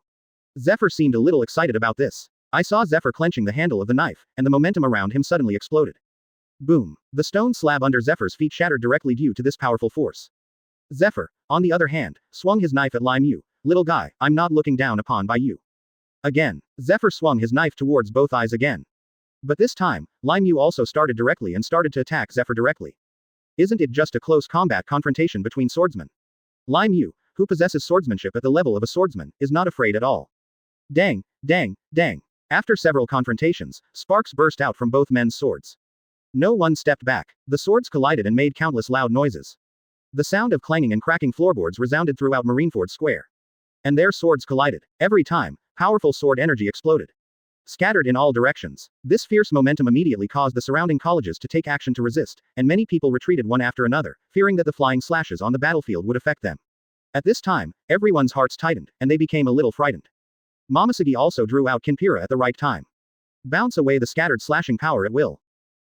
Zephyr seemed a little excited about this. I saw Zephyr clenching the handle of the knife, and the momentum around him suddenly exploded. Boom. The stone slab under Zephyr's feet shattered directly due to this powerful force. Zephyr, on the other hand, swung his knife at Lai Mu. Little guy, I'm not looking down upon by you. Again, Zephyr swung his knife towards both eyes again. But this time, Lai Mu also started directly and started to attack Zephyr directly. Isn't it just a close combat confrontation between swordsmen? Lai Mu, who possesses swordsmanship at the level of a swordsman, is not afraid at all. Dang, dang, dang. After several confrontations, sparks burst out from both men's swords. No one stepped back. The swords collided and made countless loud noises. The sound of clanging and cracking floorboards resounded throughout Marineford Square. And their swords collided. Every time, powerful sword energy exploded. Scattered in all directions. This fierce momentum immediately caused the surrounding colleges to take action to resist, and many people retreated one after another, fearing that the flying slashes on the battlefield would affect them. At this time, everyone's hearts tightened, and they became a little frightened. Momosuke also drew out Kinpira at the right time. Bounce away the scattered slashing power at will.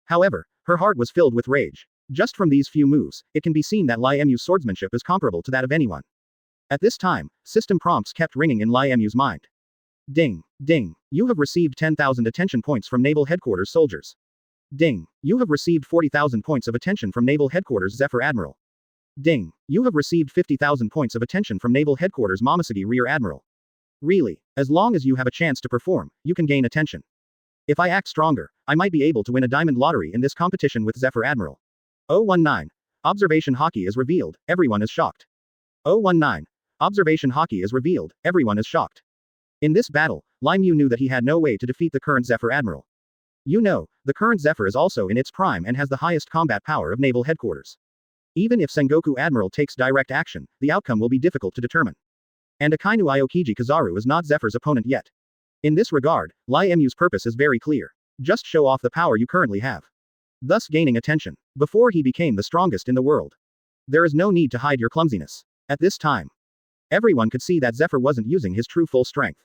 However, her heart was filled with rage. Just from these few moves, it can be seen that Lai Mu's swordsmanship is comparable to that of anyone. At this time, system prompts kept ringing in Lai Mu's mind. Ding, ding, you have received 10,000 attention points from Naval Headquarters soldiers. Ding, you have received 40,000 points of attention from Naval Headquarters Zephyr Admiral. Ding, you have received 50,000 points of attention from Naval Headquarters Momosuke Rear Admiral. Really, as long as you have a chance to perform, you can gain attention. If I act stronger, I might be able to win a diamond lottery in this competition with Zephyr Admiral. 019. Observation haki is revealed, everyone is shocked. 019. Observation haki is revealed, everyone is shocked. In this battle, Lai Mu knew that he had no way to defeat the current Zephyr Admiral. You know, the current Zephyr is also in its prime and has the highest combat power of Naval Headquarters. Even if Sengoku Admiral takes direct action, the outcome will be difficult to determine. And Akainu Aokiji Kizaru is not Zephyr's opponent yet. In this regard, Lai Mu's purpose is very clear. Just show off the power you currently have. Thus gaining attention. Before he became the strongest in the world. There is no need to hide your clumsiness. At this time, everyone could see that Zephyr wasn't using his true full strength.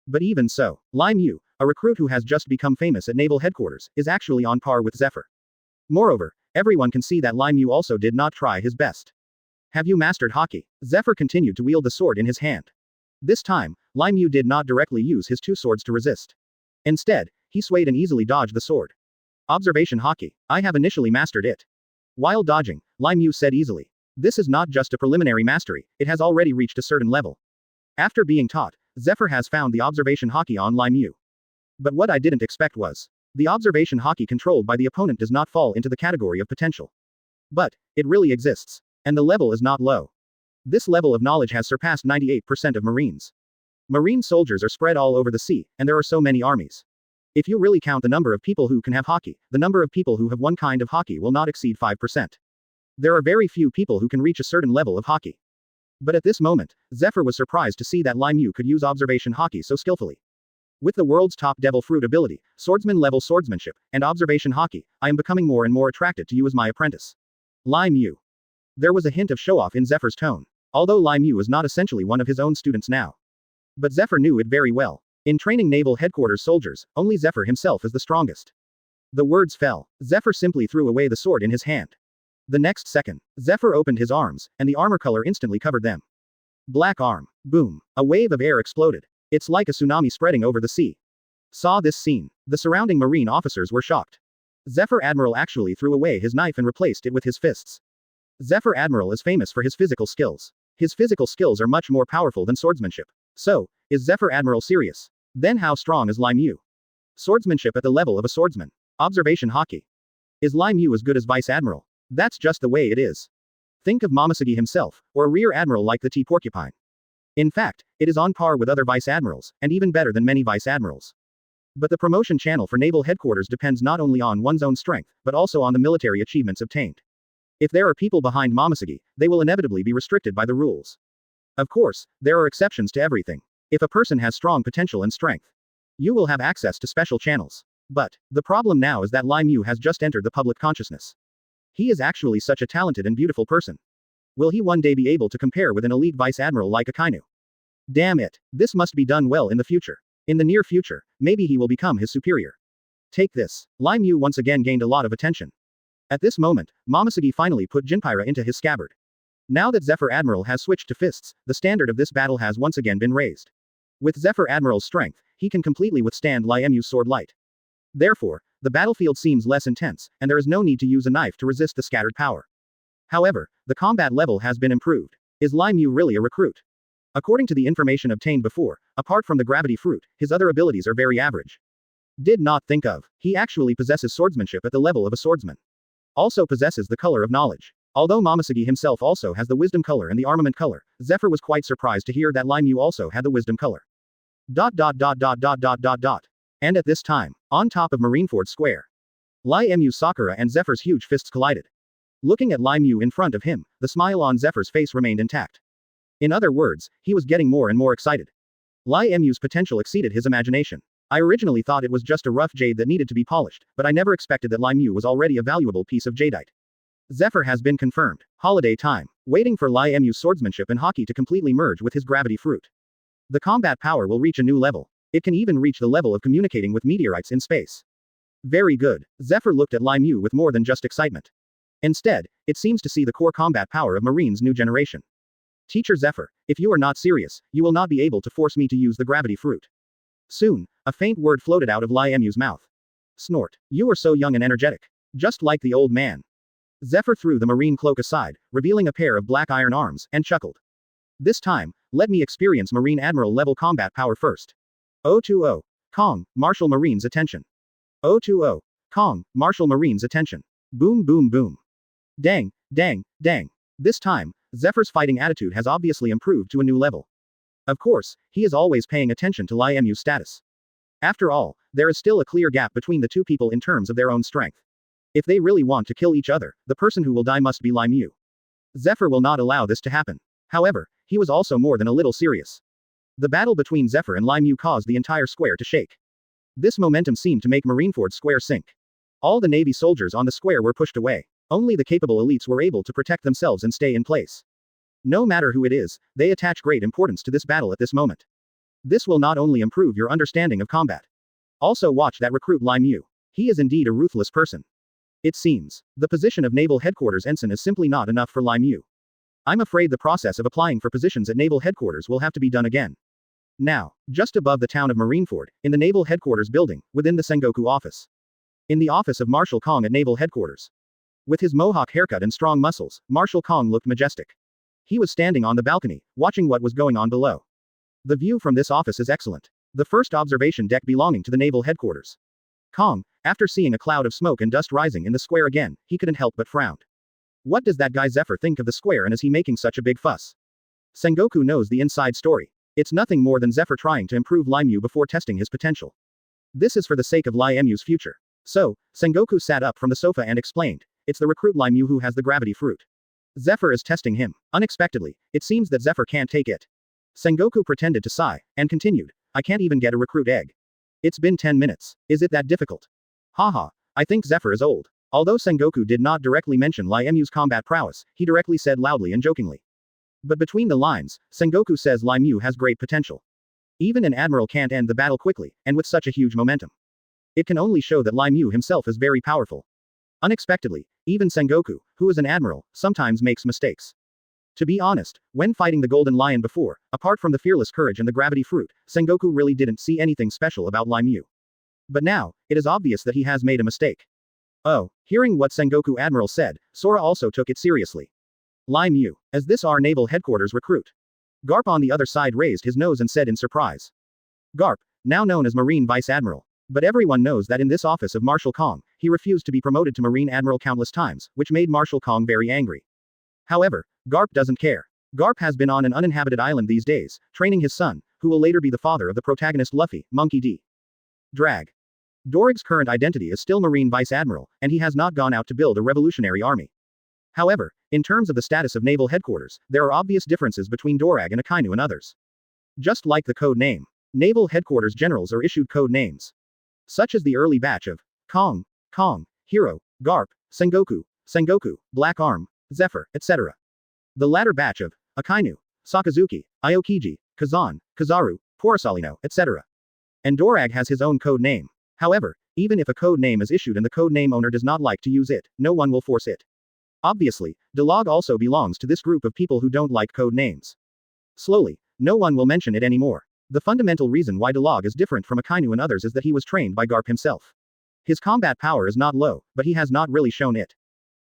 But even so, Lai Mu, a recruit who has just become famous at Naval Headquarters, is actually on par with Zephyr. Moreover, everyone can see that Lai Mu also did not try his best. Have you mastered haki? Zephyr continued to wield the sword in his hand. This time, Lai Mu did not directly use his two swords to resist. Instead, he swayed and easily dodged the sword. Observation haki. I have initially mastered it. While dodging, Lai Mu said easily. This is not just a preliminary mastery, it has already reached a certain level. After being taught, Zephyr has found the observation haki on Lai Mu. But what I didn't expect was, the observation haki controlled by the opponent does not fall into the category of potential. But, it really exists. And the level is not low. This level of knowledge has surpassed 98% of Marines. Marine soldiers are spread all over the sea, and there are so many armies. If you really count the number of people who can have haki, the number of people who have one kind of haki will not exceed 5%. There are very few people who can reach a certain level of haki. But at this moment, Zephyr was surprised to see that Lai Mu could use observation haki so skillfully. With the world's top devil fruit ability, swordsman-level swordsmanship, and observation haki, I am becoming more and more attracted to you as my apprentice. Lai Mu. There was a hint of show-off in Zephyr's tone. Although Lai Mu is not essentially one of his own students now. But Zephyr knew it very well. In training Naval Headquarters soldiers, only Zephyr himself is the strongest. The words fell. Zephyr simply threw away the sword in his hand. The next second, Zephyr opened his arms, and the armor color instantly covered them. Black arm. Boom. A wave of air exploded. It's like a tsunami spreading over the sea. Saw this scene. The surrounding marine officers were shocked. Zephyr Admiral actually threw away his knife and replaced it with his fists. Zephyr Admiral is famous for his physical skills. His physical skills are much more powerful than swordsmanship. So, is Zephyr Admiral serious? Then how strong is Lai Mu? Swordsmanship at the level of a swordsman. Observation Haki. Is Lai Mu as good as Vice Admiral? That's just the way it is. Think of Momoshiki himself, or a rear admiral like the T-Porcupine. In fact, it is on par with other vice admirals, and even better than many vice admirals. But the promotion channel for naval headquarters depends not only on one's own strength, but also on the military achievements obtained. If there are people behind Momoshiki, they will inevitably be restricted by the rules. Of course, there are exceptions to everything. If a person has strong potential and strength, you will have access to special channels. But the problem now is that Lai Mu has just entered the public consciousness. He is actually such a talented and beautiful person. Will he one day be able to compare with an elite vice admiral like Akainu? Damn it, this must be done well in the future. In the near future, maybe he will become his superior. Take this. Lai Mu once again gained a lot of attention. At this moment, Momoshiki finally put Jinpyra into his scabbard. Now that Zephyr Admiral has switched to fists, the standard of this battle has once again been raised. With Zephyr Admiral's strength, he can completely withstand Lai Mu's sword light. Therefore, the battlefield seems less intense, and there is no need to use a knife to resist the scattered power. However, the combat level has been improved. Is Lai Mu really a recruit? According to the information obtained before, apart from the gravity fruit, his other abilities are very average. Did not think of. He actually possesses swordsmanship at the level of a swordsman. Also possesses the color of knowledge. Although Momoshiki himself also has the wisdom color and the armament color, Zephyr was quite surprised to hear that Lai Mu also had the wisdom color. And at this time, on top of Marineford Square, Lai Mu Sakura and Zephyr's huge fists collided. Looking at Lai Mu in front of him, the smile on Zephyr's face remained intact. In other words, he was getting more and more excited. Lai Mu's potential exceeded his imagination. I originally thought it was just a rough jade that needed to be polished, but I never expected that Lai Mu was already a valuable piece of jadeite. Zephyr has been confirmed. Holiday time. Waiting for Lai Mu's swordsmanship and Haki to completely merge with his gravity fruit. The combat power will reach a new level. It can even reach the level of communicating with meteorites in space. Very good. Zephyr looked at Lai Mu with more than just excitement. Instead, it seems to see the core combat power of Marine's new generation. Teacher Zephyr, if you are not serious, you will not be able to force me to use the gravity fruit. Soon, a faint word floated out of Lai Mu's mouth. Snort. You are so young and energetic. Just like the old man. Zephyr threw the marine cloak aside, revealing a pair of black iron arms, and chuckled. This time, let me experience Marine Admiral level combat power first. 020. Kong, Marshal Marine's attention. 020. Kong, Marshal Marine's attention. Boom boom boom. Dang, dang, dang. This time, Zephyr's fighting attitude has obviously improved to a new level. Of course, he is always paying attention to Lai Mu's status. After all, there is still a clear gap between the two people in terms of their own strength. If they really want to kill each other, the person who will die must be Lai Mu. Zephyr will not allow this to happen. However, he was also more than a little serious. The battle between Zephyr and Lai Mu caused the entire square to shake. This momentum seemed to make Marineford Square sink. All the Navy soldiers on the square were pushed away. Only the capable elites were able to protect themselves and stay in place. No matter who it is, they attach great importance to this battle at this moment. This will not only improve your understanding of combat. Also watch that recruit Lai Mu. He is indeed a ruthless person. It seems, the position of Naval Headquarters Ensign is simply not enough for Lai Mu. I'm afraid the process of applying for positions at Naval Headquarters will have to be done again. Now, just above the town of Marineford, in the Naval Headquarters building, within the Sengoku office. In the office of Marshal Kong at Naval Headquarters. With his mohawk haircut and strong muscles, Marshal Kong looked majestic. He was standing on the balcony, watching what was going on below. The view from this office is excellent. The first observation deck belonging to the Naval Headquarters. Kong, after seeing a cloud of smoke and dust rising in the square again, he couldn't help but frown. What does that guy Zephyr think of the square, and is he making such a big fuss? Sengoku knows the inside story. It's nothing more than Zephyr trying to improve Lai Mu before testing his potential. This is for the sake of Lai Mu's future. So, Sengoku sat up from the sofa and explained, it's the recruit Lai Mu who has the gravity fruit. Zephyr is testing him. Unexpectedly, it seems that Zephyr can't take it. Sengoku pretended to sigh, and continued, I can't even get a recruit egg. It's been 10 minutes. Is it that difficult? Haha, I think Zephyr is old. Although Sengoku did not directly mention Lai Mu's combat prowess, he directly said loudly and jokingly. But between the lines, Sengoku says Lai Mu has great potential. Even an admiral can't end the battle quickly, and with such a huge momentum. It can only show that Lai Mu himself is very powerful. Unexpectedly, even Sengoku, who is an admiral, sometimes makes mistakes. To be honest, when fighting the Golden Lion before, apart from the fearless courage and the gravity fruit, Sengoku really didn't see anything special about Lai Mu. But now, it is obvious that he has made a mistake. Oh, hearing what Sengoku Admiral said, Sora also took it seriously. Lai Mu, as this our Naval Headquarters recruit. Garp on the other side raised his nose and said in surprise. Garp, now known as Marine Vice Admiral. But everyone knows that in this office of Marshal Kong, he refused to be promoted to Marine Admiral countless times, which made Marshal Kong very angry. However, Garp doesn't care. Garp has been on an uninhabited island these days, training his son, who will later be the father of the protagonist Luffy, Monkey D. Drag. Dorag's current identity is still Marine Vice Admiral, and he has not gone out to build a revolutionary army. However, in terms of the status of naval headquarters, there are obvious differences between Dorag and Akainu and others. Just like the code name, naval headquarters generals are issued code names, such as the early batch of Kong, Kong, Hero, Garp, Sengoku, Sengoku, Black Arm, Zephyr, etc. The latter batch of Akainu, Sakazuki, Aokiji, Kazan, Kazaru, Porosalino, etc. And Dorag has his own code name. However, even if a code name is issued and the code name owner does not like to use it, no one will force it. Obviously, Delog also belongs to this group of people who don't like code names. Slowly, no one will mention it anymore. The fundamental reason why Delog is different from Akainu and others is that he was trained by Garp himself. His combat power is not low, but he has not really shown it.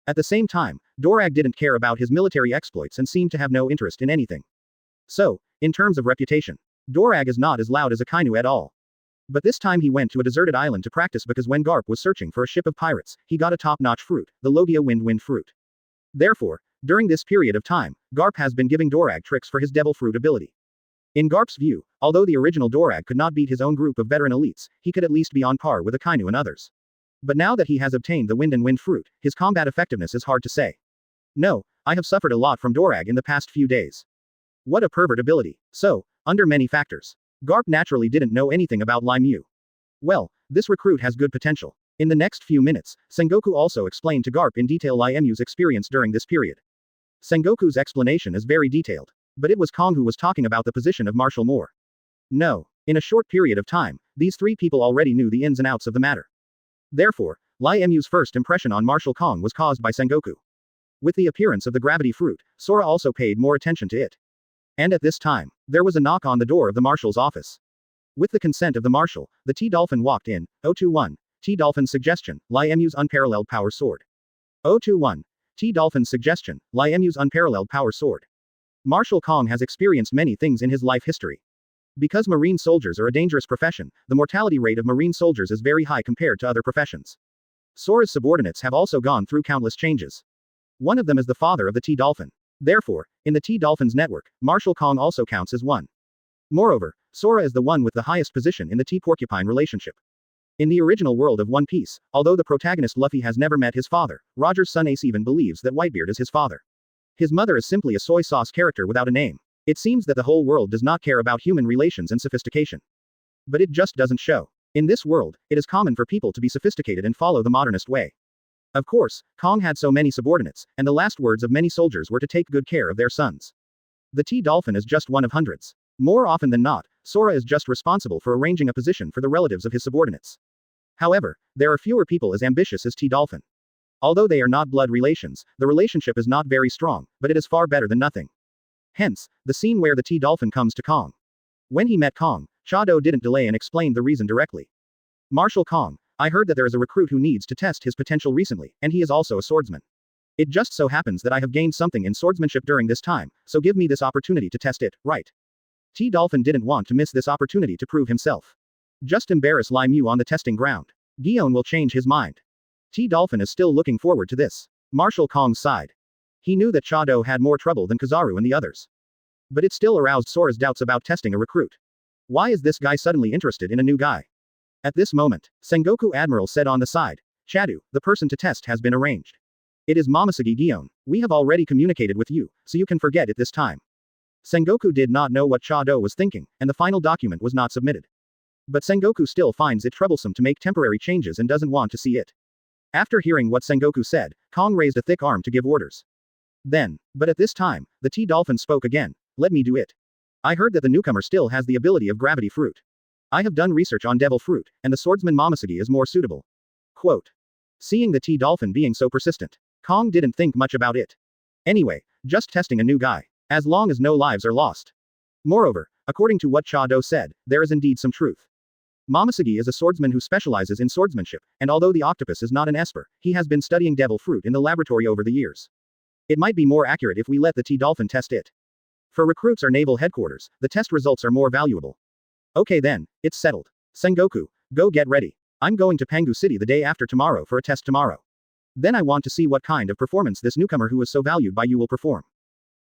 At the same time, Dorag didn't care about his military exploits and seemed to have no interest in anything. So, in terms of reputation, Dorag is not as loud as Akainu at all. But this time he went to a deserted island to practice because when Garp was searching for a ship of pirates, he got a top-notch fruit, the Logia Wind fruit. Therefore, during this period of time, Garp has been giving Dorag tricks for his devil fruit ability. In Garp's view, although the original Dorag could not beat his own group of veteran elites, he could at least be on par with Akainu and others. But now that he has obtained the wind fruit, his combat effectiveness is hard to say. No, I have suffered a lot from Dorag in the past few days. What a pervert ability. So, under many factors, Garp naturally didn't know anything about Lai Mu. Well, this recruit has good potential. In the next few minutes, Sengoku also explained to Garp in detail Lai Mu's experience during this period. Sengoku's explanation is very detailed. But it was Kong who was talking about the position of Marshal Moore. No. In a short period of time, these three people already knew the ins and outs of the matter. Therefore, Lai Mu's first impression on Marshal Kong was caused by Sengoku. With the appearance of the gravity fruit, Sora also paid more attention to it. And at this time, there was a knock on the door of the Marshal's office. With the consent of the Marshal, the T-Dolphin walked in. 021. T-Dolphin's suggestion, Lai Mu's unparalleled power sword. 021. T-Dolphin's suggestion, Lai Mu's unparalleled power sword. Marshal Kong has experienced many things in his life history. Because Marine soldiers are a dangerous profession, the mortality rate of Marine soldiers is very high compared to other professions. Sora's subordinates have also gone through countless changes. One of them is the father of the T-Dolphin. Therefore, in the T-Dolphin's network, Marshal Kong also counts as one. Moreover, Sora is the one with the highest position in the T-Porcupine relationship. In the original world of One Piece, although the protagonist Luffy has never met his father, Roger's son Ace even believes that Whitebeard is his father. His mother is simply a soy sauce character without a name. It seems that the whole world does not care about human relations and sophistication. But it just doesn't show. In this world, it is common for people to be sophisticated and follow the modernist way. Of course, Kong had so many subordinates, and the last words of many soldiers were to take good care of their sons. The T-Dolphin is just one of hundreds. More often than not, Sora is just responsible for arranging a position for the relatives of his subordinates. However, there are fewer people as ambitious as T-Dolphin. Although they are not blood relations, the relationship is not very strong, but it is far better than nothing. Hence, the scene where the T-Dolphin comes to Kong. When he met Kong, Chado didn't delay and explained the reason directly. Marshal Kong, I heard that there is a recruit who needs to test his potential recently, and he is also a swordsman. It just so happens that I have gained something in swordsmanship during this time, so give me this opportunity to test it, right? T-Dolphin didn't want to miss this opportunity to prove himself. Just embarrass Lai Mu on the testing ground. Gion will change his mind. T-Dolphin is still looking forward to this. Marshal Kong sighed. He knew that Chado had more trouble than Kazaru and the others. But it still aroused Sora's doubts about testing a recruit. Why is this guy suddenly interested in a new guy? At this moment, Sengoku Admiral said on the side, Chadu, the person to test has been arranged. It is Momosuke Gion. We have already communicated with you, so you can forget it this time. Sengoku did not know what Chado was thinking, and the final document was not submitted. But Sengoku still finds it troublesome to make temporary changes and doesn't want to see it. After hearing what Sengoku said, Kong raised a thick arm to give orders. But at this time, the T-Dolphin spoke again, let me do it. I heard that the newcomer still has the ability of gravity fruit. I have done research on devil fruit, and the swordsman Momosuke is more suitable. Quote. Seeing the T-Dolphin being so persistent, Kong didn't think much about it. Anyway, just testing a new guy. As long as no lives are lost. Moreover, according to what Chado said, there is indeed some truth. Momosuke is a swordsman who specializes in swordsmanship, and although the octopus is not an esper, he has been studying devil fruit in the laboratory over the years. It might be more accurate if we let the T-Dolphin test it. For recruits or naval headquarters, the test results are more valuable. Okay then, it's settled. Sengoku, Go get ready. I'm going to Pangu City the day after tomorrow for a test tomorrow. Then I want to see what kind of performance this newcomer who is so valued by you will perform.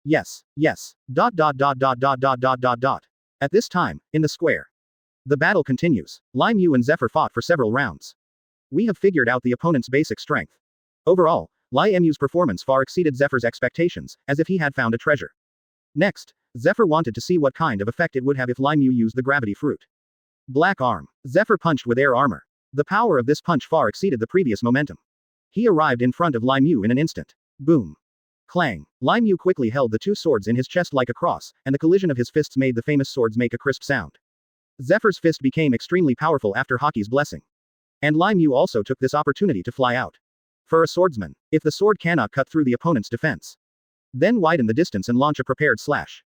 Yes, yes. Dot dot dot dot dot dot dot dot dot. At this time, in the square. The battle continues. Lai Mu and Zephyr fought for several rounds. We have figured out the opponent's basic strength. Overall, Lai Mu's performance far exceeded Zephyr's expectations, as if he had found a treasure. Next, Zephyr wanted to see what kind of effect it would have if Lai Mu used the gravity fruit. Black arm. Zephyr punched with air armor. The power of this punch far exceeded the previous momentum. He arrived in front of Lai Mu in an instant. Boom. Clang. Lai Mu quickly held the two swords in his chest like a cross, and the collision of his fists made the famous swords make a crisp sound. Zephyr's fist became extremely powerful after Haki's blessing. And Lai Mu also took this opportunity to fly out. For a swordsman, if the sword cannot cut through the opponent's defense, then widen the distance and launch a prepared slash.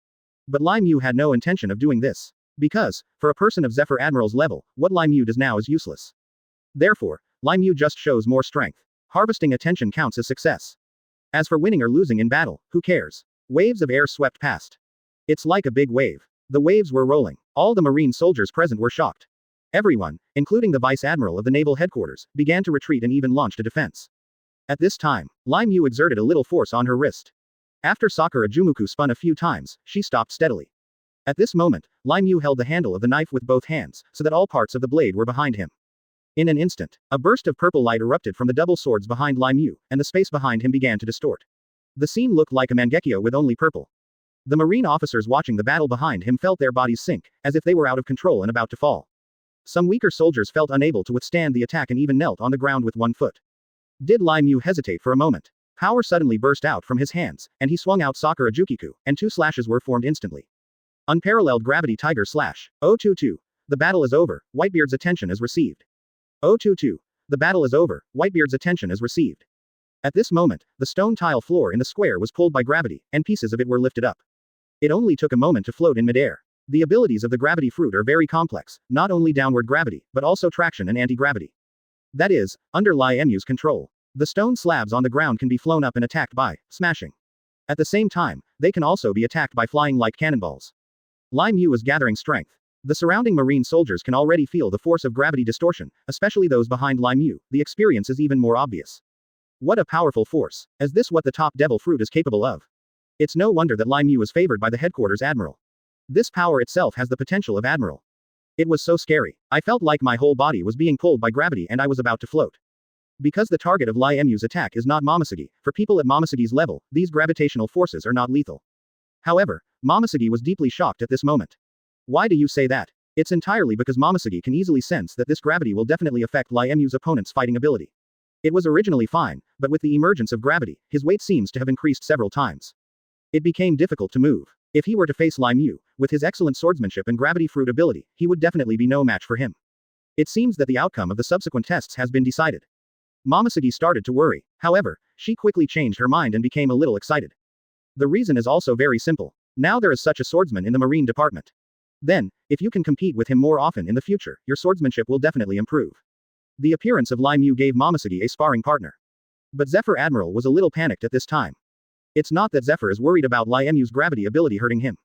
But Lai Mu had no intention of doing this. Because, for a person of Zephyr Admiral's level, what Lai Mu does now is useless. Therefore, Lai Mu just shows more strength. Harvesting attention counts as success. As for winning or losing in battle, who cares? Waves of air swept past. It's like a big wave. The waves were rolling. All the marine soldiers present were shocked. Everyone, including the vice admiral of the naval headquarters, began to retreat and even launched a defense. At this time, Lai Mu exerted a little force on her wrist. After Sakura Jumuku spun a few times, she stopped steadily. At this moment, Lai Mu held the handle of the knife with both hands, so that all parts of the blade were behind him. In an instant, a burst of purple light erupted from the double swords behind Lai Mu, and the space behind him began to distort. The scene looked like a Mangekyo with only purple. The marine officers watching the battle behind him felt their bodies sink, as if they were out of control and about to fall. Some weaker soldiers felt unable to withstand the attack and even knelt on the ground with one foot. Did Lai Mu hesitate for a moment? Power suddenly burst out from his hands, and he swung out Sakura Jukiku, and two slashes were formed instantly. Unparalleled Gravity Tiger Slash. 022. The battle is over, Whitebeard's attention is received. 022. The battle is over, Whitebeard's attention is received. At this moment, the stone tile floor in the square was pulled by gravity, and pieces of it were lifted up. It only took a moment to float in midair. The abilities of the gravity fruit are very complex, not only downward gravity, but also traction and anti-gravity. That is, under Lai Mu's control. The stone slabs on the ground can be flown up and attacked by smashing. At the same time, they can also be attacked by flying like cannonballs. Lai Mu is gathering strength. The surrounding marine soldiers can already feel the force of gravity distortion, especially those behind Lai Mu. The experience is even more obvious. What a powerful force. Is this what the top devil fruit is capable of? It's no wonder that Lai Mu is favored by the headquarters admiral. This power itself has the potential of admiral. It was so scary. I felt like my whole body was being pulled by gravity and I was about to float. Because the target of Lai Mu's attack is not Momosuge, for people at Momosuge's level, these gravitational forces are not lethal. However, Momosuge was deeply shocked at this moment. Why do you say that? It's entirely because Momosuge can easily sense that this gravity will definitely affect Lai Mu's opponent's fighting ability. It was originally fine, but with the emergence of gravity, his weight seems to have increased several times. It became difficult to move. If he were to face Lai Mu, with his excellent swordsmanship and gravity fruit ability, he would definitely be no match for him. It seems that the outcome of the subsequent tests has been decided. Momosuge started to worry. However, she quickly changed her mind and became a little excited. The reason is also very simple. Now there is such a swordsman in the marine department. Then, if you can compete with him more often in the future, your swordsmanship will definitely improve. The appearance of Lai Mu gave Momosuge a sparring partner. But Zephyr Admiral was a little panicked at this time. It's not that Zephyr is worried about Lai Mu's gravity ability hurting him.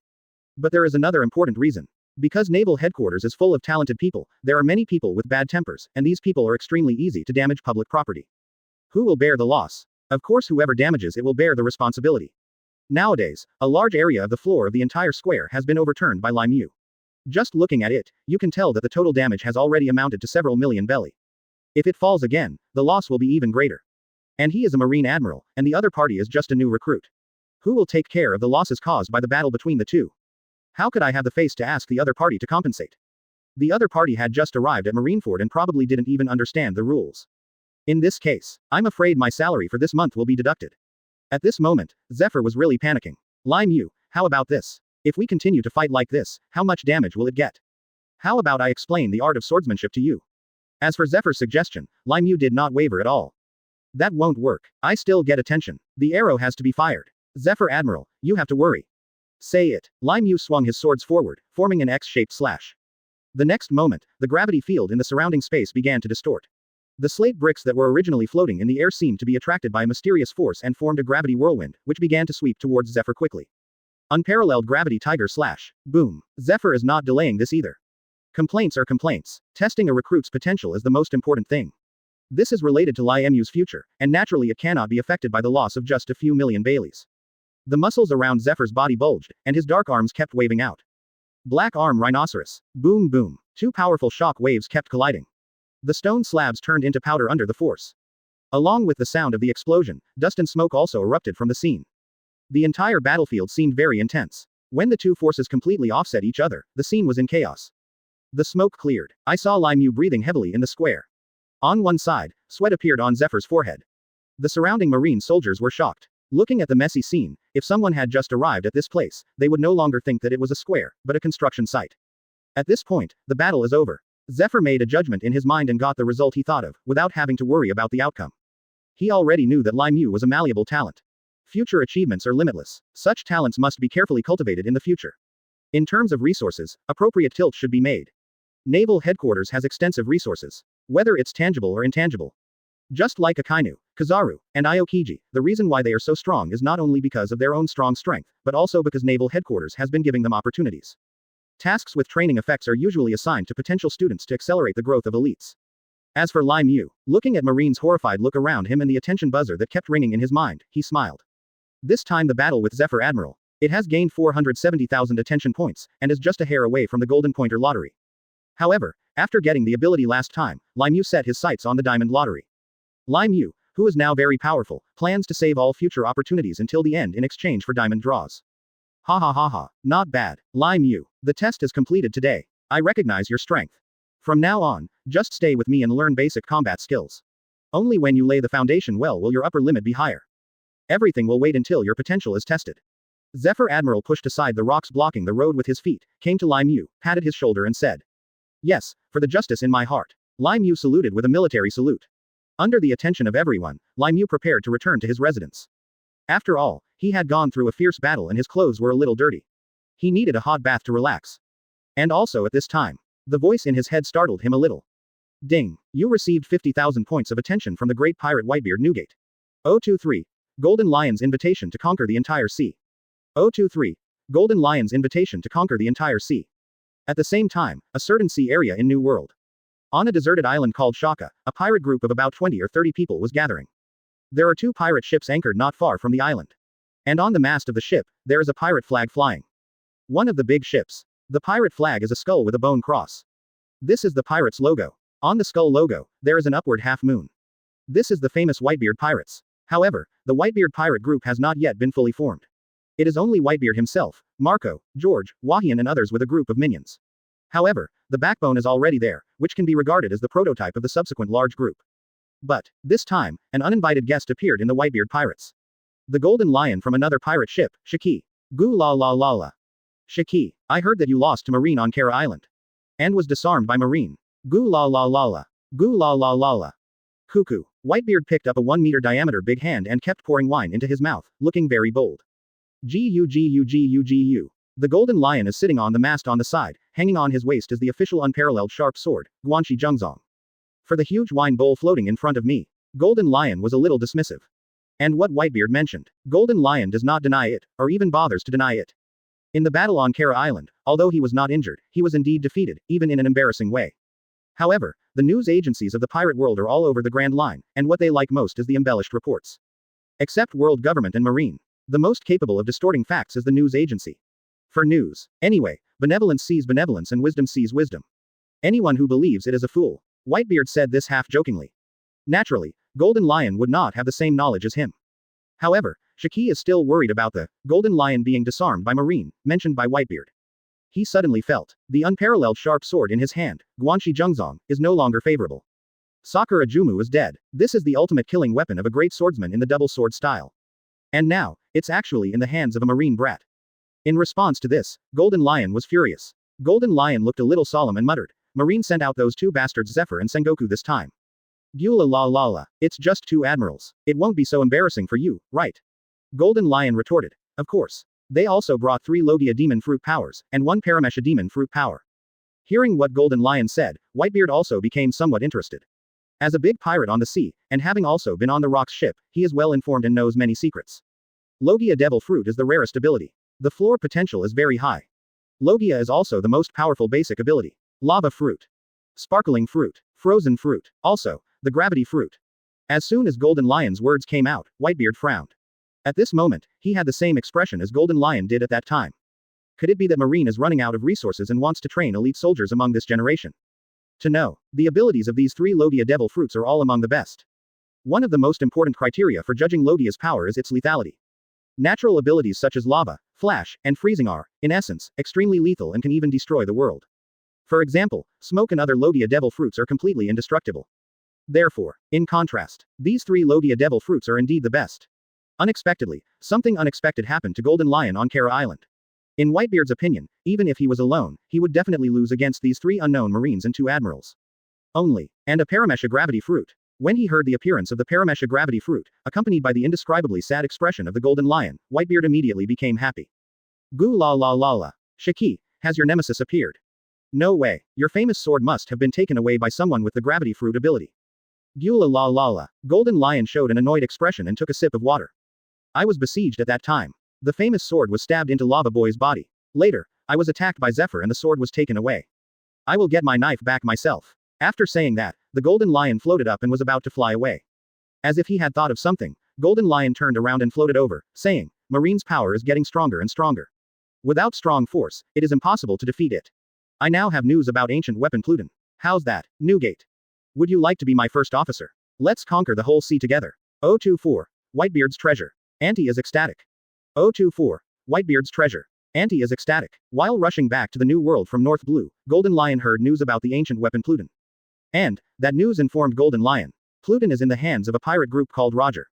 But there is another important reason. Because naval headquarters is full of talented people, there are many people with bad tempers, and these people are extremely easy to damage public property. Who will bear the loss? Of course whoever damages it will bear the responsibility. Nowadays, a large area of the floor of the entire square has been overturned by Lai Mu. Just looking at it, you can tell that the total damage has already amounted to several million belly. If it falls again, the loss will be even greater. And he is a marine admiral, and the other party is just a new recruit. Who will take care of the losses caused by the battle between the two? How could I have the face to ask the other party to compensate? The other party had just arrived at Marineford and probably didn't even understand the rules. In this case, I'm afraid my salary for this month will be deducted. At this moment, Zephyr was really panicking. Lai Mu, how about this? If we continue to fight like this, how much damage will it get? How about I explain the art of swordsmanship to you? As for Zephyr's suggestion, Lai Mu did not waver at all. That won't work. I still get attention. The arrow has to be fired. Zephyr Admiral, you have to worry. Say it. Lai Mu swung his swords forward, forming an X-shaped slash. The next moment, the gravity field in the surrounding space began to distort. The slate bricks that were originally floating in the air seemed to be attracted by a mysterious force and formed a gravity whirlwind, which began to sweep towards Zephyr quickly. Unparalleled Gravity Tiger Slash. Boom. Zephyr is not delaying this either. Complaints are complaints. Testing a recruit's potential is the most important thing. This is related to Lai Mu's future, and naturally it cannot be affected by the loss of just a few million Baileys. The muscles around Zephyr's body bulged, and his dark arms kept waving out. Black arm rhinoceros. Boom boom. Two powerful shock waves kept colliding. The stone slabs turned into powder under the force. Along with the sound of the explosion, dust and smoke also erupted from the scene. The entire battlefield seemed very intense. When the two forces completely offset each other, the scene was in chaos. The smoke cleared. I saw Lai Mu breathing heavily in the square. On one side, sweat appeared on Zephyr's forehead. The surrounding marine soldiers were shocked. Looking at the messy scene, if someone had just arrived at this place, they would no longer think that it was a square, but a construction site. At this point, the battle is over. Zephyr made a judgment in his mind and got the result he thought of, without having to worry about the outcome. He already knew that Lai Mu was a malleable talent. Future achievements are limitless. Such talents must be carefully cultivated in the future. In terms of resources, appropriate tilt should be made. Naval headquarters has extensive resources. Whether it's tangible or intangible. Just like Akainu, Kizaru, and Aokiji, the reason why they are so strong is not only because of their own strong strength, but also because Naval Headquarters has been giving them opportunities. Tasks with training effects are usually assigned to potential students to accelerate the growth of elites. As for Lai Mu, looking at Marine's horrified look around him and the attention buzzer that kept ringing in his mind, he smiled. This time the battle with Zephyr Admiral. It has gained 470,000 attention points, and is just a hair away from the Golden Pointer lottery. However, after getting the ability last time, Lai Mu set his sights on the Diamond Lottery. Lai Mu, who is now very powerful, plans to save all future opportunities until the end in exchange for diamond draws. Ha ha ha ha, not bad, Lai Mu. The test is completed today. I recognize your strength. From now on, just stay with me and learn basic combat skills. Only when you lay the foundation well will your upper limit be higher. Everything will wait until your potential is tested. Zephyr Admiral pushed aside the rocks blocking the road with his feet, came to Lai Mu, patted his shoulder and said, "Yes, for the justice in my heart." Lai Mu saluted with a military salute. Under the attention of everyone, Lai Mu prepared to return to his residence. After all, he had gone through a fierce battle and his clothes were a little dirty. He needed a hot bath to relax. And also at this time, the voice in his head startled him a little. Ding! You received 50,000 points of attention from the great pirate Whitebeard Newgate. 023. Golden Lion's invitation to conquer the entire sea. 023. Golden Lion's invitation to conquer the entire sea. At the same time, a certain sea area in New World. On a deserted island called Shaka, a pirate group of about 20 or 30 people was gathering. There are two pirate ships anchored not far from the island. And on the mast of the ship, there is a pirate flag flying. One of the big ships. The pirate flag is a skull with a bone cross. This is the pirate's logo. On the skull logo, there is an upward half moon. This is the famous Whitebeard pirates. However, the Whitebeard pirate group has not yet been fully formed. It is only Whitebeard himself, Marco, George, Wahian and others with a group of minions. However, the backbone is already there, which can be regarded as the prototype of the subsequent large group. But, this time, an uninvited guest appeared in the Whitebeard pirates. The Golden Lion from another pirate ship, Shiki. Goo la la la la. Shiki, I heard that you lost to Marine on Kara Island. And was disarmed by Marine. Goo la la la la. Goo la la la la. Cuckoo. Whitebeard picked up a 1-meter diameter big hand and kept pouring wine into his mouth, looking very bold. Gu. The Golden Lion is sitting on the mast on the side, hanging on his waist is the official unparalleled sharp sword, Guanxi Zhengzong. For the huge wine bowl floating in front of me, Golden Lion was a little dismissive. And what Whitebeard mentioned, Golden Lion does not deny it, or even bothers to deny it. In the battle on Kara Island, although he was not injured, he was indeed defeated, even in an embarrassing way. However, the news agencies of the pirate world are all over the Grand Line, and what they like most is the embellished reports. Except world government and marine. The most capable of distorting facts is the news agency. For news. Anyway, benevolence sees benevolence and wisdom sees wisdom. Anyone who believes it is a fool. Whitebeard said this half-jokingly. Naturally, Golden Lion would not have the same knowledge as him. However, Shiki is still worried about the Golden Lion being disarmed by Marine, mentioned by Whitebeard. He suddenly felt the unparalleled sharp sword in his hand, Guanxi Zhengzong, is no longer favorable. Sakura Jumu is dead. This is the ultimate killing weapon of a great swordsman in the double sword style. And now, it's actually in the hands of a Marine brat. In response to this, Golden Lion was furious. Golden Lion looked a little solemn and muttered, Marine sent out those two bastards Zephyr and Sengoku this time. Beulah la la la, it's just two admirals. It won't be so embarrassing for you, right? Golden Lion retorted. Of course. They also brought 3 Logia demon fruit powers, and 1 Paramesha demon fruit power. Hearing what Golden Lion said, Whitebeard also became somewhat interested. As a big pirate on the sea, and having also been on the Rock's ship, he is well informed and knows many secrets. Logia Devil Fruit is the rarest ability. The floor potential is very high. Logia is also the most powerful basic ability. Lava fruit. Sparkling fruit. Frozen fruit. Also, the gravity fruit. As soon as Golden Lion's words came out, Whitebeard frowned. At this moment, he had the same expression as Golden Lion did at that time. Could it be that Marine is running out of resources and wants to train elite soldiers among this generation? To know, the abilities of these 3 Logia devil fruits are all among the best. One of the most important criteria for judging Logia's power is its lethality. Natural abilities such as lava, flash, and freezing are, in essence, extremely lethal and can even destroy the world. For example, smoke and other Logia devil fruits are completely indestructible. Therefore, in contrast, these 3 Logia devil fruits are indeed the best. Unexpectedly, something unexpected happened to Golden Lion on Kara Island. In Whitebeard's opinion, even if he was alone, he would definitely lose against these 3 unknown marines and 2 admirals. Only, and a Paramesha gravity fruit. When he heard the appearance of the Paramesha gravity fruit, accompanied by the indescribably sad expression of the Golden Lion, Whitebeard immediately became happy. Goo la la la la. Shiki, has your nemesis appeared? No way, your famous sword must have been taken away by someone with the gravity fruit ability. Gula la la la. Golden Lion showed an annoyed expression and took a sip of water. I was besieged at that time. The famous sword was stabbed into Lava Boy's body. Later, I was attacked by Zephyr and the sword was taken away. I will get my knife back myself. After saying that, the Golden Lion floated up and was about to fly away. As if he had thought of something, Golden Lion turned around and floated over, saying, Marine's power is getting stronger and stronger. Without strong force, it is impossible to defeat it. I now have news about ancient weapon Pluton. How's that, Newgate? Would you like to be my first officer? Let's conquer the whole sea together. 024. Whitebeard's treasure. Auntie is ecstatic. 024. Whitebeard's treasure. Auntie is ecstatic. While rushing back to the new world from North Blue, Golden Lion heard news about the ancient weapon Pluton. And, that news informed Golden Lion. Pluton is in the hands of a pirate group called Roger.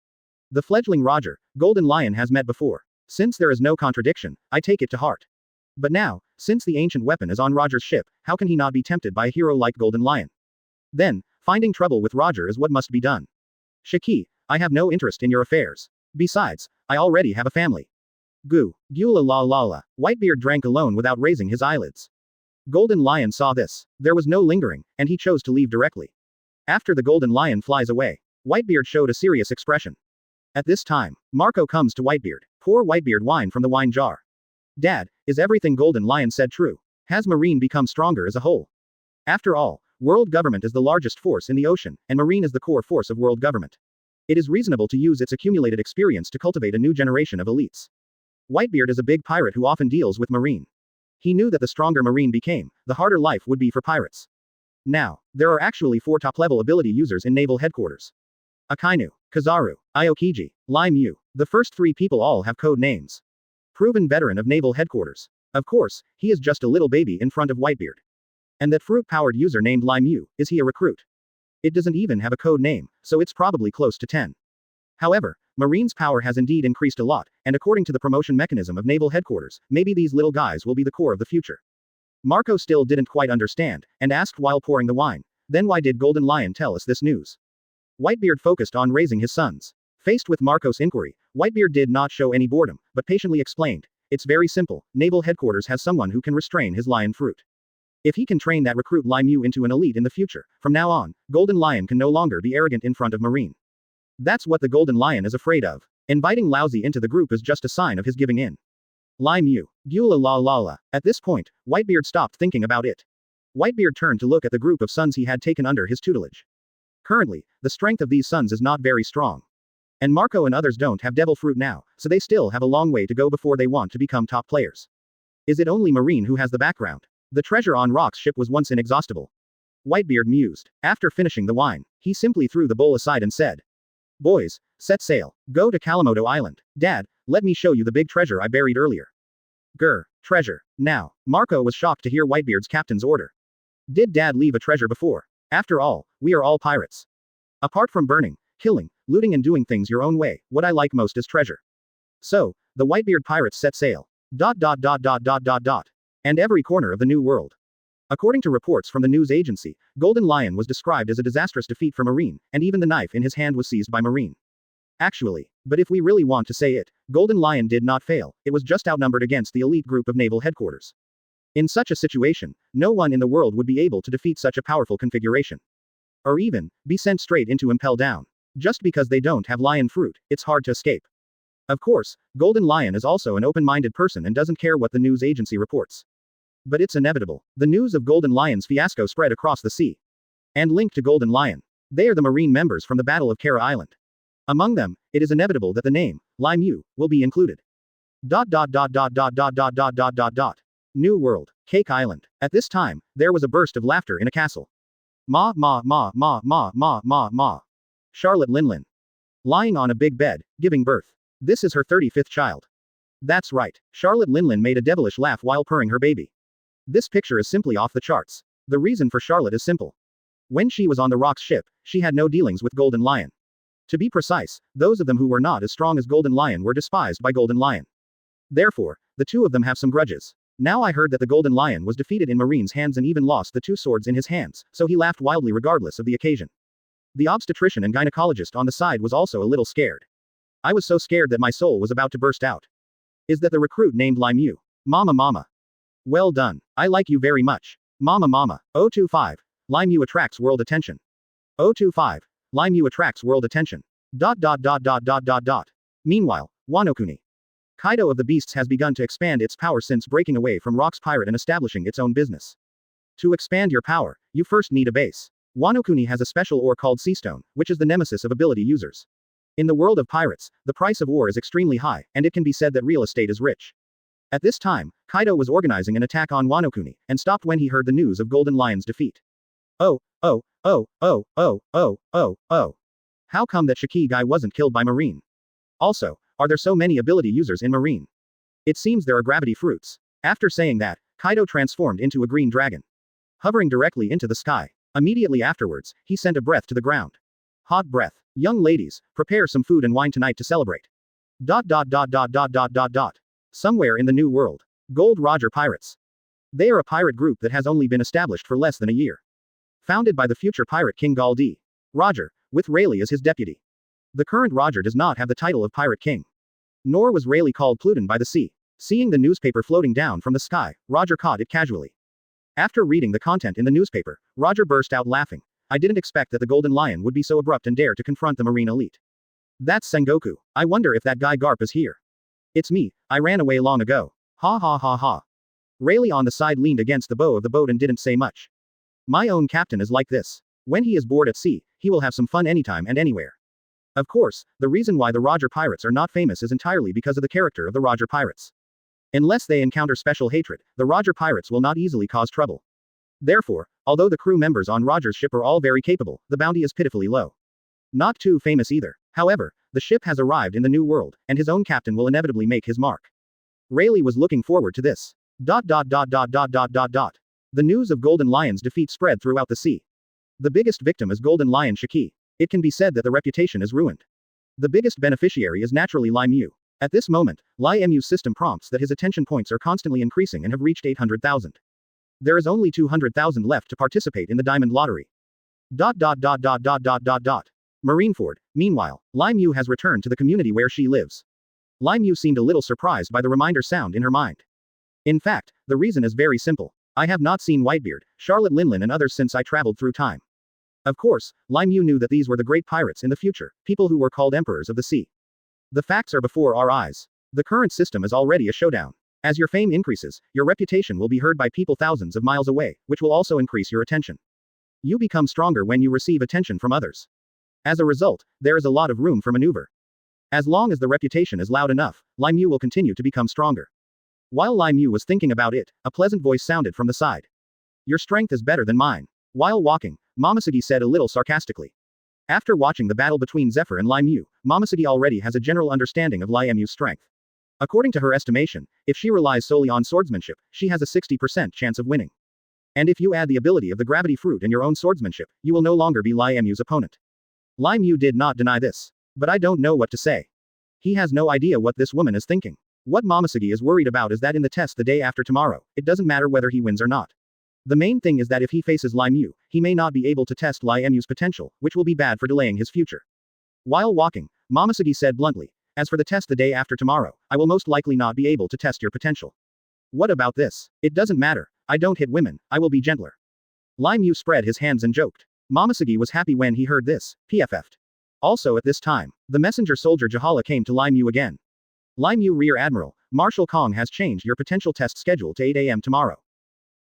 The fledgling Roger, Golden Lion has met before. Since there is no contradiction, I take it to heart. But now, since the ancient weapon is on Roger's ship, how can he not be tempted by a hero like Golden Lion? Then, finding trouble with Roger is what must be done. Shiki, I have no interest in your affairs. Besides, I already have a family. Goo, Gula la la la. Whitebeard drank alone without raising his eyelids. Golden Lion saw this. There was no lingering, and he chose to leave directly. After the Golden Lion flies away, Whitebeard showed a serious expression. At this time, Marco comes to Whitebeard. Pour Whitebeard wine from the wine jar. Dad, is everything Golden Lion said true? Has Marine become stronger as a whole? After all, world government is the largest force in the ocean, and Marine is the core force of world government. It is reasonable to use its accumulated experience to cultivate a new generation of elites. Whitebeard is a big pirate who often deals with Marine. He knew that the stronger Marine became, the harder life would be for pirates. Now, there are actually 4 top-level ability users in naval headquarters. Akainu, Kizaru, Aokiji, Lai Mu. The first 3 people all have code names. Proven veteran of naval headquarters. Of course, he is just a little baby in front of Whitebeard. And that fruit-powered user named Lai Mu, is he a recruit? It doesn't even have a code name, so it's probably close to 10. However, Marine's power has indeed increased a lot, and according to the promotion mechanism of naval headquarters, maybe these little guys will be the core of the future. Marco still didn't quite understand, and asked while pouring the wine, then why did Golden Lion tell us this news? Whitebeard focused on raising his sons. Faced with Marco's inquiry, Whitebeard did not show any boredom, but patiently explained, it's very simple, naval headquarters has someone who can restrain his lion fruit. If he can train that recruit Lai Mu into an elite in the future, from now on, Golden Lion can no longer be arrogant in front of Marine. That's what the Golden Lion is afraid of. Inviting Lousy into the group is just a sign of his giving in. Lai Mu, Gula la la la. At this point, Whitebeard stopped thinking about it. Whitebeard turned to look at the group of sons he had taken under his tutelage. Currently, the strength of these sons is not very strong. And Marco and others don't have devil fruit now, so they still have a long way to go before they want to become top players. Is it only Marine who has the background? The treasure on Rock's ship was once inexhaustible. Whitebeard mused. After finishing the wine, he simply threw the bowl aside and said, Boys, set sail. Go to Kalamoto Island. Dad, let me show you the big treasure I buried earlier. Grr, treasure. Now, Marco was shocked to hear Whitebeard's captain's order. Did Dad leave a treasure before? After all, we are all pirates. Apart from burning, killing, looting and doing things your own way, what I like most is treasure. So, the Whitebeard pirates set sail. And every corner of the new world. According to reports from the news agency, Golden Lion was described as a disastrous defeat for Marine, and even the knife in his hand was seized by Marine. Actually, but if we really want to say it, Golden Lion did not fail, it was just outnumbered against the elite group of naval headquarters. In such a situation, no one in the world would be able to defeat such a powerful configuration. Or even, be sent straight into Impel Down. Just because they don't have lion fruit, it's hard to escape. Of course, Golden Lion is also an open-minded person and doesn't care what the news agency reports. But it's inevitable. The news of Golden Lion's fiasco spread across the sea. And linked to Golden Lion. They are the Marine members from the Battle of Kara Island. Among them, it is inevitable that the name, Lai Mu, will be included. Dot dot dot dot dot dot dot dot dot dot dot. New World, Cake Island. At this time, there was a burst of laughter in a castle. Ma ma ma ma ma ma ma ma. Charlotte Linlin. Lying on a big bed, giving birth. This is her 35th child. That's right, Charlotte Linlin made a devilish laugh while purring her baby. This picture is simply off the charts. The reason for Charlotte is simple. When she was on the Rock's ship, she had no dealings with Golden Lion. To be precise, those of them who were not as strong as Golden Lion were despised by Golden Lion. Therefore, the two of them have some grudges. Now I heard that the Golden Lion was defeated in Marine's hands and even lost the two swords in his hands, so he laughed wildly regardless of the occasion. The obstetrician and gynecologist on the side was also a little scared. I was so scared that my soul was about to burst out. Is that the recruit named Lai Mu? Mama mama. Well done. I like you very much. Mama mama. 025. Lai Mu attracts world attention. 025. Lai Mu attracts world attention. Dot dot dot dot dot dot dot. Meanwhile, Wano Kuni. Kaido of the Beasts has begun to expand its power since breaking away from Rock's pirate and establishing its own business. To expand your power, you first need a base. Wano Kuni has a special ore called Seastone, which is the nemesis of ability users. In the world of pirates, the price of ore is extremely high, and it can be said that real estate is rich. At this time, Kaido was organizing an attack on Wano Kuni, and stopped when he heard the news of Golden Lion's defeat. Oh, oh, oh, oh, oh, oh, oh, oh. How come that Shiki guy wasn't killed by Marine? Also, are there so many ability users in Marine? It seems there are gravity fruits. After saying that, Kaido transformed into a green dragon. Hovering directly into the sky. Immediately afterwards, he sent a breath to the ground. Hot breath. Young ladies, prepare some food and wine tonight to celebrate. Dot dot dot dot dot dot dot dot. Somewhere in the New World. Gold Roger Pirates. They are a pirate group that has only been established for less than a year. Founded by the future pirate King Galdi. Roger, with Rayleigh as his deputy. The current Roger does not have the title of Pirate King. Nor was Rayleigh called Pluton by the sea. Seeing the newspaper floating down from the sky, Roger caught it casually. After reading the content in the newspaper, Roger burst out laughing. I didn't expect that the Golden Lion would be so abrupt and dare to confront the Marine elite. That's Sengoku. I wonder if that guy Garp is here. It's me, I ran away long ago. Ha ha ha ha. Rayleigh on the side leaned against the bow of the boat and didn't say much. My own captain is like this. When he is bored at sea, he will have some fun anytime and anywhere. Of course, the reason why the Roger Pirates are not famous is entirely because of the character of the Roger Pirates. Unless they encounter special hatred, the Roger Pirates will not easily cause trouble. Therefore, although the crew members on Roger's ship are all very capable, the bounty is pitifully low. Not too famous either. However, the ship has arrived in the New World, and his own captain will inevitably make his mark. Rayleigh was looking forward to this. Dot dot dot dot dot dot dot dot. The news of Golden Lion's defeat spread throughout the sea. The biggest victim is Golden Lion Shiki. It can be said that the reputation is ruined. The biggest beneficiary is naturally Lai Mu. At this moment, Lai Mu's system prompts that his attention points are constantly increasing and have reached 800,000. There is only 200,000 left to participate in the Diamond Lottery. Dot dot dot dot dot dot dot dot. Marineford. Meanwhile, Lai Mu has returned to the community where she lives. Lai Mu seemed a little surprised by the reminder sound in her mind. In fact, the reason is very simple. I have not seen Whitebeard, Charlotte Linlin and others since I traveled through time. Of course, Lai Mu knew that these were the great pirates in the future, people who were called emperors of the sea. The facts are before our eyes. The current system is already a showdown. As your fame increases, your reputation will be heard by people thousands of miles away, which will also increase your attention. You become stronger when you receive attention from others. As a result, there is a lot of room for maneuver. As long as the reputation is loud enough, Lai Mu will continue to become stronger. While Lai Mu was thinking about it, a pleasant voice sounded from the side. Your strength is better than mine. While walking, Momosugi said a little sarcastically. After watching the battle between Zephyr and Lai Mu, Momosugi already has a general understanding of Lai Mu's strength. According to her estimation, if she relies solely on swordsmanship, she has a 60% chance of winning. And if you add the ability of the gravity fruit and your own swordsmanship, you will no longer be Lai Mu's opponent. Lai Mu did not deny this. But I don't know what to say. He has no idea what this woman is thinking. What Momosugi is worried about is that in the test the day after tomorrow, it doesn't matter whether he wins or not. The main thing is that if he faces Lai Mu, he may not be able to test Lai Mu's potential, which will be bad for delaying his future. While walking, Momosugi said bluntly, as for the test the day after tomorrow, I will most likely not be able to test your potential. What about this? It doesn't matter. I don't hit women, I will be gentler. Lai Mu spread his hands and joked. Momosugi was happy when he heard this, PFF'd. Also at this time, the messenger soldier Jahala came to Lai Mu again. Lai Mu Rear Admiral, Marshal Kong has changed your potential test schedule to 8 a.m. tomorrow.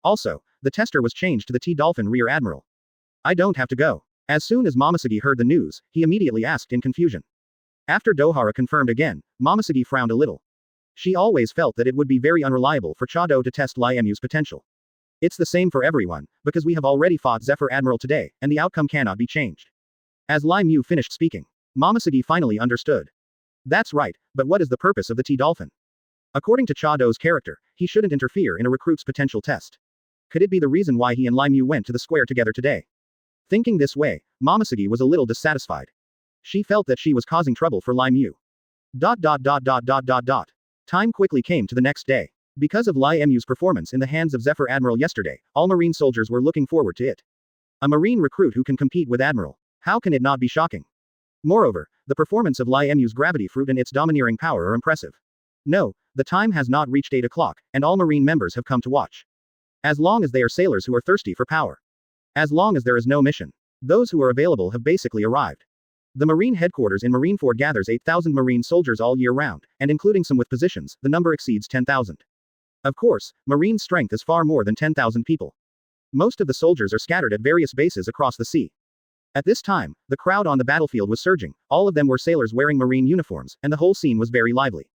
Also, the tester was changed to the T-Dolphin Rear Admiral. I don't have to go. As soon as Momosuke heard the news, he immediately asked in confusion. After Dohara confirmed again, Momosuke frowned a little. She always felt that it would be very unreliable for Chado to test Lai Mu's potential. It's the same for everyone, because we have already fought Zephyr Admiral today, and the outcome cannot be changed. As Lai Mu finished speaking, Momosuke finally understood. That's right, but what is the purpose of the T-Dolphin? According to Chado's character, he shouldn't interfere in a recruit's potential test. Could it be the reason why he and Lai Mu went to the square together today? Thinking this way, Momosuke was a little dissatisfied. She felt that she was causing trouble for Lai Mu. Time quickly came to the next day. Because of Lai Mu's performance in the hands of Zephyr Admiral yesterday, all Marine soldiers were looking forward to it. A Marine recruit who can compete with Admiral. How can it not be shocking? Moreover, the performance of Lai Mu's gravity fruit and its domineering power are impressive. No, the time has not reached 8 o'clock, and all Marine members have come to watch. As long as they are sailors who are thirsty for power. As long as there is no mission. Those who are available have basically arrived. The Marine headquarters in Marineford gathers 8,000 Marine soldiers all year round, and including some with positions, the number exceeds 10,000. Of course, Marine strength is far more than 10,000 people. Most of the soldiers are scattered at various bases across the sea. At this time, the crowd on the battlefield was surging, all of them were sailors wearing Marine uniforms, and the whole scene was very lively.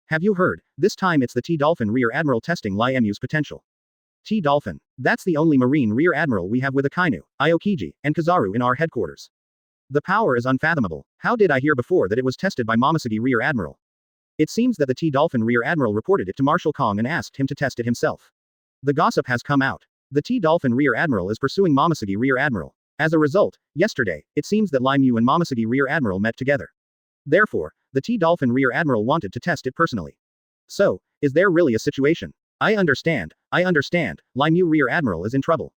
Have you heard? This time it's the T-Dolphin Rear Admiral testing Lai Mu's potential. T-Dolphin. That's the only Marine Rear Admiral we have with Akainu, Aokiji, and Kizaru in our headquarters. The power is unfathomable. How did I hear before that it was tested by Momosuke Rear Admiral? It seems that the T-Dolphin Rear Admiral reported it to Marshal Kong and asked him to test it himself. The gossip has come out. The T-Dolphin Rear Admiral is pursuing Momosuke Rear Admiral. As a result, yesterday, it seems that Lai Mu and Momosuke Rear Admiral met together. Therefore, the T-Dolphin Rear Admiral wanted to test it personally. So, is there really a situation? I understand, Lai Mu Rear Admiral is in trouble.